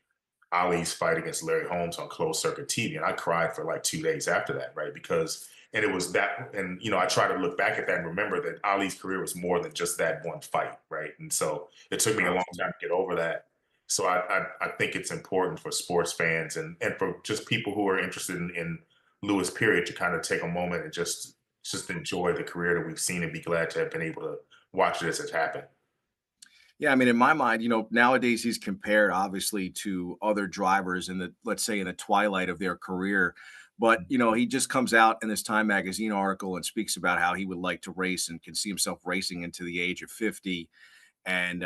Ali's fight against Larry Holmes on closed circuit TV. And I cried for like 2 days after that, right? Because And it was that, and I try to look back at that and remember that Ali's career was more than just that one fight, right? And so it took me a long time to get over that. So I think it's important for sports fans and for just people who are interested in Lewis period to kind of take a moment and just enjoy the career that we've seen and be glad to have been able to watch it as it's happened. Yeah, I mean, in my mind, nowadays he's compared obviously to other drivers in the, let's say, in the twilight of their career. But, he just comes out in this Time magazine article and speaks about how he would like to race and can see himself racing into the age of 50. And,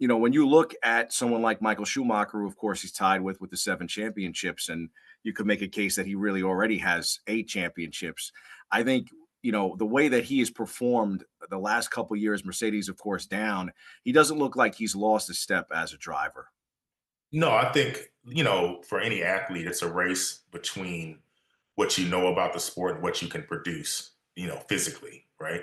when you look at someone like Michael Schumacher, who, of course, he's tied with the 7 championships, and you could make a case that he really already has 8 championships. I think the way that he has performed the last couple of years, Mercedes, of course, down, he doesn't look like he's lost a step as a driver. No, I think, for any athlete, it's a race between what you know about the sport and what you can produce, physically, right?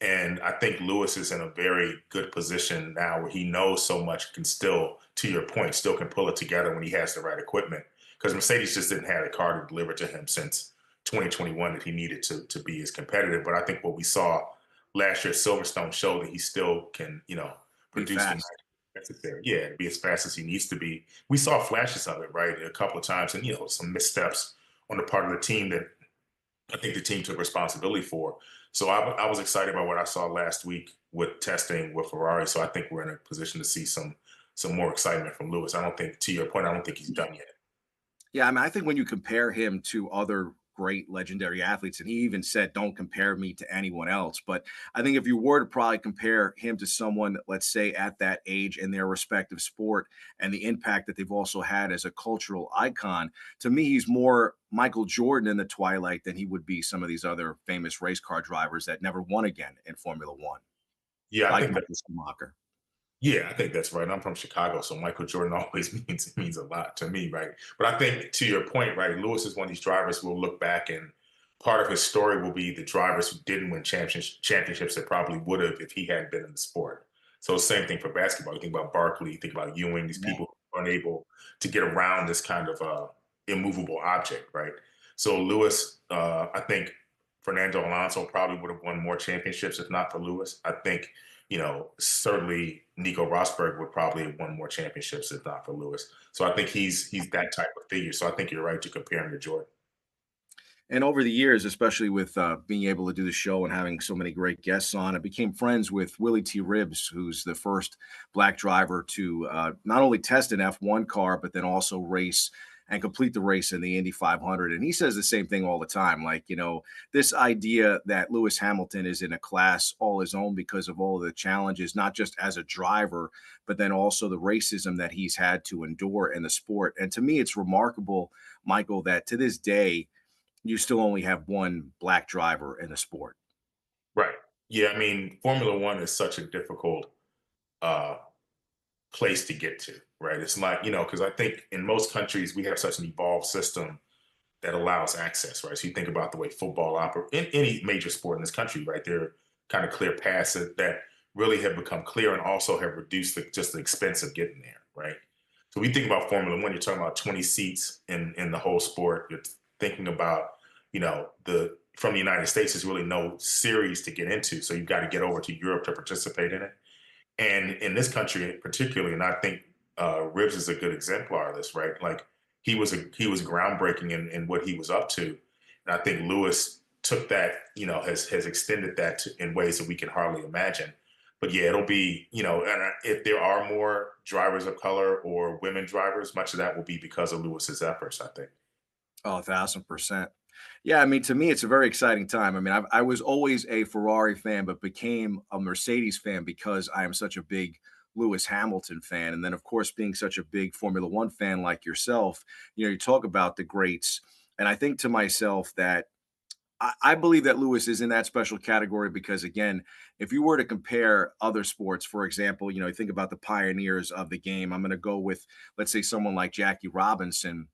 And I think Lewis is in a very good position now where he knows so much, can still, to your point, still can pull it together when he has the right equipment. Because Mercedes just didn't have a car to deliver to him since 2021 that he needed to be as competitive. But I think what we saw last year at Silverstone showed that he still can, produce the necessary. Yeah, be as fast as he needs to be. We saw flashes of it, right, a couple of times, and some missteps on the part of the team that I think the team took responsibility for. So I was excited about what I saw last week with testing with Ferrari. So I think we're in a position to see some more excitement from Lewis. I don't think, to your point, I don't think he's done yet. Yeah, I mean, I think when you compare him to other great legendary athletes, and he even said, don't compare me to anyone else. But I think if you were to probably compare him to someone, let's say at that age in their respective sport and the impact that they've also had as a cultural icon, to me, he's more Michael Jordan in the twilight than he would be some of these other famous race car drivers that never won again in Formula One. Yeah, like Michael Schumacher. Yeah, I think that's right. I'm from Chicago, so Michael Jordan always means a lot to me, right? But I think to your point, right, Lewis is one of these drivers who will look back and part of his story will be the drivers who didn't win championships that probably would have if he hadn't been in the sport. So same thing for basketball. You think about Barkley, you think about Ewing, these people who aren't able to get around this kind of immovable object, right? So Lewis, I think Fernando Alonso probably would have won more championships if not for Lewis. I think certainly Nico Rosberg would probably have won more championships if not for Lewis. So I think he's that type of figure. So I think you're right to compare him to Jordan. And over the years, especially with being able to do the show and having so many great guests on, I became friends with Willie T. Ribbs, who's the first black driver to not only test an F1 car, but then also race and complete the race in the Indy 500. And he says the same thing all the time. Like, this idea that Lewis Hamilton is in a class all his own because of all of the challenges, not just as a driver, but then also the racism that he's had to endure in the sport. And to me, it's remarkable, Michael, that to this day, you still only have one black driver in the sport. Right. Yeah. I mean, Formula One is such a difficult place to get to, right? It's like, because I think in most countries we have such an evolved system that allows access, right? So you think about the way football operates in any major sport in this country, right? There are kind of clear paths that really have become clear and also have reduced just the expense of getting there, right? So we think about Formula One, you're talking about 20 seats in the whole sport. You're thinking about, from the United States, there's really no series to get into. So you've got to get over to Europe to participate in it. And in this country particularly, and I think Ribbs is a good exemplar of this, right? Like he was groundbreaking in what he was up to. And I think Lewis took that, has extended that in ways that we can hardly imagine. But yeah, it'll be, and if there are more drivers of color or women drivers, much of that will be because of Lewis's efforts, I think. Oh, 1,000%. Yeah, I mean, to me, it's a very exciting time. I mean, I was always a Ferrari fan, but became a Mercedes fan because I am such a big Lewis Hamilton fan. And then, of course, being such a big Formula One fan like yourself, you talk about the greats. And I think to myself that I believe that Lewis is in that special category because, again, if you were to compare other sports, for example, think about the pioneers of the game. I'm going to go with, let's say, someone like Jackie Robinson.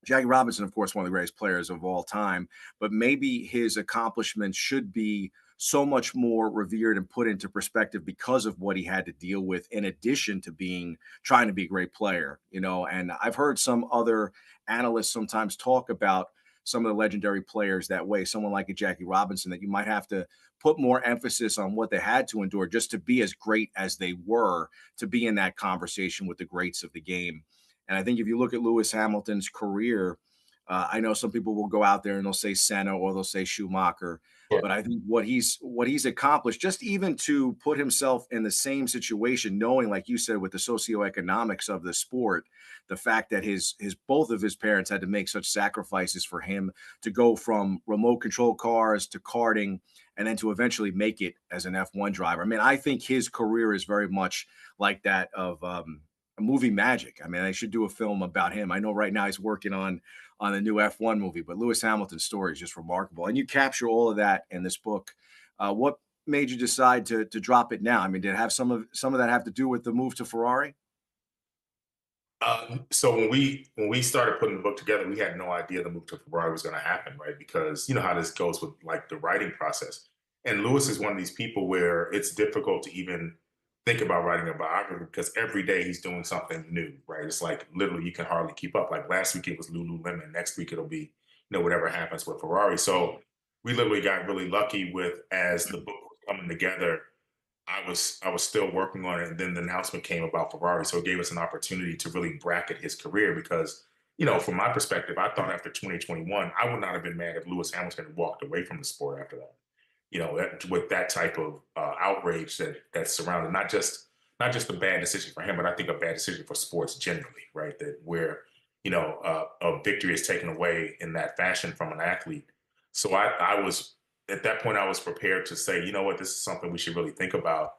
Jackie Robinson, of course, one of the greatest players of all time, but maybe his accomplishments should be so much more revered and put into perspective because of what he had to deal with, in addition to trying to be a great player, And I've heard some other analysts sometimes talk about some of the legendary players that way, someone like a Jackie Robinson, that you might have to put more emphasis on what they had to endure just to be as great as they were, to be in that conversation with the greats of the game. And I think if you look at Lewis Hamilton's career, I know some people will go out there and they'll say Senna or they'll say Schumacher, but I think what he's accomplished, just even to put himself in the same situation, knowing, like you said, with the socioeconomics of the sport, the fact that his both of his parents had to make such sacrifices for him to go from remote control cars to karting and then to eventually make it as an F1 driver. I mean, I think his career is very much like that of a movie magic. I mean, I should do a film about him. I know right now he's working on the new F1 movie, but Lewis Hamilton's story is just remarkable. And you capture all of that in this book. What made you decide to drop it now? I mean, did it have some of that have to do with the move to Ferrari? So when we started putting the book together, we had no idea the move to Ferrari was going to happen, right? Because you know how this goes with like the writing process. And Lewis is one of these people where it's difficult to even think about writing a biography because every day he's doing something new, right? It's like literally you can hardly keep up. Like last week it was Lululemon. Next week it'll be, whatever happens with Ferrari. So we literally got really lucky with, as the book was coming together, I was still working on it, and then the announcement came about Ferrari. So it gave us an opportunity to really bracket his career because, from my perspective, I thought after 2021, I would not have been mad if Lewis Hamilton had walked away from the sport after that. With that type of outrage that surrounded not just a bad decision for him, but I think a bad decision for sports generally, right? That where a victory is taken away in that fashion from an athlete. So I was at that point I was prepared to say, you know what, this is something we should really think about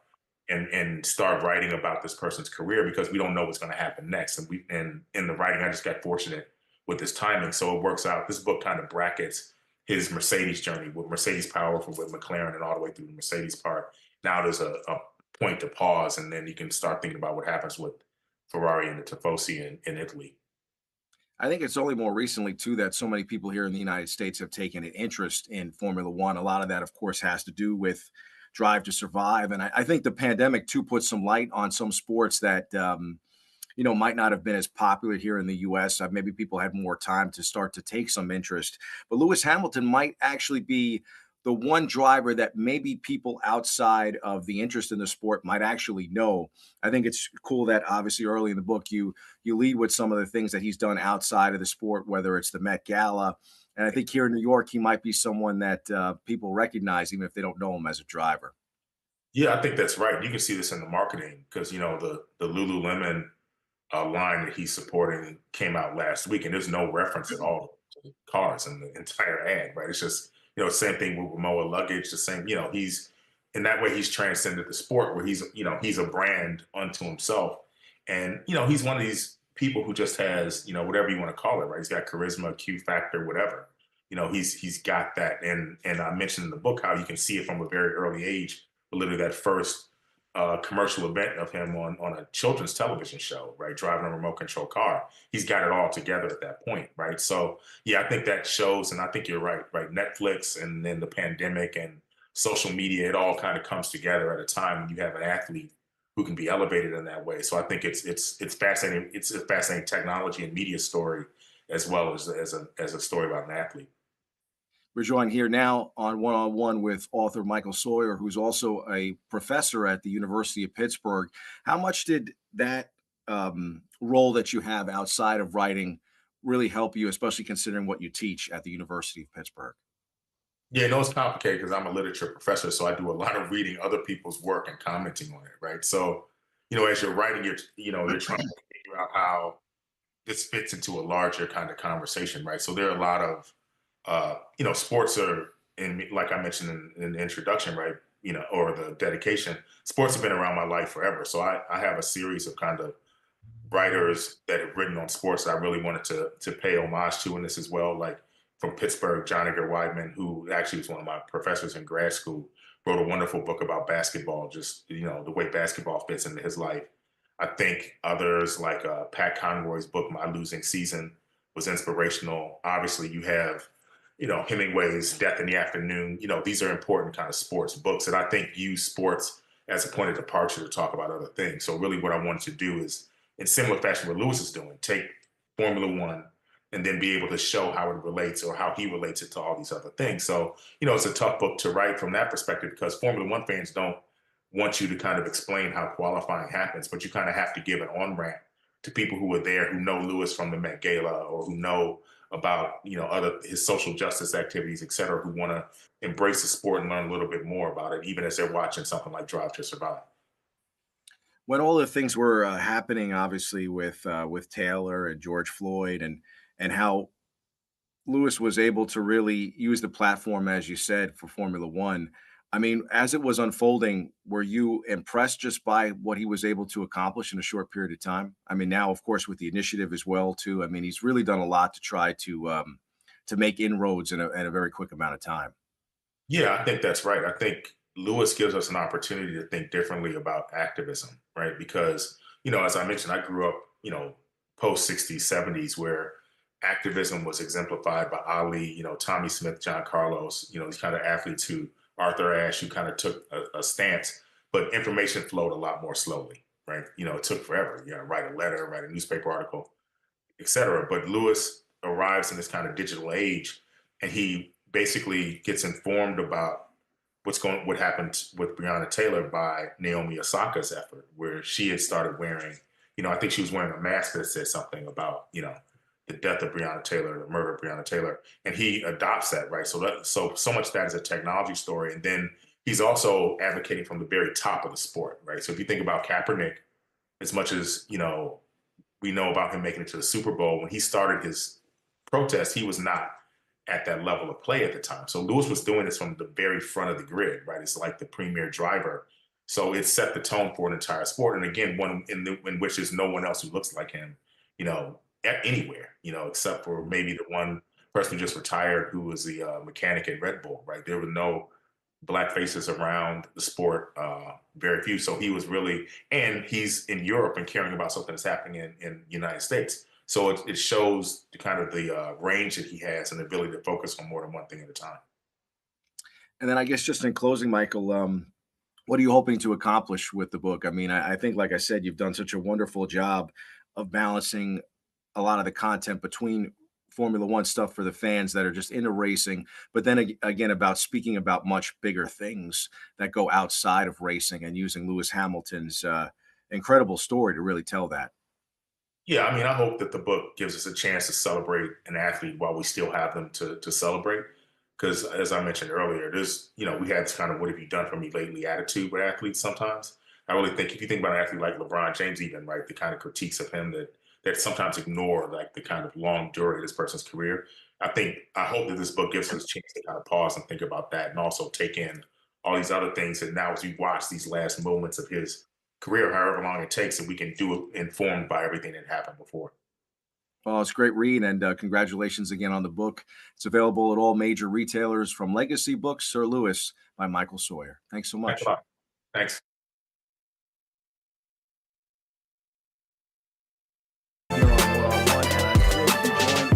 and start writing about this person's career because we don't know what's going to happen next. And in the writing, I just got fortunate with this timing, so it works out. This book kind of brackets his Mercedes journey with Mercedes powerful with McLaren and all the way through the Mercedes part. Now there's a point to pause, and then you can start thinking about what happens with Ferrari and the Tifosi in Italy. I think it's only more recently, too, that so many people here in the United States have taken an interest in Formula One. A lot of that, of course, has to do with Drive to Survive. And I think the pandemic, too, put some light on some sports that might not have been as popular here in the U.S. Maybe people had more time to start to take some interest. But Lewis Hamilton might actually be the one driver that maybe people outside of the interest in the sport might actually know. I think it's cool that obviously early in the book you lead with some of the things that he's done outside of the sport, whether it's the Met Gala. And I think here in New York, he might be someone that people recognize, even if they don't know him as a driver. Yeah, I think that's right. You can see this in the marketing because, the Lululemon line that he's supporting came out last week, and there's no reference at all to cars in the entire ad, right? It's just, same thing with Moa luggage, the same, he's in that way, he's transcended the sport where he's a brand unto himself. And, he's one of these people who just has, whatever you want to call it, right? He's got charisma, Q factor, whatever. He's got that. And I mentioned in the book how you can see it from a very early age, literally that first commercial event of him on a children's television show, right? Driving a remote control car. He's got it all together at that point, right? So yeah, I think that shows, and I think you're right? Netflix and then the pandemic and social media, it all kind of comes together at a time when you have an athlete who can be elevated in that way. So I think it's fascinating. It's a fascinating technology and media story as well as a story about an athlete. We're joined here now on One with author Michael Sawyer, who's also a professor at the University of Pittsburgh. How much did that role that you have outside of writing really help you, especially considering what you teach at the University of Pittsburgh? Yeah, it's complicated because I'm a literature professor, so I do a lot of reading other people's work and commenting on it, right? So, as you're writing, you're trying to figure out how this fits into a larger kind of conversation, right? So there are a lot of sports are, like I mentioned in the introduction, right? Or the dedication, sports have been around my life forever. So I have a series of kind of writers that have written on sports that I really wanted to pay homage to in this as well. Like from Pittsburgh, John Edgar Wideman, who actually was one of my professors in grad school, wrote a wonderful book about basketball, just, the way basketball fits into his life. I think others like Pat Conroy's book, My Losing Season, was inspirational. Obviously, you have Hemingway's Death in the Afternoon. These are important kind of sports books that I think use sports as a point of departure to talk about other things. So really what I wanted to do is, in similar fashion what Lewis is doing, take Formula One, and then be able to show how it relates or how he relates it to all these other things. So, it's a tough book to write from that perspective because Formula One fans don't want you to kind of explain how qualifying happens, but you kind of have to give an on-ramp to people who were there, who know Lewis from the Met Gala or who know about, other his social justice activities, et cetera, who want to embrace the sport and learn a little bit more about it, even as they're watching something like Drive to Survive. When all the things were happening, obviously with Taylor and George Floyd, and how Lewis was able to really use the platform, as you said, for Formula One. I mean, as it was unfolding, were you impressed just by what he was able to accomplish in a short period of time? I mean, now, of course, with the initiative as well, too. I mean, he's really done a lot to try to make inroads in a very quick amount of time. Yeah, I think that's right. I think Lewis gives us an opportunity to think differently about activism, right? Because, as I mentioned, I grew up, post 60s, 70s, where activism was exemplified by Ali, Tommy Smith, John Carlos, these kind of athletes who Arthur Ashe, who kind of took a stance, but information flowed a lot more slowly, right? It took forever. You got to write a letter, write a newspaper article, et cetera. But Lewis arrives in this kind of digital age, and he basically gets informed about what happened with Breonna Taylor by Naomi Osaka's effort, where she had started wearing, I think she was wearing a mask that said something about, the death of Breonna Taylor, the murder of Breonna Taylor, and he adopts that, right? So much of that is a technology story, and then he's also advocating from the very top of the sport, right? So if you think about Kaepernick, as much as we know about him making it to the Super Bowl, when he started his protest, he was not at that level of play at the time. So Lewis was doing this from the very front of the grid, right? It's like the premier driver. So it set the tone for an entire sport, and again, one in which there's no one else who looks like him, anywhere, except for maybe the one person who just retired who was the mechanic at Red Bull, right? There were no black faces around the sport, very few. So he was really, and he's in Europe and caring about something that's happening in the United States. So it shows the kind of the range that he has and the ability to focus on more than one thing at a time. And then I guess just in closing, Michael, what are you hoping to accomplish with the book? I mean, I think, like I said, you've done such a wonderful job of balancing a lot of the content between Formula One stuff for the fans that are just into racing, but then again about speaking about much bigger things that go outside of racing and using Lewis Hamilton's incredible story to really tell that. Yeah, I mean, I hope that the book gives us a chance to celebrate an athlete while we still have them to celebrate. Because as I mentioned earlier, there's, we have this kind of "what have you done for me lately" attitude with athletes sometimes. I really think if you think about an athlete like LeBron James, even, right, the kind of critiques of him that sometimes ignore like the kind of long journey of this person's career. I hope that this book gives us a chance to kind of pause and think about that, and also take in all these other things. And now as we watch these last moments of his career, however long it takes, that we can do it informed by everything that happened before. Well, it's a great read, and congratulations again on the book. It's available at all major retailers, from Legacy Books, Sir Lewis by Michael Sawyer. Thanks so much. Thanks a lot. Thanks. Here on One-on-One, and I'm thrilled to be joined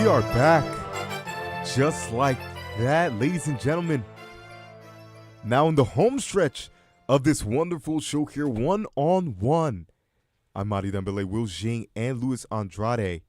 We are back just like that, ladies and gentlemen. Now in the home stretch of this wonderful show here, one-on-one. I'm Madi Dembele, Will Jing, and Luis Andrade.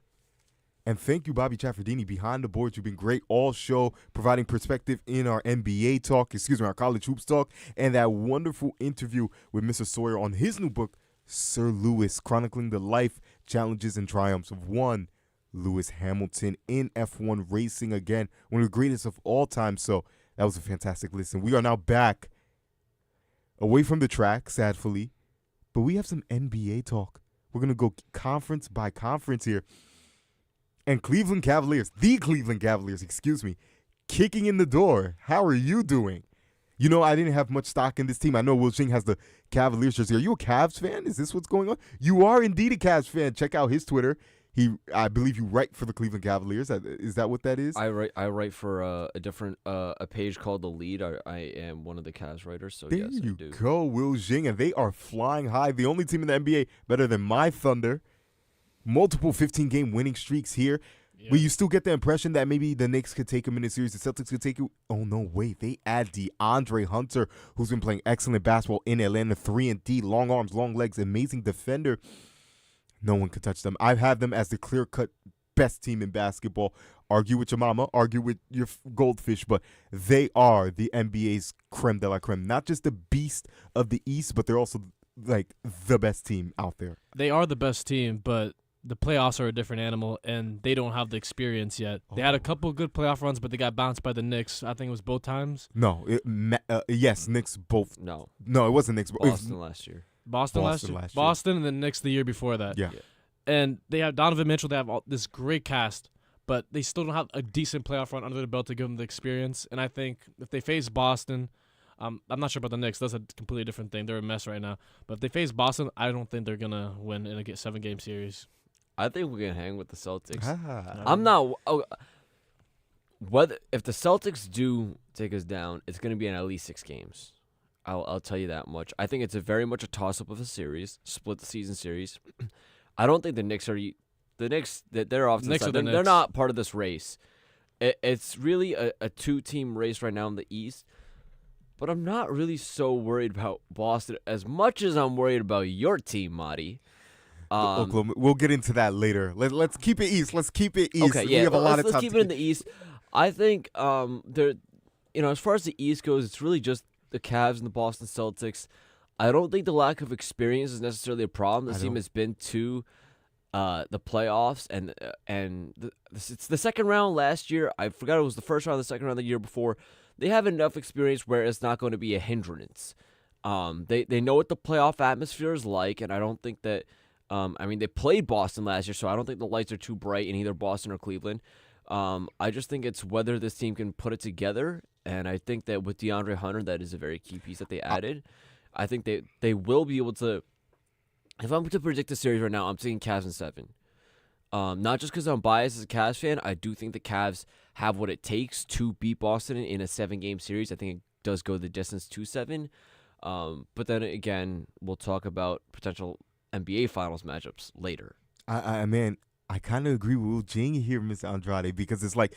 And thank you, Bobby Chaffardini, behind the boards. You've been great all show, providing perspective in our NBA talk, our college hoops talk, and that wonderful interview with Mr. Sawyer on his new book, Sir Lewis, chronicling the life, challenges, and triumphs of one Lewis Hamilton in F1 racing again, one of the greatest of all time. So that was a fantastic listen. We are now back away from the track, sadly, but we have some NBA talk. We're going to go conference by conference here. And the Cleveland Cavaliers, kicking in the door. How are you doing? You know, I didn't have much stock in this team. I know Will Jing has the Cavaliers jersey. Are you a Cavs fan? Is this what's going on? You are indeed a Cavs fan. Check out his Twitter. I believe you write for the Cleveland Cavaliers. Is that what that is? I write for a different a page called The Lead. I am one of the Cavs writers. So there yes, you I do. go, Will Jing, and they are flying high. The only team in the NBA better than my Thunder. Multiple 15-game winning streaks here. Yeah. But you still get the impression that maybe the Knicks could take him in a series. The Celtics could take it. Oh, no, wait. They add DeAndre Hunter, who's been playing excellent basketball in Atlanta. 3-and-D, long arms, long legs, amazing defender. No one could touch them. I have them as the clear-cut best team in basketball. Argue with your mama, argue with your goldfish, but they are the NBA's creme de la creme. Not just the beast of the East, but they're also like the best team out there. They are the best team, but the playoffs are a different animal, and they don't have the experience yet. They had a couple of good playoff runs, but they got bounced by the Knicks. I think it was both times. No, yes, Knicks both. No, it wasn't Knicks. Boston last year. Boston last year. Boston, and then Knicks the year before that. Yeah. And they have Donovan Mitchell. They have this great cast, but they still don't have a decent playoff run under the belt to give them the experience. And I think if they face Boston, I'm not sure about the Knicks. That's a completely different thing. They're a mess right now. But if they face Boston, I don't think they're going to win in a 7-game series. I think we can hang with the Celtics. Ah. I'm not. If the Celtics do take us down, it's going to be in at least 6 games. I'll tell you that much. I think it's very much a toss-up of a series, split the season series. I don't think the Knicks are the Knicks. They're off to the side. They're not part of this race. It's really a 2-team race right now in the East. But I'm not really so worried about Boston as much as I'm worried about your team, Madi. Oklahoma. We'll get into that later. Let's keep it East. Okay, yeah. We have a lot of time. Let's keep it in the East. I think as far as the East goes, it's really just the Cavs and the Boston Celtics. I don't think the lack of experience is necessarily a problem. This team has been to the playoffs, and it's the second round last year. I forgot it was the first round, the second round the year before. They have enough experience where it's not going to be a hindrance. They know what the playoff atmosphere is like, and I don't think that. They played Boston last year, so I don't think the lights are too bright in either Boston or Cleveland. I just think it's whether this team can put it together, and I think that with DeAndre Hunter, that is a very key piece that they added. I think they will be able to. If I'm to predict the series right now, I'm saying Cavs in 7. Not just because I'm biased as a Cavs fan. I do think the Cavs have what it takes to beat Boston in a 7-game series. I think it does go the distance to 7. But then again, we'll talk about potential NBA Finals matchups later. I kind of agree with Will Jing here, Mr. Andrade, because it's like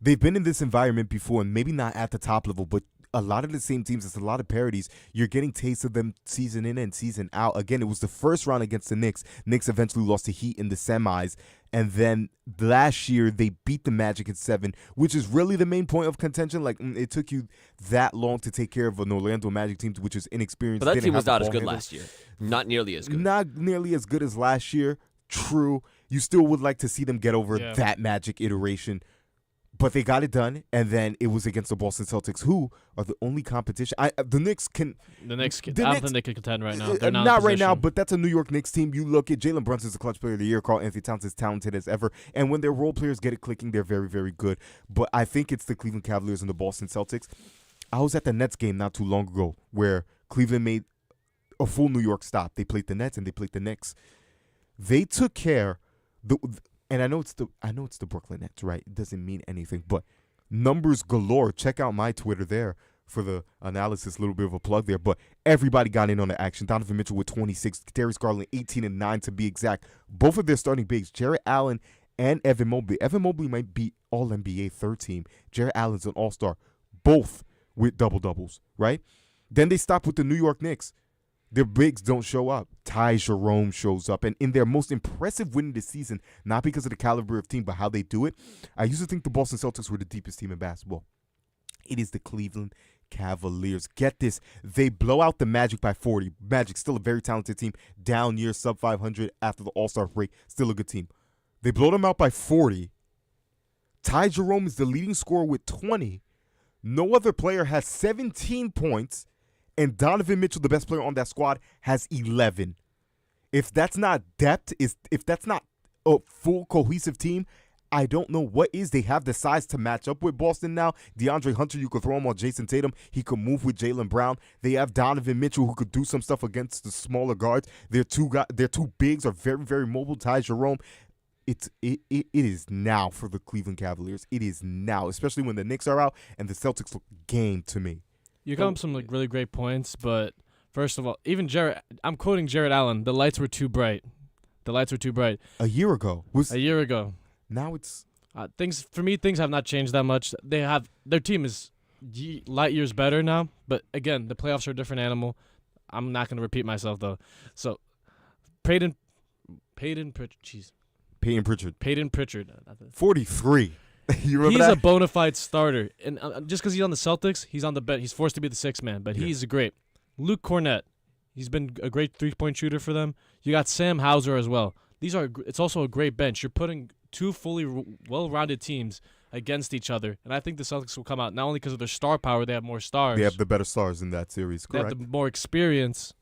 they've been in this environment before, and maybe not at the top level, but a lot of the same teams. It's a lot of parodies. You're getting tastes of them season in and season out. Again, it was the first round against the Knicks. Knicks eventually lost to Heat in the semis. And then last year, they beat the Magic in 7, which is really the main point of contention. Like, it took you that long to take care of an Orlando Magic team, which is inexperienced. But that team was not as good last year. Not nearly as good. Not nearly as good as last year. True. You still would like to see them get over that Magic iteration. But they got it done, and then it was against the Boston Celtics, who are the only competition. The Knicks can. I don't think they can contend right now. They're not right now, but that's a New York Knicks team. You look at Jalen Brunson's the clutch player of the year. Karl Anthony Towns is talented as ever, and when their role players get it clicking, they're very, very good. But I think it's the Cleveland Cavaliers and the Boston Celtics. I was at the Nets game not too long ago where Cleveland made a full New York stop. They played the Nets and they played the Knicks. They took care. And I know it's the Brooklyn Nets, right? It doesn't mean anything, but numbers galore. Check out my Twitter there for the analysis. A little bit of a plug there, but everybody got in on the action. Donovan Mitchell with 26, Darius Garland 18 and 9 to be exact. Both of their starting bigs, Jarrett Allen and Evan Mobley. Evan Mobley might be All-NBA third team. Jarrett Allen's an all-star, both with double-doubles, right? Then they stop with the New York Knicks. Their bigs don't show up. Ty Jerome shows up. And in their most impressive win of the season, not because of the caliber of team, but how they do it, I used to think the Boston Celtics were the deepest team in basketball. It is the Cleveland Cavaliers. Get this. They blow out the Magic by 40. Magic, still a very talented team. Down year, sub 500 after the All-Star break. Still a good team. They blow them out by 40. Ty Jerome is the leading scorer with 20. No other player has 17 points. And Donovan Mitchell, the best player on that squad, has 11. If that's not depth, if that's not a full cohesive team, I don't know what is. They have the size to match up with Boston now. DeAndre Hunter, you could throw him on Jason Tatum. He could move with Jaylen Brown. They have Donovan Mitchell, who could do some stuff against the smaller guards. Their two bigs are very, very mobile. Ty Jerome. It is now for the Cleveland Cavaliers. It is now, especially when the Knicks are out and the Celtics look game to me. You got some really great points, but first of all, even I'm quoting Jarrett Allen. The lights were too bright. A year ago. Now it's things have not changed that much. Their team is light years better now, but again, the playoffs are a different animal. I'm not going to repeat myself though. So, Peyton Pritchard. 43. You remember he's that? a bona fide starter, and just because he's on the Celtics, he's on the bench. He's forced to be the sixth man, but he's great. Luke Cornett, he's been a great 3-point shooter for them. You got Sam Hauser as well. It's also a great bench. You're putting two fully well-rounded teams against each other, and I think the Celtics will come out not only because of their star power, they have more stars. They have the better stars in that series. Correct. They have the more experience.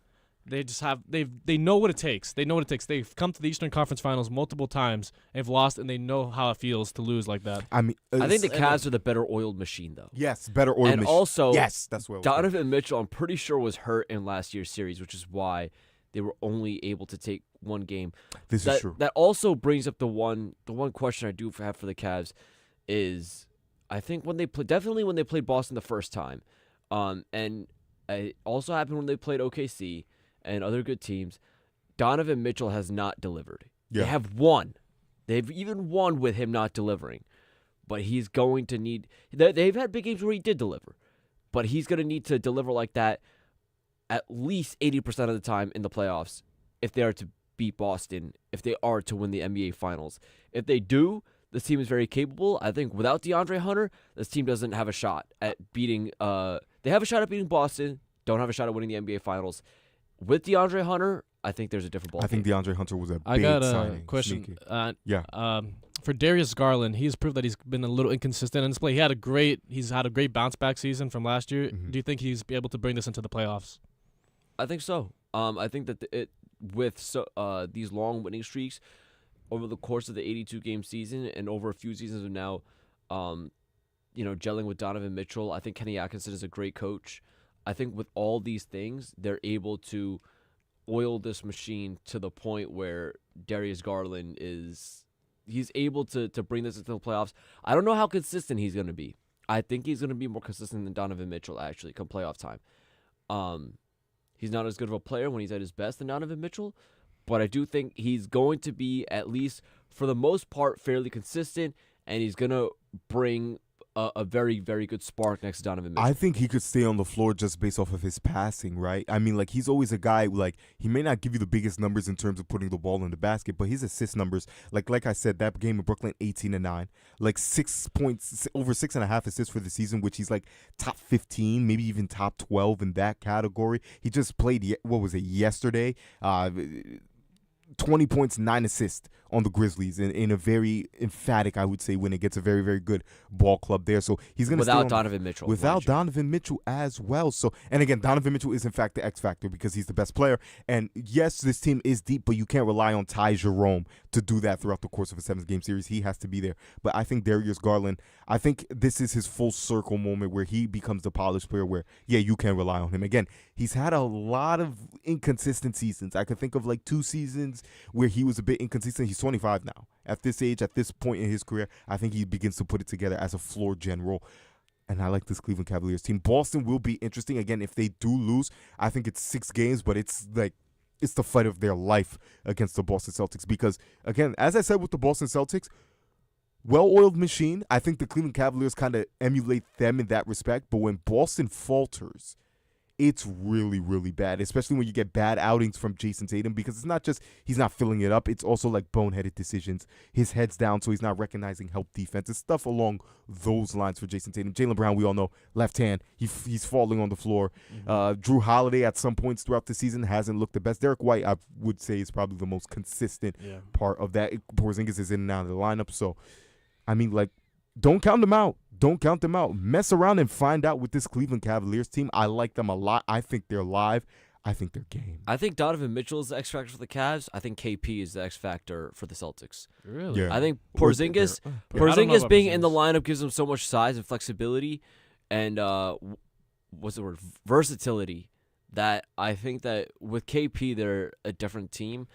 They just have they know what it takes. They've come to the Eastern Conference Finals multiple times. They've lost, and they know how it feels to lose like that. I mean, I think the Cavs are the better oiled machine, though. Yes, better oiled machine. And also, yes, that's what Donovan Mitchell, I'm pretty sure, was hurt in last year's series, which is why they were only able to take one game. This is true. That also brings up the one question I do have for the Cavs is, I think when they played Boston the first time, and it also happened when they played OKC and other good teams, Donovan Mitchell has not delivered. Yeah. They have won. They've even won with him not delivering. But he's going to need... They've had big games where he did deliver. But he's going to need to deliver like that at least 80% of the time in the playoffs if they are to beat Boston, if they are to win the NBA Finals. If they do, this team is very capable. I think without DeAndre Hunter, this team doesn't have a shot at beating... they have a shot at beating Boston, don't have a shot at winning the NBA Finals. With DeAndre Hunter, I think there's a different ball. I think DeAndre Hunter was a big I got a signing. question. For Darius Garland, he's proved that he's been a little inconsistent in his play. He's had a great bounce back season from last year. Mm-hmm. Do you think he's be able to bring this into the playoffs? I think so. I think that these long winning streaks over the course of the 82-game season and over a few seasons of now, gelling with Donovan Mitchell, I think Kenny Atkinson is a great coach. I think with all these things, they're able to oil this machine to the point where Darius Garland he's able to bring this into the playoffs. I don't know how consistent he's going to be. I think he's going to be more consistent than Donovan Mitchell, actually, come playoff time. He's not as good of a player when he's at his best than Donovan Mitchell, but I do think he's going to be, at least for the most part, fairly consistent, and he's going to bring a very, very good spark next to Donovan Mitchell. I think he could stay on the floor just based off of his passing, right? I mean, he's always a guy, he may not give you the biggest numbers in terms of putting the ball in the basket, but his assist numbers, like I said, that game in Brooklyn, 18-9, 6 points, over 6.5 assists for the season, which he's top 15, maybe even top 12 in that category. He just played, yesterday? 20 points, 9 assists on the Grizzlies in a very emphatic, I would say, win against a very, very good ball club there. So he's going to without Donovan Mitchell. Without Donovan Mitchell as well. So, and again, Donovan Mitchell is in fact the X factor because he's the best player. And yes, this team is deep, but you can't rely on Ty Jerome to do that throughout the course of a 7-game series. He has to be there. But I think Darius Garland, I think this is his full circle moment where he becomes the polished player where, you can rely on him. Again, he's had a lot of inconsistent seasons. I can think of 2 seasons where he was a bit inconsistent. He's 25 now. At this age, at this point in his career, I think he begins to put it together as a floor general. And I like this Cleveland Cavaliers team. Boston will be interesting. Again, if they do lose, I think it's 6 games, but it's the fight of their life against the Boston Celtics. Because, again, as I said with the Boston Celtics, well-oiled machine. I think the Cleveland Cavaliers kind of emulate them in that respect. But when Boston falters, it's really, really bad, especially when you get bad outings from Jason Tatum, because it's not just he's not filling it up. It's also like boneheaded decisions. His head's down, so he's not recognizing help defense. It's stuff along those lines for Jason Tatum. Jaylen Brown, we all know, left hand. He's falling on the floor. Drew Holiday at some points throughout the season hasn't looked the best. Derek White, I would say, is probably the most consistent part of that. Porzingis is in and out of the lineup. So, I mean, like, don't count them out. Don't count them out. Mess around and find out with this Cleveland Cavaliers team. I like them a lot. I think they're live. I think they're game. I think Donovan Mitchell is the X factor for the Cavs. I think KP is the X factor for the Celtics. Really? Yeah. I think Porzingis being in the lineup gives him so much size and flexibility, and what's the word? Versatility. That I think that with KP they're a different team.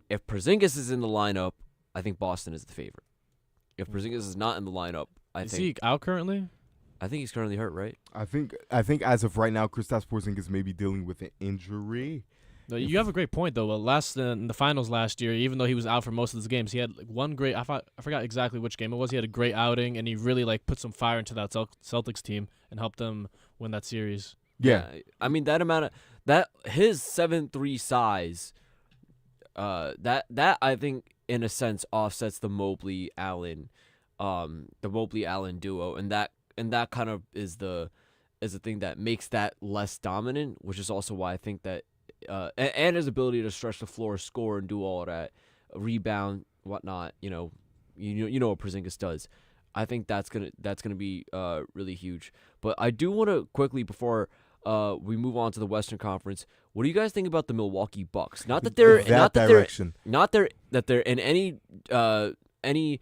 If Porzingis is in the lineup, I think Boston is the favorite. If Porzingis is not in the lineup, Is he out currently? I think he's currently hurt, right? I think as of right now, Kristaps Porzingis may be dealing with an injury. No, you have a great point though. Well, in the finals last year, even though he was out for most of his games, he had like one great. I forgot exactly which game it was. He had a great outing, and he really like put some fire into that Celtics team and helped them win that series. Yeah. I mean that amount of that his 7'3" size, that I think in a sense offsets the Mobley Allen duo, and that kind of is the thing that makes that less dominant, which is also why I think that and his ability to stretch the floor, score, and do all of that, rebound, whatnot. You know what Porzingis does. I think that's gonna be really huge. But I do want to quickly before we move on to the Western Conference. What do you guys think about the Milwaukee Bucks? Not that they're that they're in any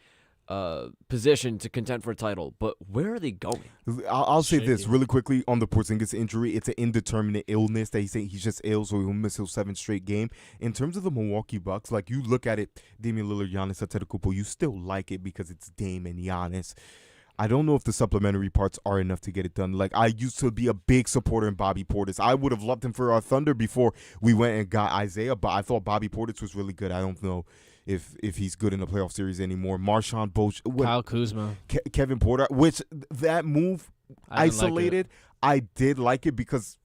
position to contend for a title, but where are they going? I'll say this really quickly on the Porzingis injury. It's an indeterminate illness that he's saying he's just ill, so he'll miss his 7th straight game. In terms of the Milwaukee Bucks, like you look at it, Damian Lillard, Giannis Antetokounmpo, you still like it because it's Dame and Giannis. I don't know if the supplementary parts are enough to get it done. Like, I used to be a big supporter in Bobby Portis. I would have loved him for our Thunder before we went and got Isaiah, but I thought Bobby Portis was really good. I don't know if he's good in the playoff series anymore. Marshawn Bosch, Kyle Kuzma, Kevin Porter, which that move isolated, I did like it because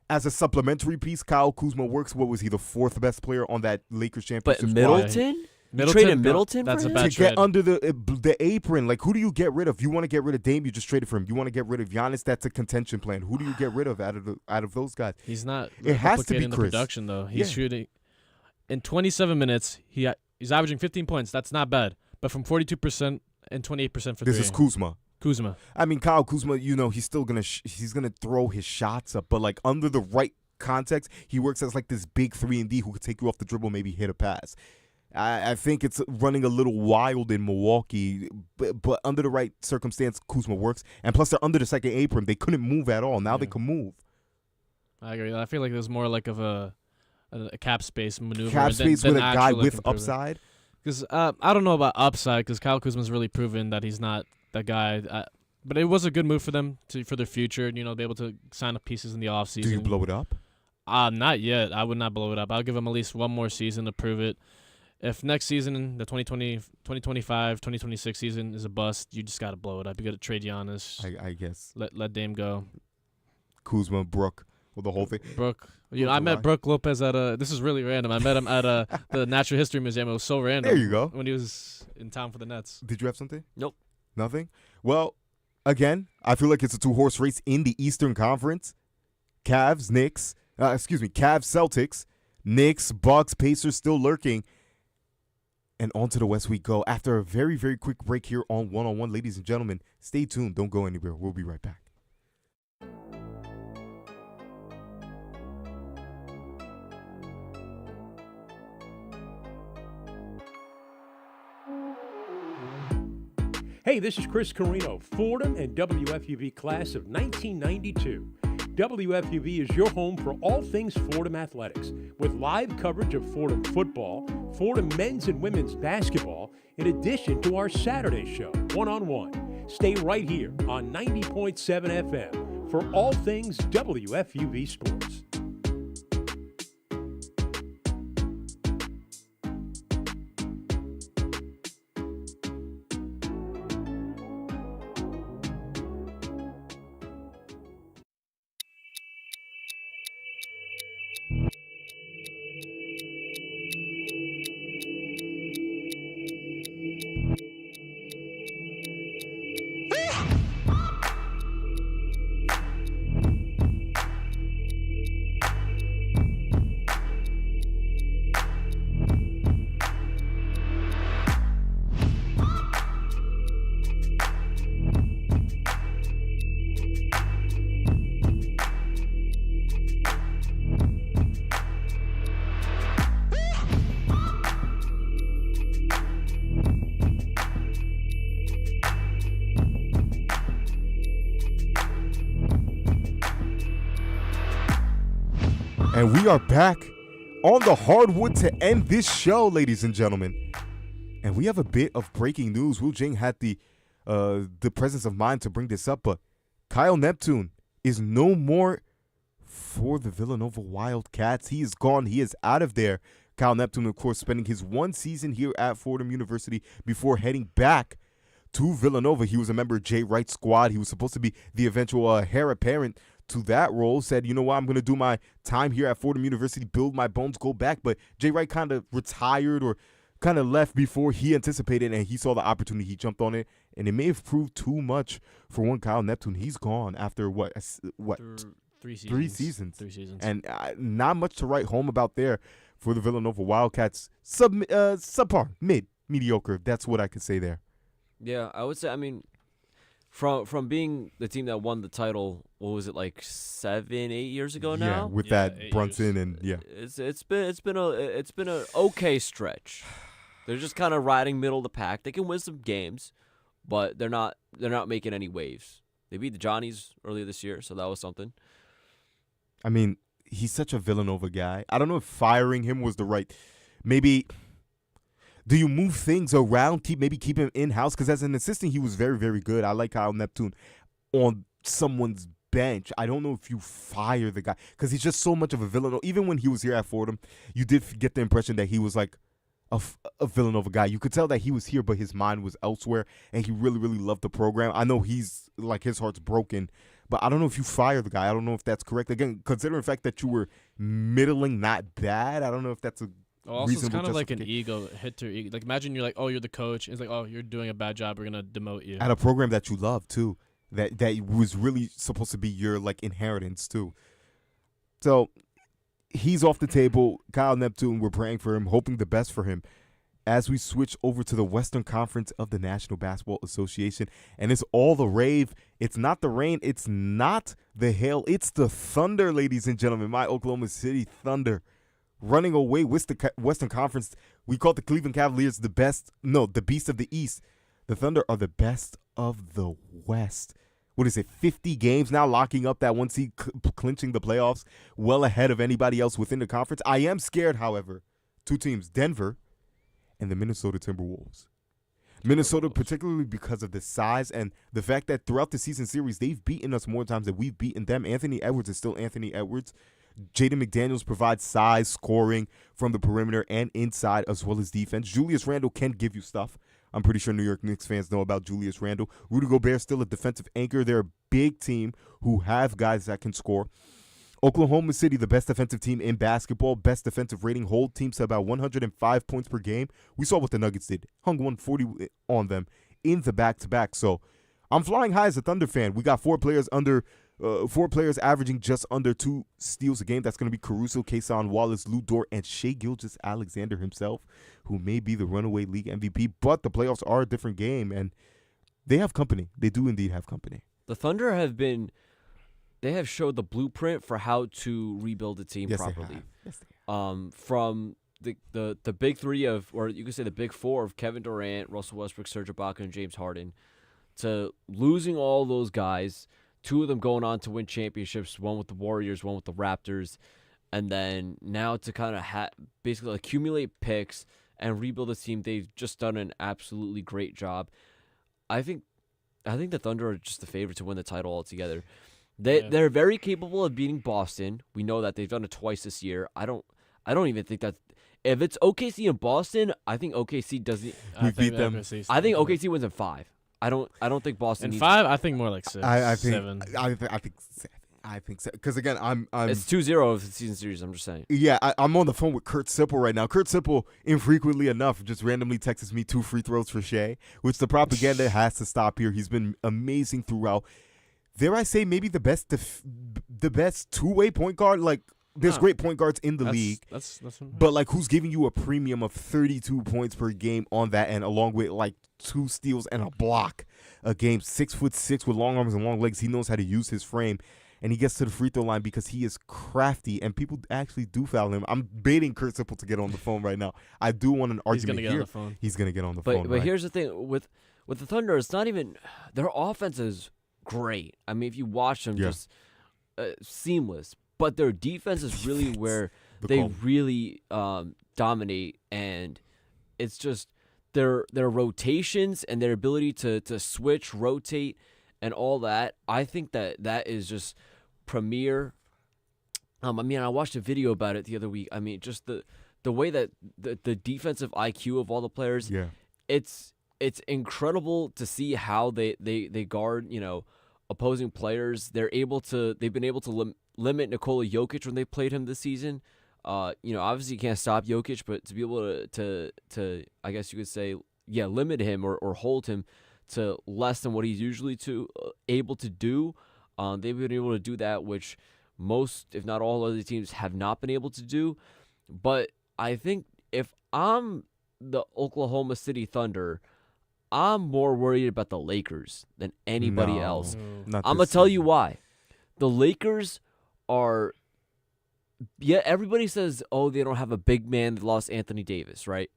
as a supplementary piece, Kyle Kuzma works. What was he, the 4th best player on that Lakers championship? But Middleton? You traded Middleton that's for a him? bad to trade. get under the apron. Like, who do you get rid of? You want to get rid of Dame, you just traded for him. You want to get rid of Giannis, that's a contention plan. Who do you get rid of out of those guys? He's not. It has to be the Chris. production though. He's shooting in 27 minutes. He's averaging 15 points. That's not bad. But from 42% and 28% for three. This is Kuzma. I mean, Kyle Kuzma, he's still gonna he's gonna throw his shots up, but like under the right context, he works as like this big 3-and-D who could take you off the dribble, maybe hit a pass. I think it's running a little wild in Milwaukee, but under the right circumstance, Kuzma works. And plus, they're under the second apron. They couldn't move at all. Now they can move. I agree. I feel like there's more like of a cap space maneuver. Cap space than with a guy with improvement. upside? Because I don't know about upside because Kyle Kuzma's really proven that he's not that guy. But it was a good move for them for their future, be able to sign up pieces in the offseason. Do you blow it up? Not yet. I would not blow it up. I'll give him at least one more season to prove it. If next season, the 2025, 2026 season is a bust, you just got to blow it up. You got to trade Giannis. I guess. Let Dame go. Kuzma, Brook, well, the whole thing. Brook. I met Brook Lopez at this is really random. I met him at the Natural History Museum. It was so random. There you go. When he was in town for the Nets. Did you have something? Nope. Nothing? Well, again, I feel like it's a 2-horse race in the Eastern Conference. Cavs, Celtics, Knicks, Bucks, Pacers still lurking. And on to the West we go. After a very, very quick break here on One-on-One, ladies and gentlemen, stay tuned. Don't go anywhere. We'll be right back. Hey, this is Chris Carino, Fordham and WFUV class of 1992. WFUV is your home for all things Fordham athletics, with live coverage of Fordham football, Fordham men's and women's basketball, in addition to our Saturday show, One-on-One. Stay right here on 90.7 FM for all things WFUV sports. And we are back on the hardwood to end this show, ladies and gentlemen. And we have a bit of breaking news. Wu Jing had the presence of mind to bring this up, but Kyle Neptune is no more for the Villanova Wildcats. He is gone. He is out of there. Kyle Neptune, of course, spending his one season here at Fordham University before heading back to Villanova. He was a member of Jay Wright's squad. He was supposed to be the eventual heir apparent to that role. Said, you know what, I'm going to do my time here at Fordham University, build my bones, go back. But Jay Wright kind of retired or kind of left before he anticipated, and he saw the opportunity. He jumped on it, and it may have proved too much for one Kyle Neptune. He's gone after what? 3 seasons. 3 seasons. 3 seasons. And not much to write home about there for the Villanova Wildcats. Subpar, mediocre. That's what I could say there. Yeah, I would say, I mean, from being the team that won the title, what was it, like 7-8 years ago now? Yeah, with that Brunson and It's been an okay stretch. They're just kind of riding middle of the pack. They can win some games, but they're not making any waves. They beat the Johnnies earlier this year, so that was something. I mean, he's such a Villanova guy. I don't know if firing him was the right. Maybe. Do you move things around? Keep him in-house? Because as an assistant, he was very, very good. I like Kyle Neptune on someone's bench. I don't know if you fire the guy because he's just so much of a Villanova. Even when he was here at Fordham, you did get the impression that he was like a Villanova guy. You could tell that he was here, but his mind was elsewhere, and he really, really loved the program. I know he's like his heart's broken, but I don't know if you fire the guy. I don't know if that's correct. Again, considering the fact that you were middling, not bad, I don't know if that's a also, it's kind of like an ego hit to ego. Like, imagine you're like, oh, you're the coach. It's like, oh, you're doing a bad job. We're gonna demote you. At a program that you love too, that was really supposed to be your like inheritance too. So he's off the table. Kyle Neptune, we're praying for him, hoping the best for him. As we switch over to the Western Conference of the National Basketball Association, and it's all the rave. It's not the rain. It's not the hail. It's the thunder, ladies and gentlemen. My Oklahoma City Thunder. Running away with the Western Conference. We call the Cleveland Cavaliers the beast of the East. The Thunder are the best of the West. What is it, 50 games now, locking up that one seed, clinching the playoffs, well ahead of anybody else within the conference. I am scared, however. 2 teams, Denver and the Minnesota Timberwolves. Minnesota, particularly because of the size and the fact that throughout the season series, they've beaten us more times than we've beaten them. Anthony Edwards is still Anthony Edwards. Jaden McDaniels provides size, scoring from the perimeter and inside, as well as defense. Julius Randle can give you stuff. I'm pretty sure New York Knicks fans know about Julius Randle. Rudy Gobert still a defensive anchor. They're a big team who have guys that can score. Oklahoma City, the best defensive team in basketball, best defensive rating, hold teams to about 105 points per game. We saw what the Nuggets did. Hung 140 on them in the back-to-back. So I'm flying high as a Thunder fan. We got 4 players averaging just under 2 steals a game. That's going to be Caruso, Kason Wallace, Lou Dort, and Shai Gilgeous-Alexander himself, who may be the runaway league MVP. But the playoffs are a different game, and they have company. They do indeed have company. The Thunder they have showed the blueprint for how to rebuild a team properly. Yes, they have. From the big 3 of, or you could say the big 4 of Kevin Durant, Russell Westbrook, Serge Ibaka, and James Harden, to losing all those guys. 2 of them going on to win championships, one with the Warriors, one with the Raptors, and then now to kind of basically accumulate picks and rebuild a team. They've just done an absolutely great job. I think the Thunder are just the favorite to win the title altogether. They're very capable of beating Boston. We know that they've done it twice this year. I don't even think that if it's OKC and Boston, I think OKC doesn't. We beat them. I think OKC wins in 5. I don't think Boston. In 5, I think more like 6. I think 7. I think so. Because again, I'm. It's 2-0 of the season series. I'm just saying. Yeah, I'm on the phone with Kurt Sipple right now. Kurt Sipple, infrequently enough, just randomly texts me 2 free throws for Shai, which the propaganda has to stop here. He's been amazing throughout. Dare I say, maybe the best two-way point guard. Like, there's great point guards in the league, but like, who's giving you a premium of 32 points per game on that end, along with like 2 steals and a block a game. 6'6" with long arms and long legs. He knows how to use his frame, and he gets to the free throw line because he is crafty, and people actually do foul him. I'm baiting Kurt Sipple to get on the phone right now. I do want an argument here. He's gonna get on the phone. He's gonna get on the phone. But here's the thing with the Thunder, it's not even their offense is great. I mean, if you watch them, just seamless. but their defense is really where they really dominate, and it's just their rotations and their ability to switch, rotate, and all that. I think that is just premier. I watched a video about it the other week. I mean, just the way that the defensive IQ of all the players, it's incredible to see how they guard, opposing players. They've been able to limit Nikola Jokic when they played him this season. Obviously you can't stop Jokic, but to be able to I guess you could say, limit him or hold him to less than what he's usually able to do. They've been able to do that, which most, if not all, other teams have not been able to do. But I think if I'm the Oklahoma City Thunder, I'm more worried about the Lakers than anybody else. I'm going to tell you why. The Lakers are, everybody says, they don't have a big man. They lost Anthony Davis, right?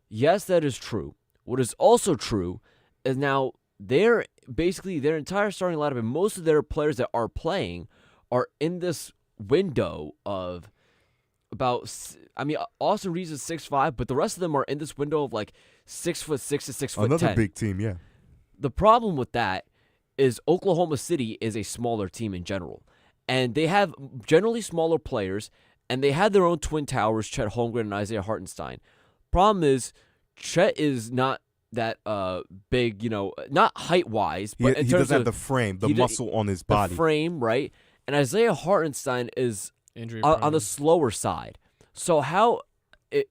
Yes, that is true. What is also true is now their entire starting lineup and most of their players that are playing are in this window of Austin Reeves is 6'5", but the rest of them are in this window of like 6'6" to 6'10". Another big team, yeah. The problem with that is Oklahoma City is a smaller team in general, and they have generally smaller players, and they had their own twin towers, Chet Holmgren and Isaiah Hartenstein. Problem is, Chet is not that big, not height-wise, but he doesn't have the frame, the muscle on his body. The frame, right? And Isaiah Hartenstein is on the slower side. So how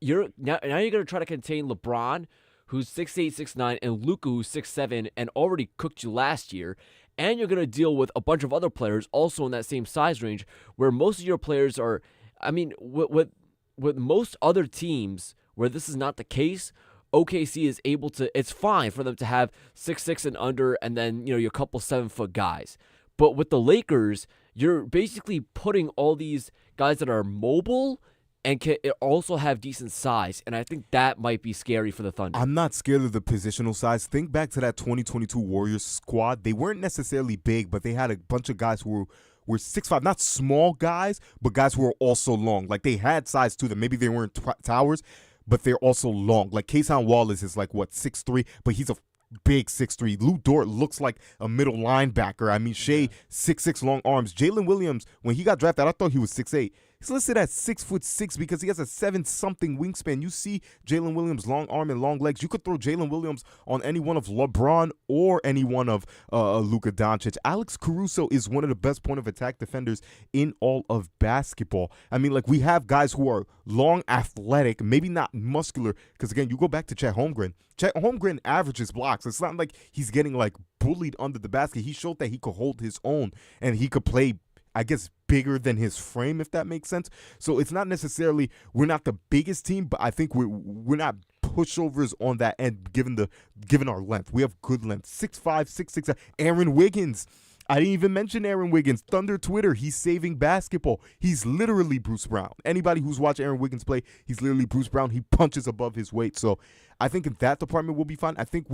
you're going to try to contain LeBron, who's 6'8", 6'9", and Luka, who's 6'7", and already cooked you last year, and you're going to deal with a bunch of other players also in that same size range, where most of your players are. With most other teams where this is not the case, OKC is able to. It's fine for them to have 6'6" and under, and then your couple 7-foot guys. But with the Lakers, you're basically putting all these guys that are mobile and can also have decent size, and I think that might be scary for the Thunder. I'm not scared of the positional size. Think back to that 2022 Warriors squad. They weren't necessarily big, but they had a bunch of guys who were 6'5", not small guys, but guys who were also long. Like, they had size to them. Maybe they weren't towers, but they're also long. Like, Kayson Wallace is like, 6'3", but he's a big 6'3". Lou Dort looks like a middle linebacker. I mean, Shea, 6'6", long arms. Jalen Williams, when he got drafted, I thought he was 6'8". He's listed at 6'6" because he has a 7-something wingspan. You see Jalen Williams' long arm and long legs. You could throw Jalen Williams on any one of LeBron or any one of Luka Doncic. Alex Caruso is one of the best point of attack defenders in all of basketball. I mean, we have guys who are long, athletic, maybe not muscular. Because again, you go back to Chet Holmgren. Chet Holmgren averages blocks. It's not like he's getting bullied under the basket. He showed that he could hold his own and he could play, I guess, bigger than his frame, if that makes sense. So it's not necessarily we're not the biggest team, but I think we're not pushovers on that end given our length. We have good length. 6'5", 6'6". Aaron Wiggins. I didn't even mention Aaron Wiggins. Thunder Twitter, he's saving basketball. He's literally Bruce Brown. Anybody who's watched Aaron Wiggins play, he's literally Bruce Brown. He punches above his weight. So I think in that department we'll be fine. I think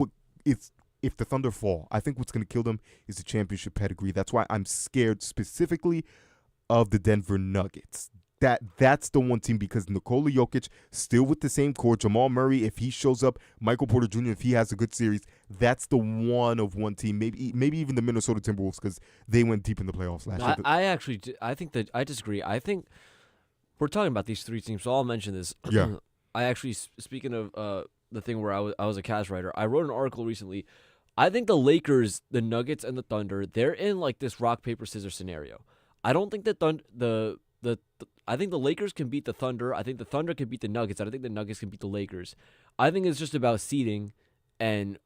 if the Thunder fall, I think what's going to kill them is the championship pedigree. That's why I'm scared specifically of the Denver Nuggets. That's the one team, because Nikola Jokic still with the same core. Jamal Murray, if he shows up, Michael Porter Jr., if he has a good series, that's the one team. Maybe even the Minnesota Timberwolves, because they went deep in the playoffs last year. I think that I disagree. I think we're talking about these three teams, so I'll mention this. Yeah. I actually, speaking of the thing where I was a Cavs writer, I wrote an article recently. I think the Lakers, the Nuggets, and the Thunder, they're in this rock paper scissors scenario. I don't think that I think the Lakers can beat the Thunder. I think the Thunder can beat the Nuggets. I don't think the Nuggets can beat the Lakers. I think it's just about seeding and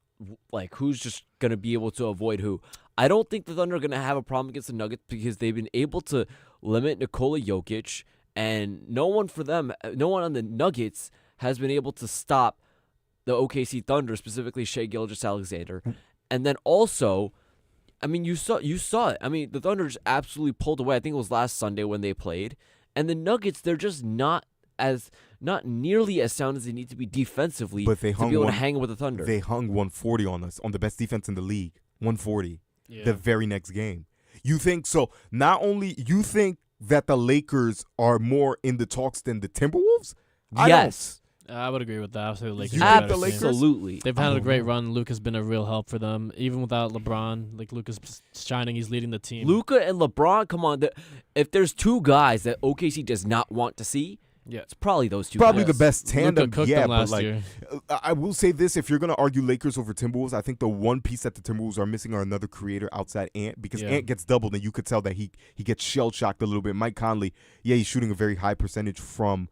who's just going to be able to avoid who. I don't think the Thunder are going to have a problem against the Nuggets because they've been able to limit Nikola Jokic, and no one on the Nuggets has been able to stop the OKC Thunder, specifically Shai Gilgeous-Alexander. And then also, I mean, you saw it. I mean, the Thunder just absolutely pulled away. I think it was last Sunday when they played. And the Nuggets, they're just not nearly as sound as they need to be defensively to be able to hang with the Thunder. They hung 140 on us, on the best defense in the league. 140. Yeah. The very next game. You think so? Not only you think that the Lakers are more in the talks than the Timberwolves? Yes. I would agree with that. I would say the Lakers. Absolutely. They've had a great run. Luka's been a real help for them. Even without LeBron, like Luka's shining. He's leading the team. Luka and LeBron, come on. If there's two guys that OKC does not want to see, it's probably those two Probably guys. the best tandem. Luka cooked Yeah, them but last like, year. I will say this: if you're gonna argue Lakers over Timberwolves, I think the one piece that the Timberwolves are missing are another creator outside Ant, because Ant gets doubled, and you could tell that he gets shell shocked a little bit. Mike Conley, he's shooting a very high percentage from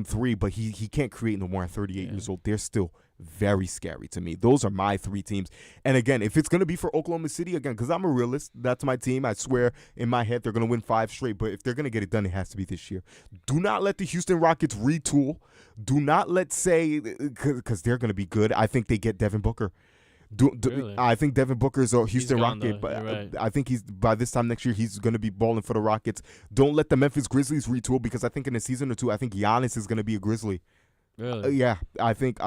three, but he can't create no more at 38 years old. They're still very scary to me. Those are my three teams. And again, if it's going to be for Oklahoma City, again, because I'm a realist, that's my team. I swear in my head they're going to win 5 straight. But if they're going to get it done, it has to be this year. Do not let the Houston Rockets retool. Do not because they're going to be good. I think they get Devin Booker. Really? I think Devin Booker is a Houston gone, Rocket, though. but Right. I think by this time next year he's going to be balling for the Rockets. Don't let the Memphis Grizzlies retool, because I think in a season or two I think Giannis is going to be a Grizzly. Really? I think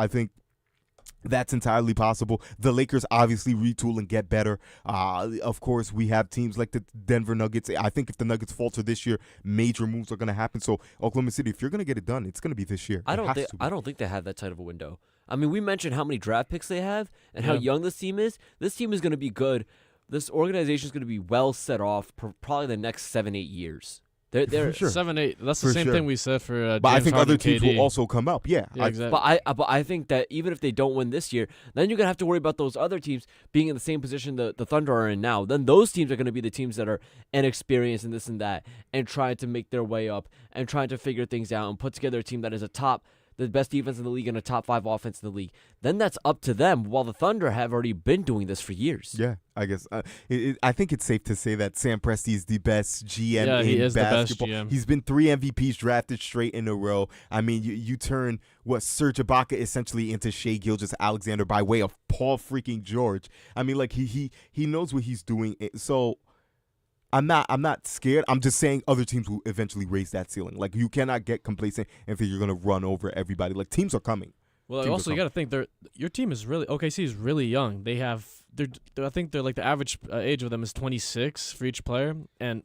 that's entirely possible. The Lakers obviously retool and get better. Of course, we have teams like the Denver Nuggets. I think if the Nuggets falter this year, major moves are going to happen. So Oklahoma City, if you're going to get it done, it's going to be this year. I don't think they have that tight of a window. I mean, we mentioned how many draft picks they have and how young this team is. This team is going to be good. This organization is going to be well set off for probably the next 7-8 years. They're sure. 7-8. That's the For same sure. thing we said for. But I James think Harden other teams KD. will also come up. Yeah, exactly. But I think that even if they don't win this year, then you're gonna have to worry about those other teams being in the same position the Thunder are in now. Then those teams are gonna be the teams that are inexperienced and this and that, and trying to make their way up and trying to figure things out and put together a team that is the best defense in the league and a top 5 offense in the league. Then that's up to them. While the Thunder have already been doing this for years. Yeah, I guess. I think it's safe to say that Sam Presti is the best GM Yeah, in he is basketball. the best GM. He's been 3 MVPs drafted straight in a row. I mean, you turn Serge Ibaka essentially into Shai Gilgeous-Alexander by way of Paul freaking George. I mean, like he knows what he's doing. So I'm not scared. I'm just saying other teams will eventually raise that ceiling. Like, you cannot get complacent and think you're going to run over everybody. Like, teams are coming. Well, also you got to think your team is really OKC is really young. I think they're like the average age of them is 26 for each player, and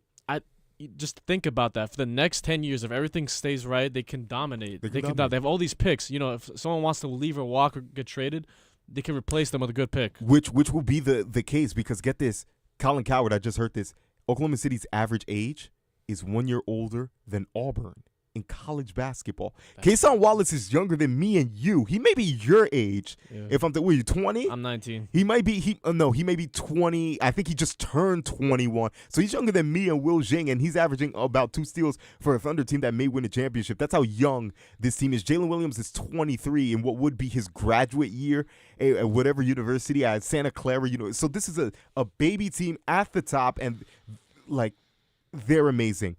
you just think about that. For the next 10 years, if everything stays right, they can dominate. They have all these picks. You know, if someone wants to leave or walk or get traded, they can replace them with a good pick. Which will be the case, because get this, Colin Coward, I just heard this. Oklahoma City's average age is 1 year older than Auburn in college basketball. Kason Wallace is younger than me and you. He may be your age. Yeah. If I'm, were you 20? I'm 19. He may be. He may be 20. I think he just turned 21. So he's younger than me and Will Jing, and he's averaging about 2 steals for a Thunder team that may win a championship. That's how young this team is. Jalen Williams is 23 in what would be his graduate year at whatever university, at Santa Clara. So this is a baby team at the top, and like, they're amazing.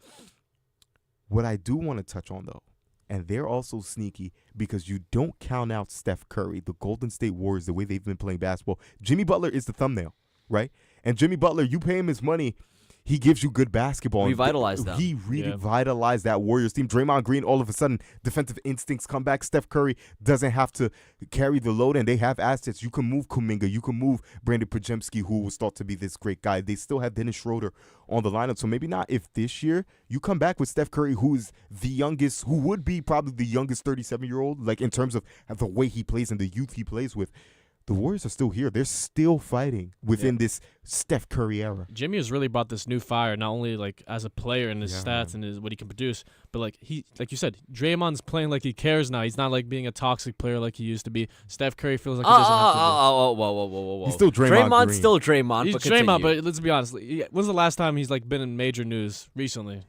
What I do want to touch on, though, and they're also sneaky because you don't count out Steph Curry, the Golden State Warriors, the way they've been playing basketball. Jimmy Butler is the thumbnail, right? And Jimmy Butler, you pay him his money, he gives you good basketball. Revitalized them. He revitalized that Warriors team. Draymond Green, all of a sudden, defensive instincts come back. Steph Curry doesn't have to carry the load, and they have assets. You can move Kuminga. You can move Brandon Podziemski, who was thought to be this great guy. They still have Dennis Schroeder on the lineup, so maybe not if this year you come back with Steph Curry, who is the youngest, who would be probably the youngest 37-year-old, like in terms of the way he plays and the youth he plays with. The Warriors are still here. They're still fighting within this Steph Curry era. Jimmy has really brought this new fire, not only like as a player and his stats and what he can produce, but like you said, Draymond's playing like he cares now. He's not like being a toxic player like he used to be. Steph Curry feels like he doesn't have to be. Whoa. He's still Draymond. Draymond's still Draymond. He's Draymond, but let's be honest. When's the last time he's like been in major news recently?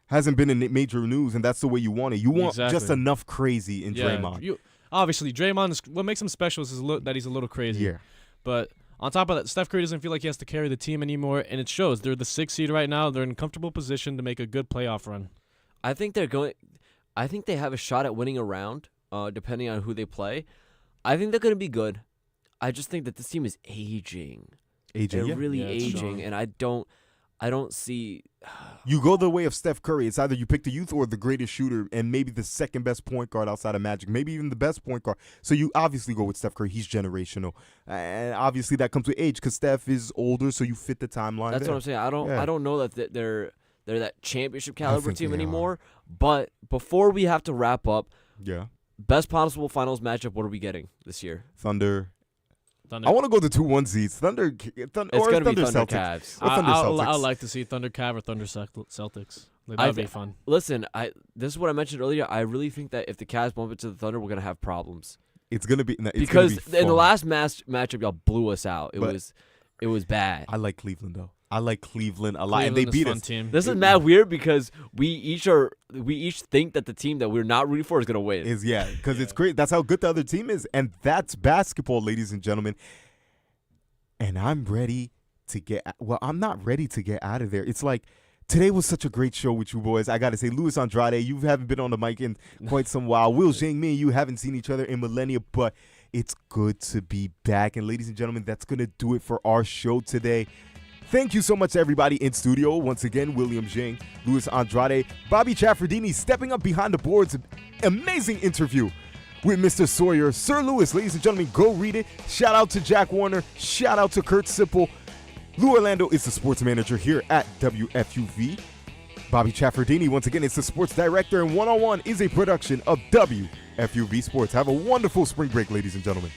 Hasn't been in major news, and that's the way you want it. You want just enough crazy in Draymond. Obviously, Draymond, what makes him special is that he's a little crazy. Yeah. But on top of that, Steph Curry doesn't feel like he has to carry the team anymore, and it shows. They're the 6th seed right now. They're in a comfortable position to make a good playoff run. I think they have a shot at winning a round, depending on who they play. I think they're going to be good. I just think that this team is aging. They're really aging, and I don't see. You go the way of Steph Curry. It's either you pick the youth or the greatest shooter, and maybe the second best point guard outside of Magic, maybe even the best point guard. So you obviously go with Steph Curry. He's generational, and obviously that comes with age because Steph is older, so you fit the timeline. That's what I'm saying. I don't know that they're that championship caliber think team they anymore. But before we have to wrap up, Yeah. best possible finals matchup, what are we getting this year? Thunder. Thunder. I want to go the 2-1 seeds. Thunder. It's or going to be Thunder Thunder Celtics. Cavs. Or Thunder Celtics. I'd like to see Thunder Cav or Thunder Celtics. That would be fun. Listen, this is what I mentioned earlier. I really think that if the Cavs bump into the Thunder, we're going to have problems. It's going to be because be in the last matchup, y'all blew us out. It was bad. I like Cleveland though. I like Cleveland a lot, and Cleveland they beat fun us. Team. This is mad weird because we each think that the team that we're not rooting for is gonna win. Because it's great. That's how good the other team is, and that's basketball, ladies and gentlemen. And I'm ready to get. Well, I'm not ready to get out of there. It's like today was such a great show with you boys. I gotta say, Luis Andrade, you haven't been on the mic in quite some while. Will Jing, me and you haven't seen each other in millennia, but it's good to be back. And ladies and gentlemen, that's gonna do it for our show today. Thank you so much to everybody in studio. Once again, William Jing, Luis Andrade, Bobby Chaffardini stepping up behind the boards. Amazing interview with Mr. Sawyer. Sir Lewis, ladies and gentlemen, go read it. Shout out to Jack Warner. Shout out to Kurt Sipple. Lou Orlando is the sports manager here at WFUV. Bobby Chaffardini, once again, is the sports director, and 101 is a production of WFUV Sports. Have a wonderful spring break, ladies and gentlemen.